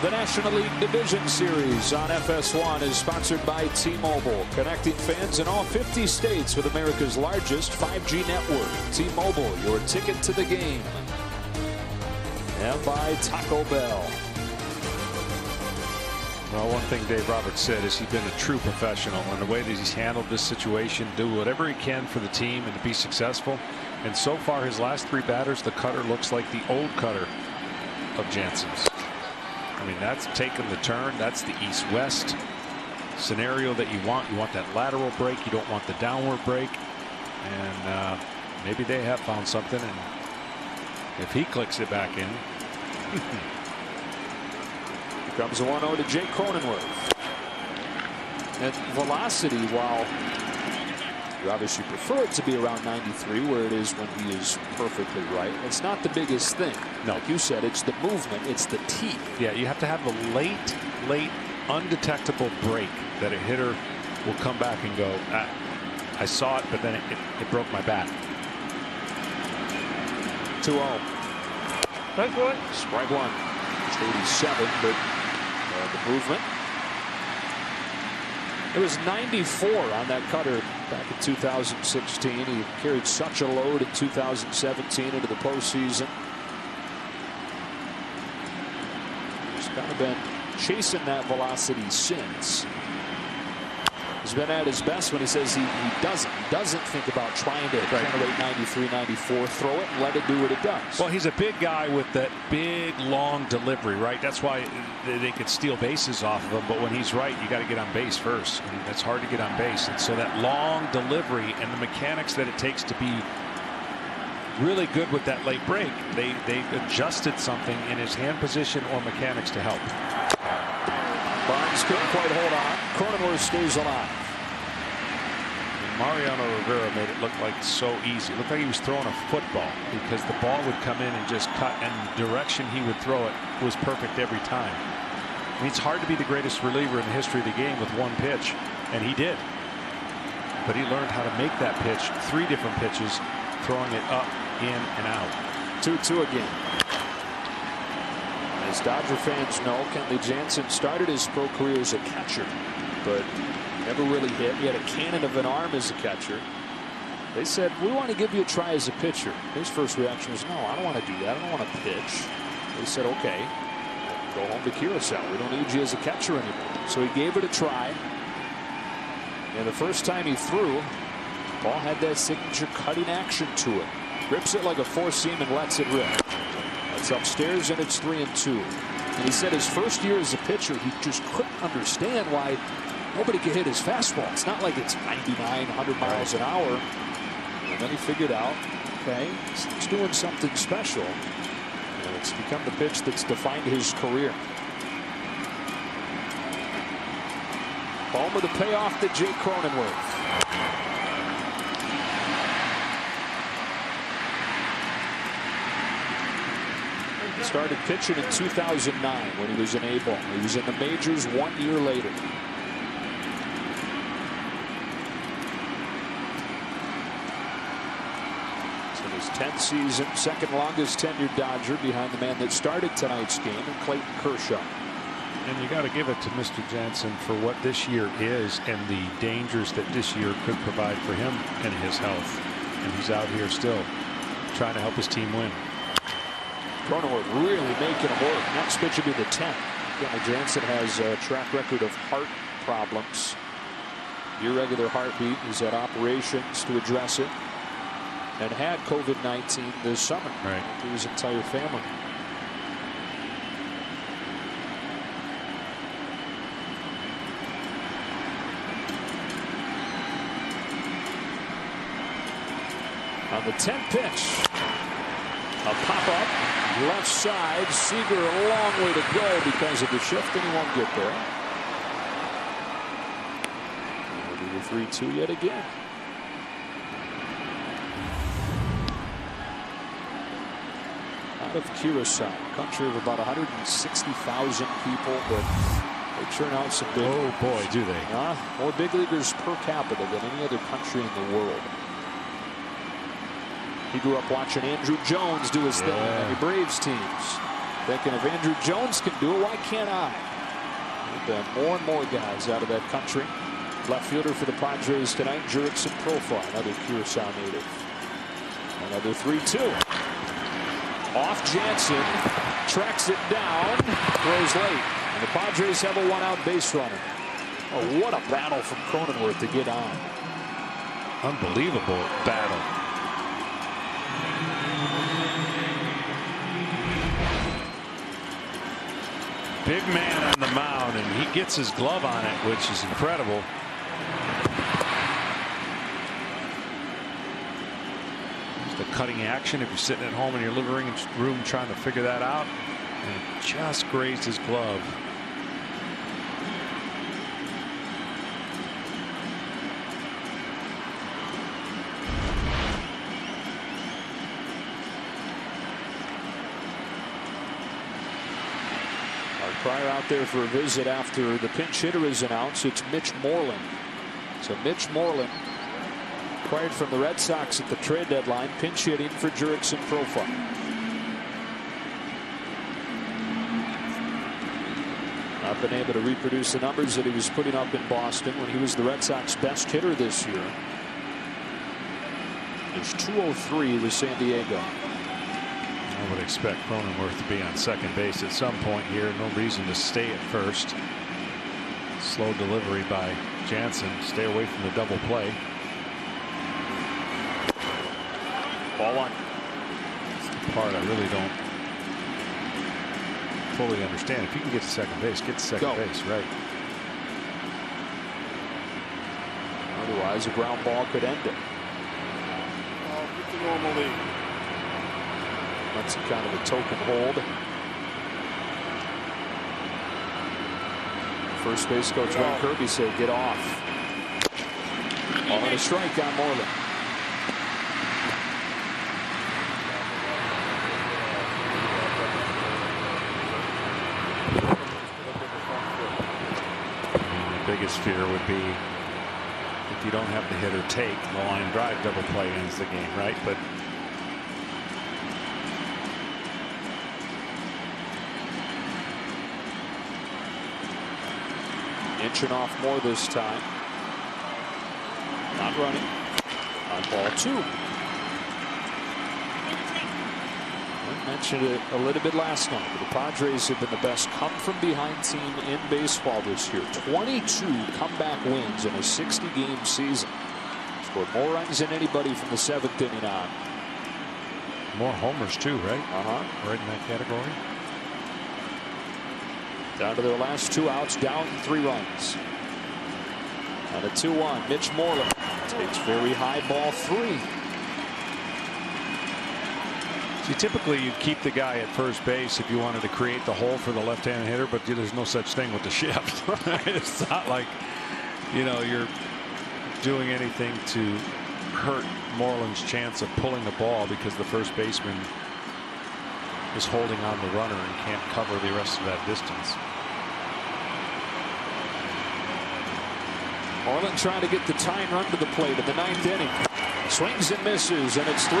The National League Division Series on FS1 is sponsored by T-Mobile, connecting fans in all 50 states with America's largest 5G network. T-Mobile, your ticket to the game. And by Taco Bell. Well, one thing Dave Roberts said is he's been a true professional, and the way that he's handled this situation, do whatever he can for the team and to be successful. And so far, his last 3 batters, the cutter looks like the old cutter of Jansen's. I mean, that's taken the turn. That's the east-west scenario that you want. You want that lateral break. You don't want the downward break. And maybe they have found something. And if he clicks it back in. Here comes a 1-0 to Jake Cronenworth. And velocity, while you obviously prefer it to be around 93, where it is when he is perfectly right, it's not the biggest thing. No. Like you said, it's the movement, it's the teeth. Yeah, you have to have the late, undetectable break that a hitter will come back and go, I saw it, but then it broke my bat. 2-0. Strike 1. Strike 1. It's 87, but the movement. It was 94 on that cutter back in 2016. He carried such a load in 2017 into the postseason. He's kind of been chasing that velocity since. He's been at his best when he says he doesn't think about trying to generate 93, 94, throw it and let it do what it does. Well, he's a big guy with that big, long delivery, right? That's why they could steal bases off of him. But when he's right, you got to get on base first. And it's hard to get on base. And so that long delivery and the mechanics that it takes to be really good with that late break, they adjusted something in his hand position or mechanics to help. Barnes couldn't quite hold on. Cronenworth stays alive. And Mariano Rivera made it look like so easy. It looked like he was throwing a football because the ball would come in and just cut, and the direction he would throw it was perfect every time. I mean, it's hard to be the greatest reliever in the history of the game with one pitch, and he did. But he learned how to make that pitch, 3 different pitches, throwing it up, in, and out. 2-2 again. As Dodger fans know, Kenley Jansen started his pro career as a catcher, but never really hit. He had a cannon of an arm as a catcher. They said, we want to give you a try as a pitcher. His first reaction was, no, I don't want to do that. I don't want to pitch. They said, okay, go home to Curacao. We don't need you as a catcher anymore. So he gave it a try. And the first time he threw, the ball had that signature cutting action to it. Grips it like a four-seam and lets it rip. It's upstairs, and it's 3-2. And he said his first year as a pitcher, he just couldn't understand why nobody could hit his fastball. It's not like it's 99, 100 miles an hour. And then he figured out, okay, he's doing something special. And it's become the pitch that's defined his career. Home with a payoff to Jake Cronenworth. Started pitching in 2009 when he was an A-ball. He was in the majors 1 year later. So his 10th season, second longest tenured Dodger behind the man that started tonight's game, and Clayton Kershaw. And you got to give it to Mr. Jansen for what this year is and the dangers that this year could provide for him and his health. And he's out here still trying to help his team win. Cronenworth really making him work. Next pitch will be the 10th. Again, Jansen has a track record of heart problems. Irregular heartbeat. He's had operations to address it. And had COVID-19 this summer. Right. To his entire family. On the 10th pitch. A pop-up, left side. Seager a long way to go because of the shift, and he won't get there. We'll do the 3-2 yet again. Out of Curacao, country of about 160,000 people, but they churn out some big. Oh boy, do they! More big leaguers per capita than any other country in the world. He grew up watching Andrew Jones do his thing in the Braves teams. Thinking if Andrew Jones can do it, why can't I? And more and more guys out of that country. Left fielder for the Padres tonight, Jurickson Profile, another Curacao native. Another 3-2. Off Jansen, tracks it down, throws late. And the Padres have a one-out base runner. Oh, what a battle from Cronenworth to get on. Unbelievable battle. Big man on the mound, and he gets his glove on it, which is incredible. Just the cutting action if you're sitting at home in your living room trying to figure that out. And it just grazed his glove. Pryor out there for a visit after the pinch hitter is announced. It's Mitch Moreland. So Mitch Moreland, acquired from the Red Sox at the trade deadline, pinch hitting for Jurickson Profile. Not been able to reproduce the numbers that he was putting up in Boston when he was the Red Sox best hitter this year. There's 203 with San Diego. I would expect Cronenworth to be on second base at some point here. No reason to stay at first. Slow delivery by Jansen. Stay away from the double play. Ball one. That's the part I really don't fully understand. If you can get to second base, get to second base, right? Otherwise, a ground ball could end it. Get the normal lead. That's kind of a token hold. First base coach Ron Kirby said, "Get off." Ball and a strike on Moreland. The biggest fear would be if you don't have the hitter take the line drive double play ends the game, right? But inching off more this time. Not running. On ball two. I mentioned it a little bit last night, but the Padres have been the best come-from-behind team in baseball this year. 22 comeback wins in a 60-game season. Scored more runs than anybody from the 7th inning on. more homers too, right? Right in that category. Down to their last 2 outs, down 3 runs. On a 2-1, Mitch Moreland takes very high ball 3. See, typically you'd keep the guy at first base if you wanted to create the hole for the left-handed hitter, but there's no such thing with the shift. It's not like, you know, you're doing anything to hurt Moreland's chance of pulling the ball because the first baseman is holding on the runner and can't cover the rest of that distance. Moreland trying to get the tying run to the plate in the 9th inning. Swings and misses, and it's 3-2.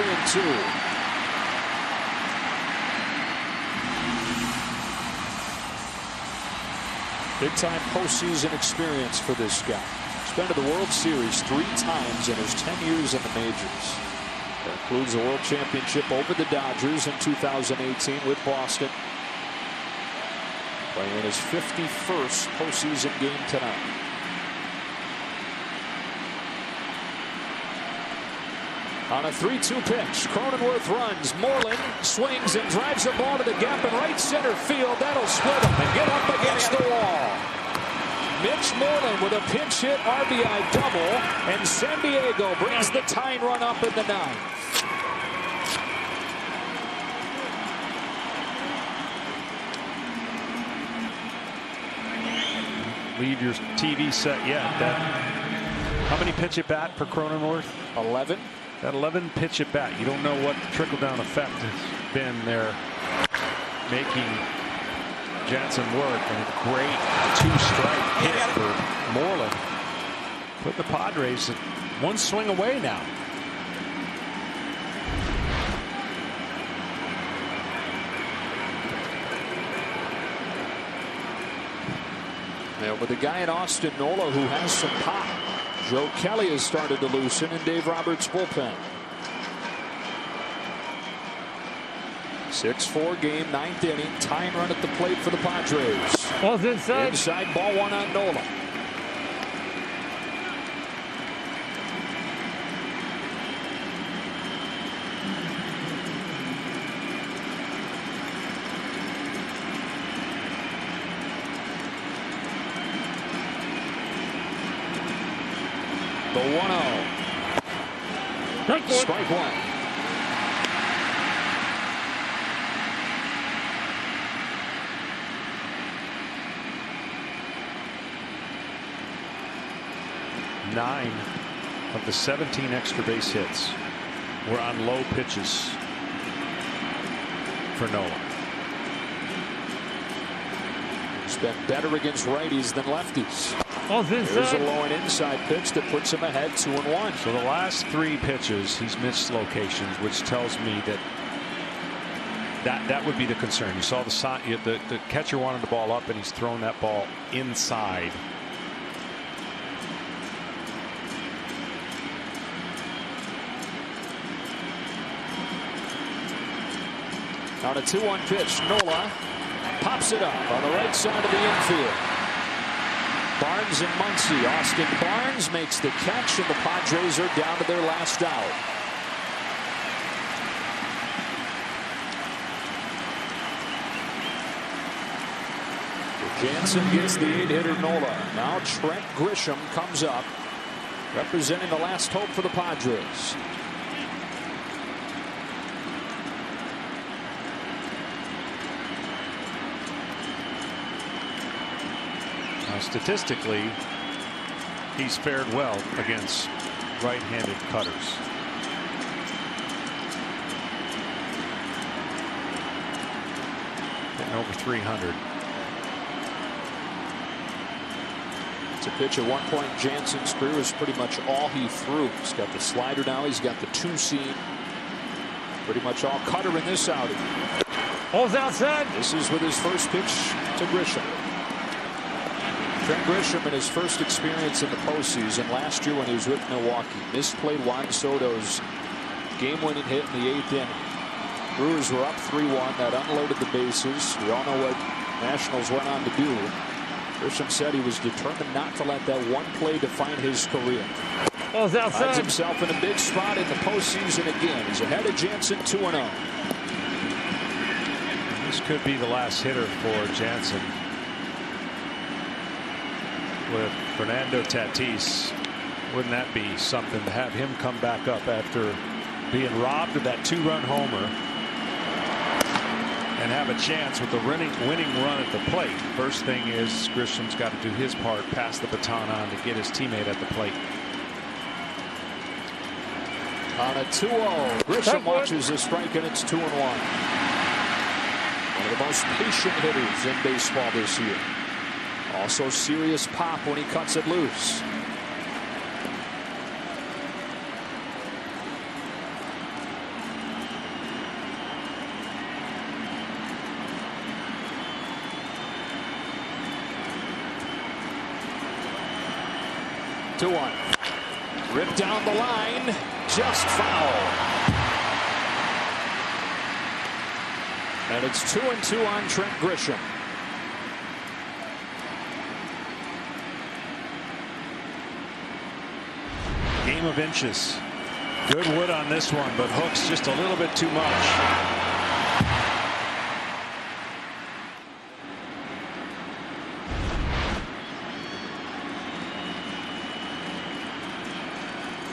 Big-time postseason experience for this guy. He's been to the World Series 3 times in his 10 years in the majors. That includes the World Championship over the Dodgers in 2018 with Boston. Playing his 51st postseason game tonight. On a 3-2 pitch, Cronenworth runs. Moreland swings and drives the ball to the gap in right center field. That'll split him and get up against the wall. Mitch Moreland with a pinch hit RBI double, and San Diego brings the tying run up in the 9th. Leave your TV set yet. How many pitch at bat for Cronenworth? 11. That 11 pitch at bat. You don't know what trickle down effect has been there, making Jansen work. And a great 2-strike hit for Moreland. Put the Padres at 1 swing away now. Yeah, with a guy in Austin Nola who has some pop. Joe Kelly has started to loosen in Dave Roberts' bullpen. 6-4 game, 9th inning. Tying run at the plate for the Padres. Ball's inside. Inside, ball 1 on Nola. The 1-0. Strike 1. Nine of the 17 extra base hits were on low pitches for Nola. He's been better against righties than lefties. There's a low and inside pitch that puts him ahead 2-1. So the last 3 pitches he's missed locations, which tells me that would be the concern. You saw the catcher wanted the ball up, and he's thrown that ball inside. On a 2-1 pitch, Nola pops it up on the right side of the infield. Barnes and Muncy. Austin Barnes makes the catch, and the Padres are down to their last out. Jansen gets the 8-hitter Nola. Now Trent Grisham comes up, representing the last hope for the Padres. Statistically, he's fared well against right-handed cutters. Getting over 300. It's a pitch at one point Jansen's career is pretty much all he threw. He's got the slider now. He's got the 2-seam. Pretty much all cutter in this outing. Ball's outside. This is with his first pitch to Grisham. Trent Grisham in his first experience in the postseason last year when he was with Milwaukee. Misplayed Juan Soto's game-winning hit in the 8th inning. Brewers were up 3-1. That unloaded the bases. We all know what Nationals went on to do. Grisham said he was determined not to let that one play define his career. Ball's outside. Finds himself in a big spot in the postseason again. He's ahead of Jansen 2-0. This could be the last hitter for Jansen. with Fernando Tatis. Wouldn't that be something to have him come back up after being robbed of that 2-run homer and have a chance with the winning run at the plate? First thing is Grisham's got to do his part, pass the baton on to get his teammate at the plate. On a 2-0, Grisham watches the strike, and it's 2-1. One of the most patient hitters in baseball this year. Also serious pop when he cuts it loose. Two one. Ripped down the line, just foul. And it's 2-2 on Trent Grisham. Game of inches. Good wood on this one, but hooks just a little bit too much.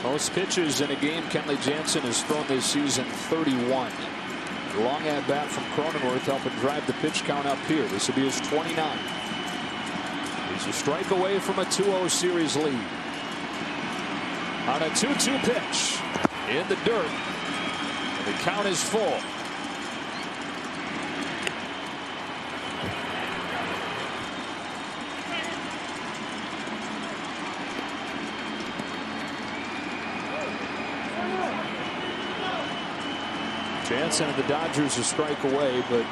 Most pitches in a game Kenley Jansen has thrown this season, 31. Long at bat from Cronenworth helping drive the pitch count up here. This will be his 29. He's a strike away from a 2-0 series lead. On a 2-2 pitch in the dirt. And the count is full. Jansen and the Dodgers a strike away, but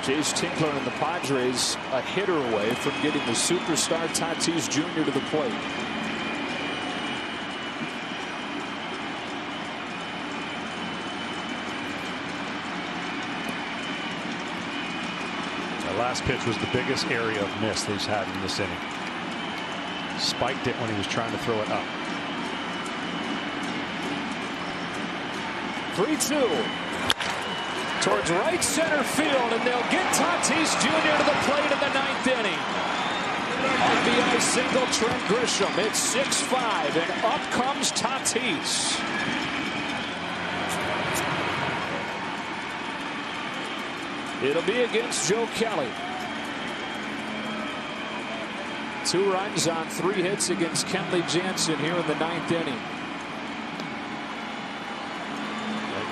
Jace Tinkler and the Padres a hitter away from getting the superstar Tatis Jr. to the plate. The last pitch was the biggest area of miss that he's had in this inning. Spiked it when he was trying to throw it up. 3-2 towards right center field, and they'll get Tatis Jr. to the plate in the 9th inning. RBI single Trent Grisham. It's 6-5, and up comes Tatis. It'll be against Joe Kelly. 2 runs on 3 hits against Kenley Jansen here in the 9th inning.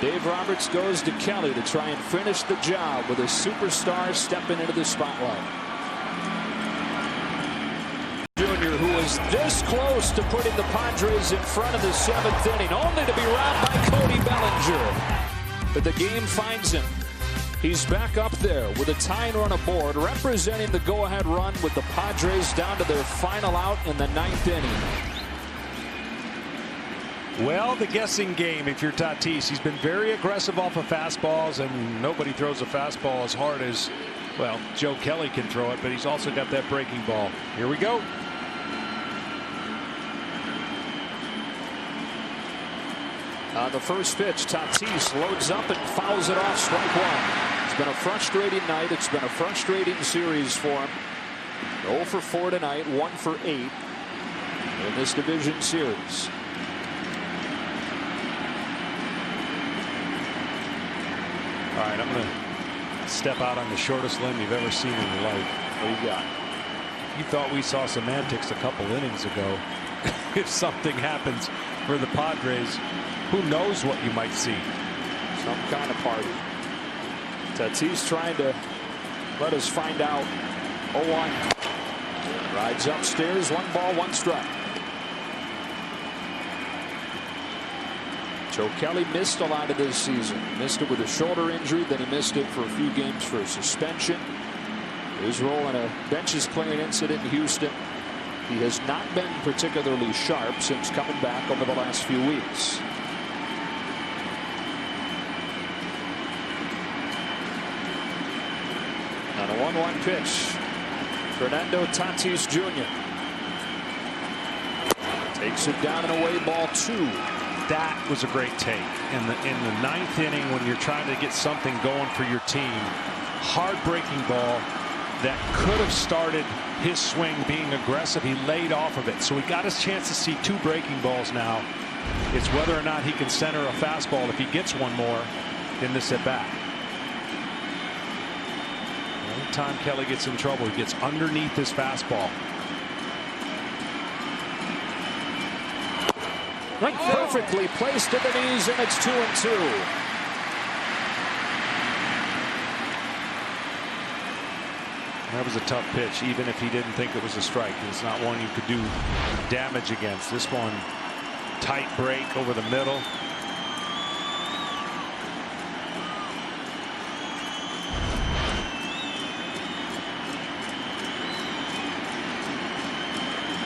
Dave Roberts goes to Kelly to try and finish the job with a superstar stepping into the spotlight. Jr., who was this close to putting the Padres in front of the 7th inning, only to be robbed by Cody Bellinger. But the game finds him. He's back up there with a tying run aboard, representing the go-ahead run with the Padres down to their final out in the 9th inning. Well, the guessing game if you're Tatis. He's been very aggressive off of fastballs, and nobody throws a fastball as hard as, well, Joe Kelly can throw it, but he's also got that breaking ball. Here we go. On the first pitch, Tatis loads up and fouls it off, strike one. It's been a frustrating night. It's been a frustrating series for him. 0 for 4 tonight, 1 for 8 in this division series. All right, I'm going to step out on the shortest limb you've ever seen in your life. What do you got? You thought we saw semantics a couple innings ago. If something happens for the Padres, who knows what you might see. Some kind of party. Tatis trying to let us find out. 0-1. Rides upstairs, 1 ball, 1 strike. Joe Kelly missed a lot of this season. Missed it with a shoulder injury, then he missed it for a few games for a suspension. His role in a benches clearing incident in Houston. He has not been particularly sharp since coming back over the last few weeks. On a 1-1 pitch, Fernando Tatis Jr. takes it down and away, ball 2. That was a great take in the 9th inning when you're trying to get something going for your team. Hard breaking ball that could have started his swing being aggressive. He laid off of it, so he got his chance to see 2 breaking balls now. It's whether or not he can center a fastball if he gets one more in this at bat. Anytime Kelly gets in trouble, he gets underneath his fastball. Perfectly placed to the knees, and it's 2-2. That was a tough pitch, even if he didn't think it was a strike. It's not one you could do damage against. This one, tight break over the middle.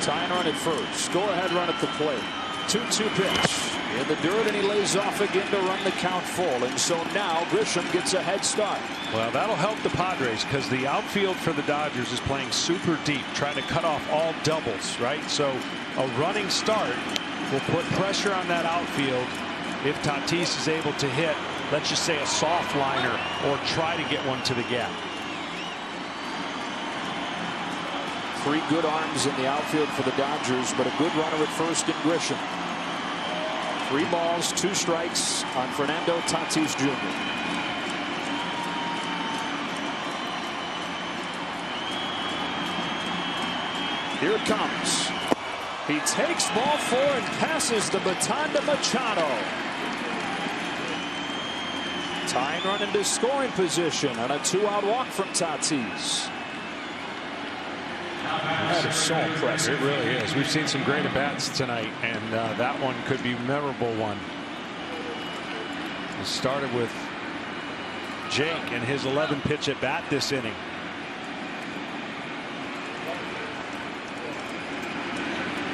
Tying run at first. Go ahead run at the plate. 2-2 pitch in the dirt, and he lays off again to run the count full. And so now Grisham gets a head start. Well, that'll help the Padres because the outfield for the Dodgers is playing super deep, trying to cut off all doubles, right? So a running start will put pressure on that outfield if Tatis is able to hit, let's just say, a soft liner or try to get one to the gap. 3 good arms in the outfield for the Dodgers, but a good runner at first in Grisham. 3 balls, 2 strikes on Fernando Tatis Jr. Here it comes. He takes ball 4 and passes the baton to Machado. Tying run into scoring position on a 2-out walk from Tatis. That is so impressive. It really is. We've seen some great at-bats tonight, and that one could be a memorable one. It started with Jake and his 11th pitch at bat this inning.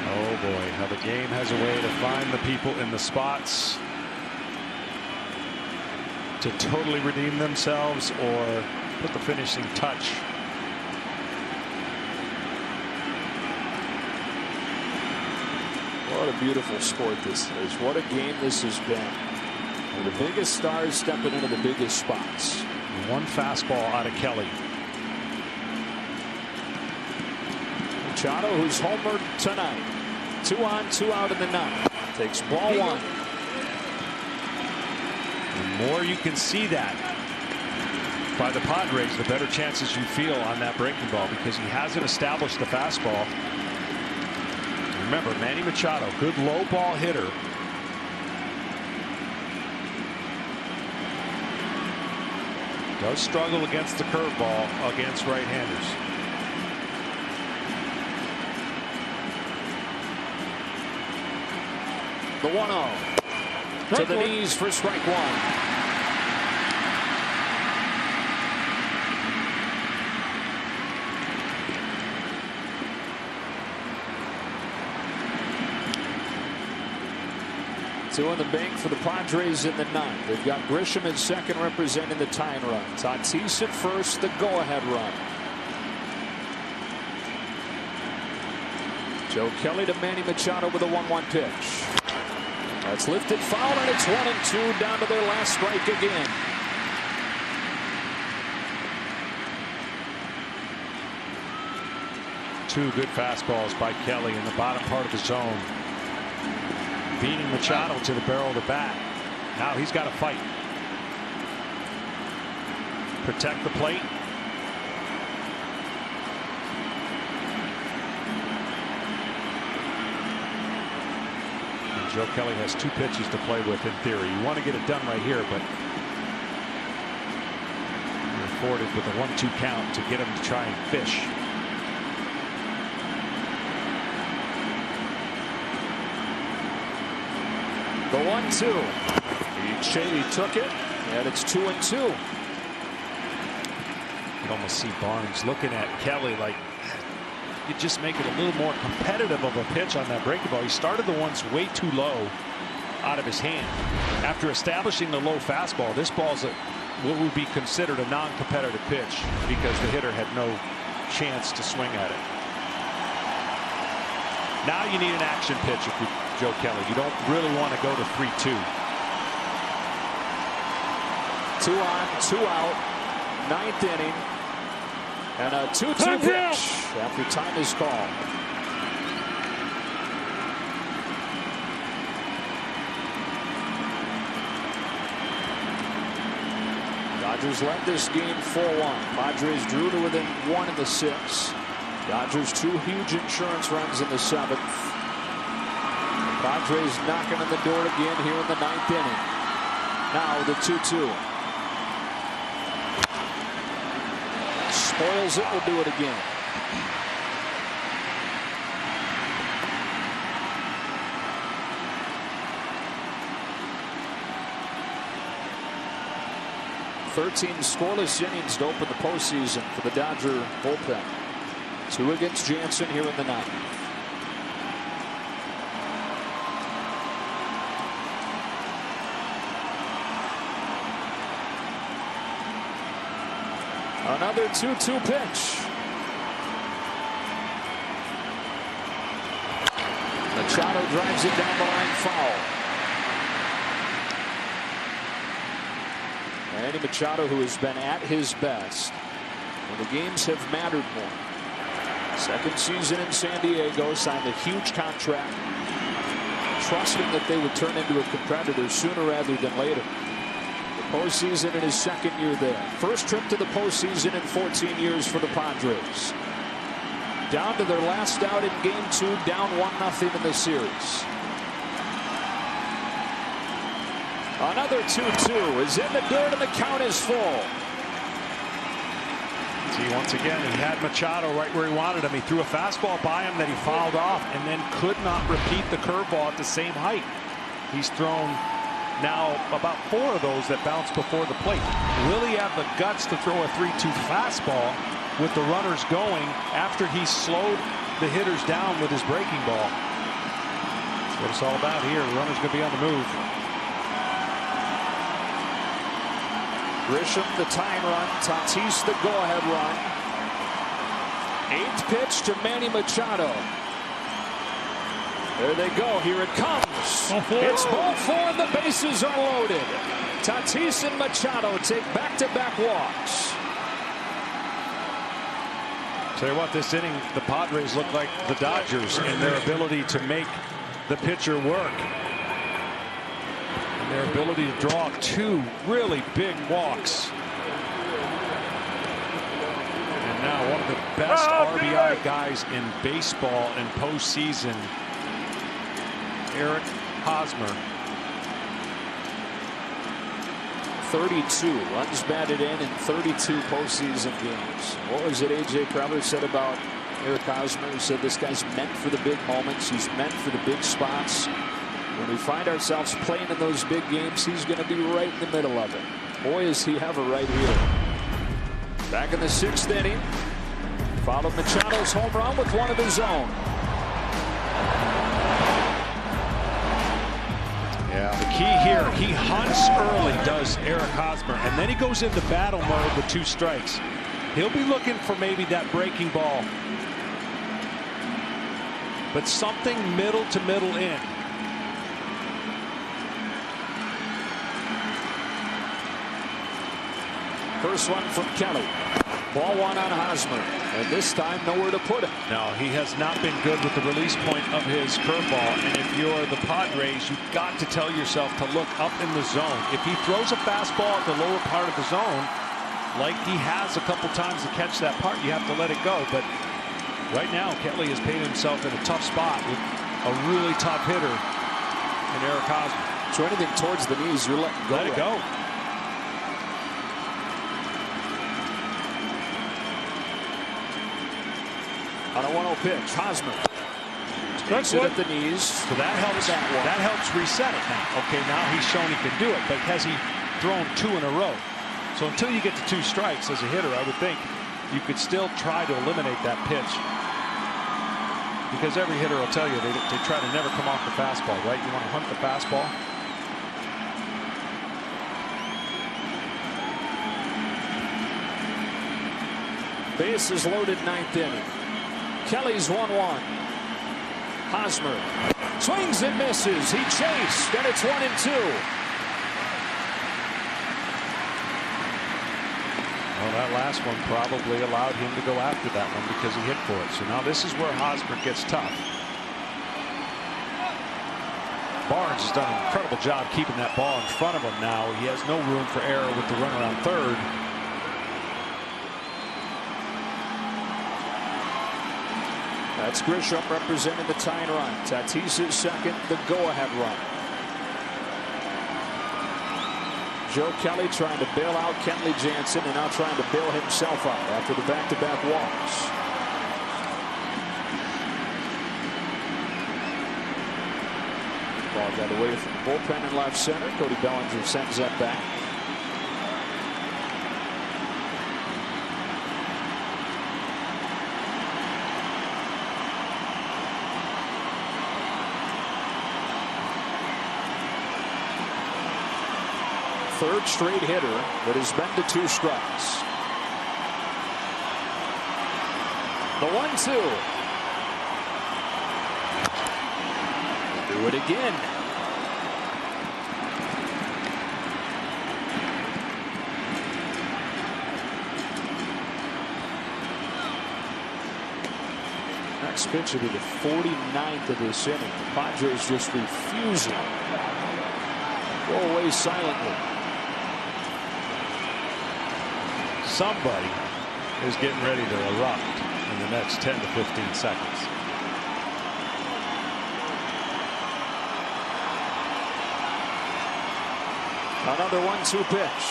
Oh boy, how the game has a way to find the people in the spots to totally redeem themselves or put the finishing touch. What a beautiful sport this is. What a game this has been. And the biggest stars stepping into the biggest spots. 1 fastball out of Kelly. Machado, who's homered tonight. 2 on, 2 out in the 9th. Takes ball 1. The more you can see that by the Padres, the better chances you feel on that breaking ball, because he hasn't established the fastball. Remember, Manny Machado, good low ball hitter. Does struggle against the curveball against right-handers. The 1-0 to the knees for strike 1. Two in the bank for the Padres in the 9th. They've got Grisham at second representing the tying run. Tatis at first, the go-ahead run. Joe Kelly to Manny Machado with a 1-1 pitch. That's lifted foul, and it's 1-2 down to their last strike again. Two good fastballs by Kelly in the bottom part of the zone. Beating Machado to the barrel of the bat. Now he's got to fight. Protect the plate. And Joe Kelly has 2 pitches to play with in theory. You want to get it done right here, but you're afforded with a 1-2 count to get him to try and fish. The 1-2. He took it, and it's 2-2. You can almost see Barnes looking at Kelly like, you just make it a little more competitive of a pitch on that breaking ball. He started the ones way too low out of his hand. After establishing the low fastball, this ball's what would be considered a non-competitive pitch because the hitter had no chance to swing at it. Now you need an action pitch if you're Joe Kelly. You don't really want to go to 3-2. 2 on, 2 out. 9th inning. And a 2-2 pitch after time is called. Dodgers led this game 4-1. Padres drew to within 1 in the 6th. Dodgers 2 huge insurance runs in the 7th. Padres knocking on the door again here in the 9th inning. Now the 2-2. Spoils it, will do it again. "13 scoreless innings to open the postseason for the Dodger bullpen. 2 against Jansen here in the 9th. Another 2-2 pitch. Machado drives it down the line, foul. Manny Machado, who has been at his best when the games have mattered more. Second season in San Diego, signed a huge contract, trusting that they would turn into a competitor sooner rather than later. The postseason in his 2nd year there. First trip to the postseason in 14 years for the Padres. Down to their last out in Game 2, down 1-0 in the series. Another 2-2 is in the dirt and the count is full. See, once again, he had Machado right where he wanted him. He threw a fastball by him that he fouled off and then could not repeat the curveball at the same height. He's thrown now about 4 of those that bounce before the plate. Will he have the guts to throw a 3-2 fastball with the runners going after he slowed the hitters down with his breaking ball? That's what it's all about here. The runner's going to be on the move. Grisham the tying run, Tatis the go-ahead run. 8th pitch to Manny Machado. There they go. Here it comes. It's ball 4 and the bases are loaded. Tatis and Machado take back-to-back walks. Tell you what, this inning, the Padres look like the Dodgers in their ability to make the pitcher work. And their ability to draw 2 really big walks. And now one of the best RBI guys in baseball and postseason, Eric Hosmer. 32 runs batted in 32 postseason games. What was it A.J. Preller said about Eric Hosmer? He said this guy's meant for the big moments. He's meant for the big spots. When we find ourselves playing in those big games, he's going to be right in the middle of it. Boy, is he ever right here. Back in the 6th inning. Followed Machado's home run with one of his own. Yeah, the key here, he hunts early, does Eric Hosmer, and then he goes into battle mode with 2 strikes. He'll be looking for maybe that breaking ball, but something middle to middle in. First one from Kelly. Ball 1 on Hosmer, and this time nowhere to put him. No, he has not been good with the release point of his curveball, and if you're the Padres, you've got to tell yourself to look up in the zone. If he throws a fastball at the lower part of the zone, like he has a couple times to catch that part, you have to let it go. But right now, Kelly has painted himself in a tough spot with a really tough hitter in Eric Hosmer. So anything towards the knees, you're letting go. Let it go. On a 1-0 pitch, Hosmer takes it at the knees. So that helps reset it now. Okay, now he's shown he can do it, but has he thrown 2 in a row? So until you get to 2 strikes as a hitter, I would think you could still try to eliminate that pitch. Because every hitter will tell you they try to never come off the fastball, right? You want to hunt the fastball. Bases loaded, 9th inning. Kelly's 1-1. Hosmer swings and misses. He chased, and it's 1-2. Well, That last one probably allowed him to go after that one because he hit for it. So now this is where Hosmer gets tough. Barnes has done an incredible job keeping that ball in front of him now. He has no room for error with the runner on third. That's Grisham representing the tying run. Tatis' second, the go-ahead run. Joe Kelly trying to bail out Kenley Jansen and now trying to bail himself out after the back-to-back walks. Ball got away from the bullpen in left center. Cody Bellinger sends that back. Third straight hitter that has been to 2 strikes. The 1-2. Do it again. Next pitch will be the 49th of this inning. The Padres just refusing to go away silently. Somebody is getting ready to erupt in the next 10 to 15 seconds. Another 1-2 pitch.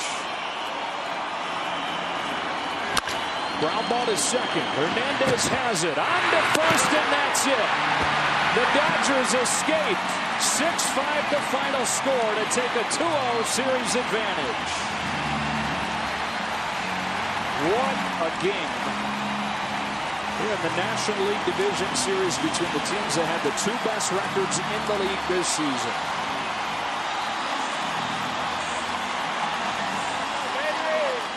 Ground ball to second. Hernandez has it. On to first, and that's it. The Dodgers escaped. 6-5 the final score to take a 2-0 series advantage. What a game here in the National League Division Series between the teams that had the 2 best records in the league this season.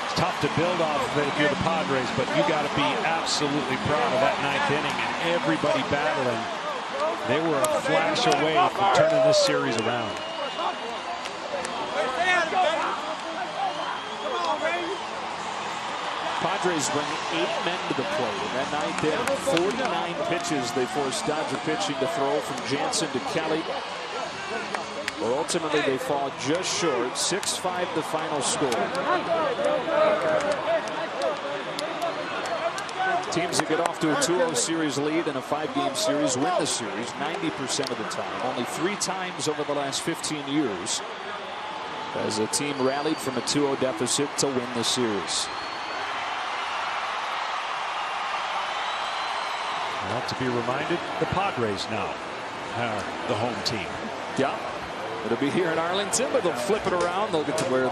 It's tough to build off of it if you're the Padres, but you got to be absolutely proud of that 9th inning and everybody battling. They were a flash away from turning this series around. Padres bring 8 men to the plate in that 9th inning. 49 pitches they forced Dodger pitching to throw from Jansen to Kelly. But ultimately they fall just short. 6-5 the final score. Teams that get off to a 2-0 series lead in a 5-game series win the series 90% of the time. Only 3 times over the last 15 years as a team rallied from a 2-0 deficit to win the series. Well, to be reminded, the Padres now are the home team. Yeah, it'll be here in Arlington, but they'll flip it around. They'll get to wear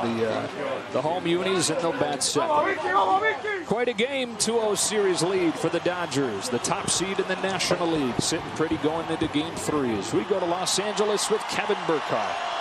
the home unis and they'll bat second. Quite a game. 2-0 series lead for the Dodgers, the top seed in the National League, sitting pretty going into Game 3 as we go to Los Angeles with Kevin Burkhardt.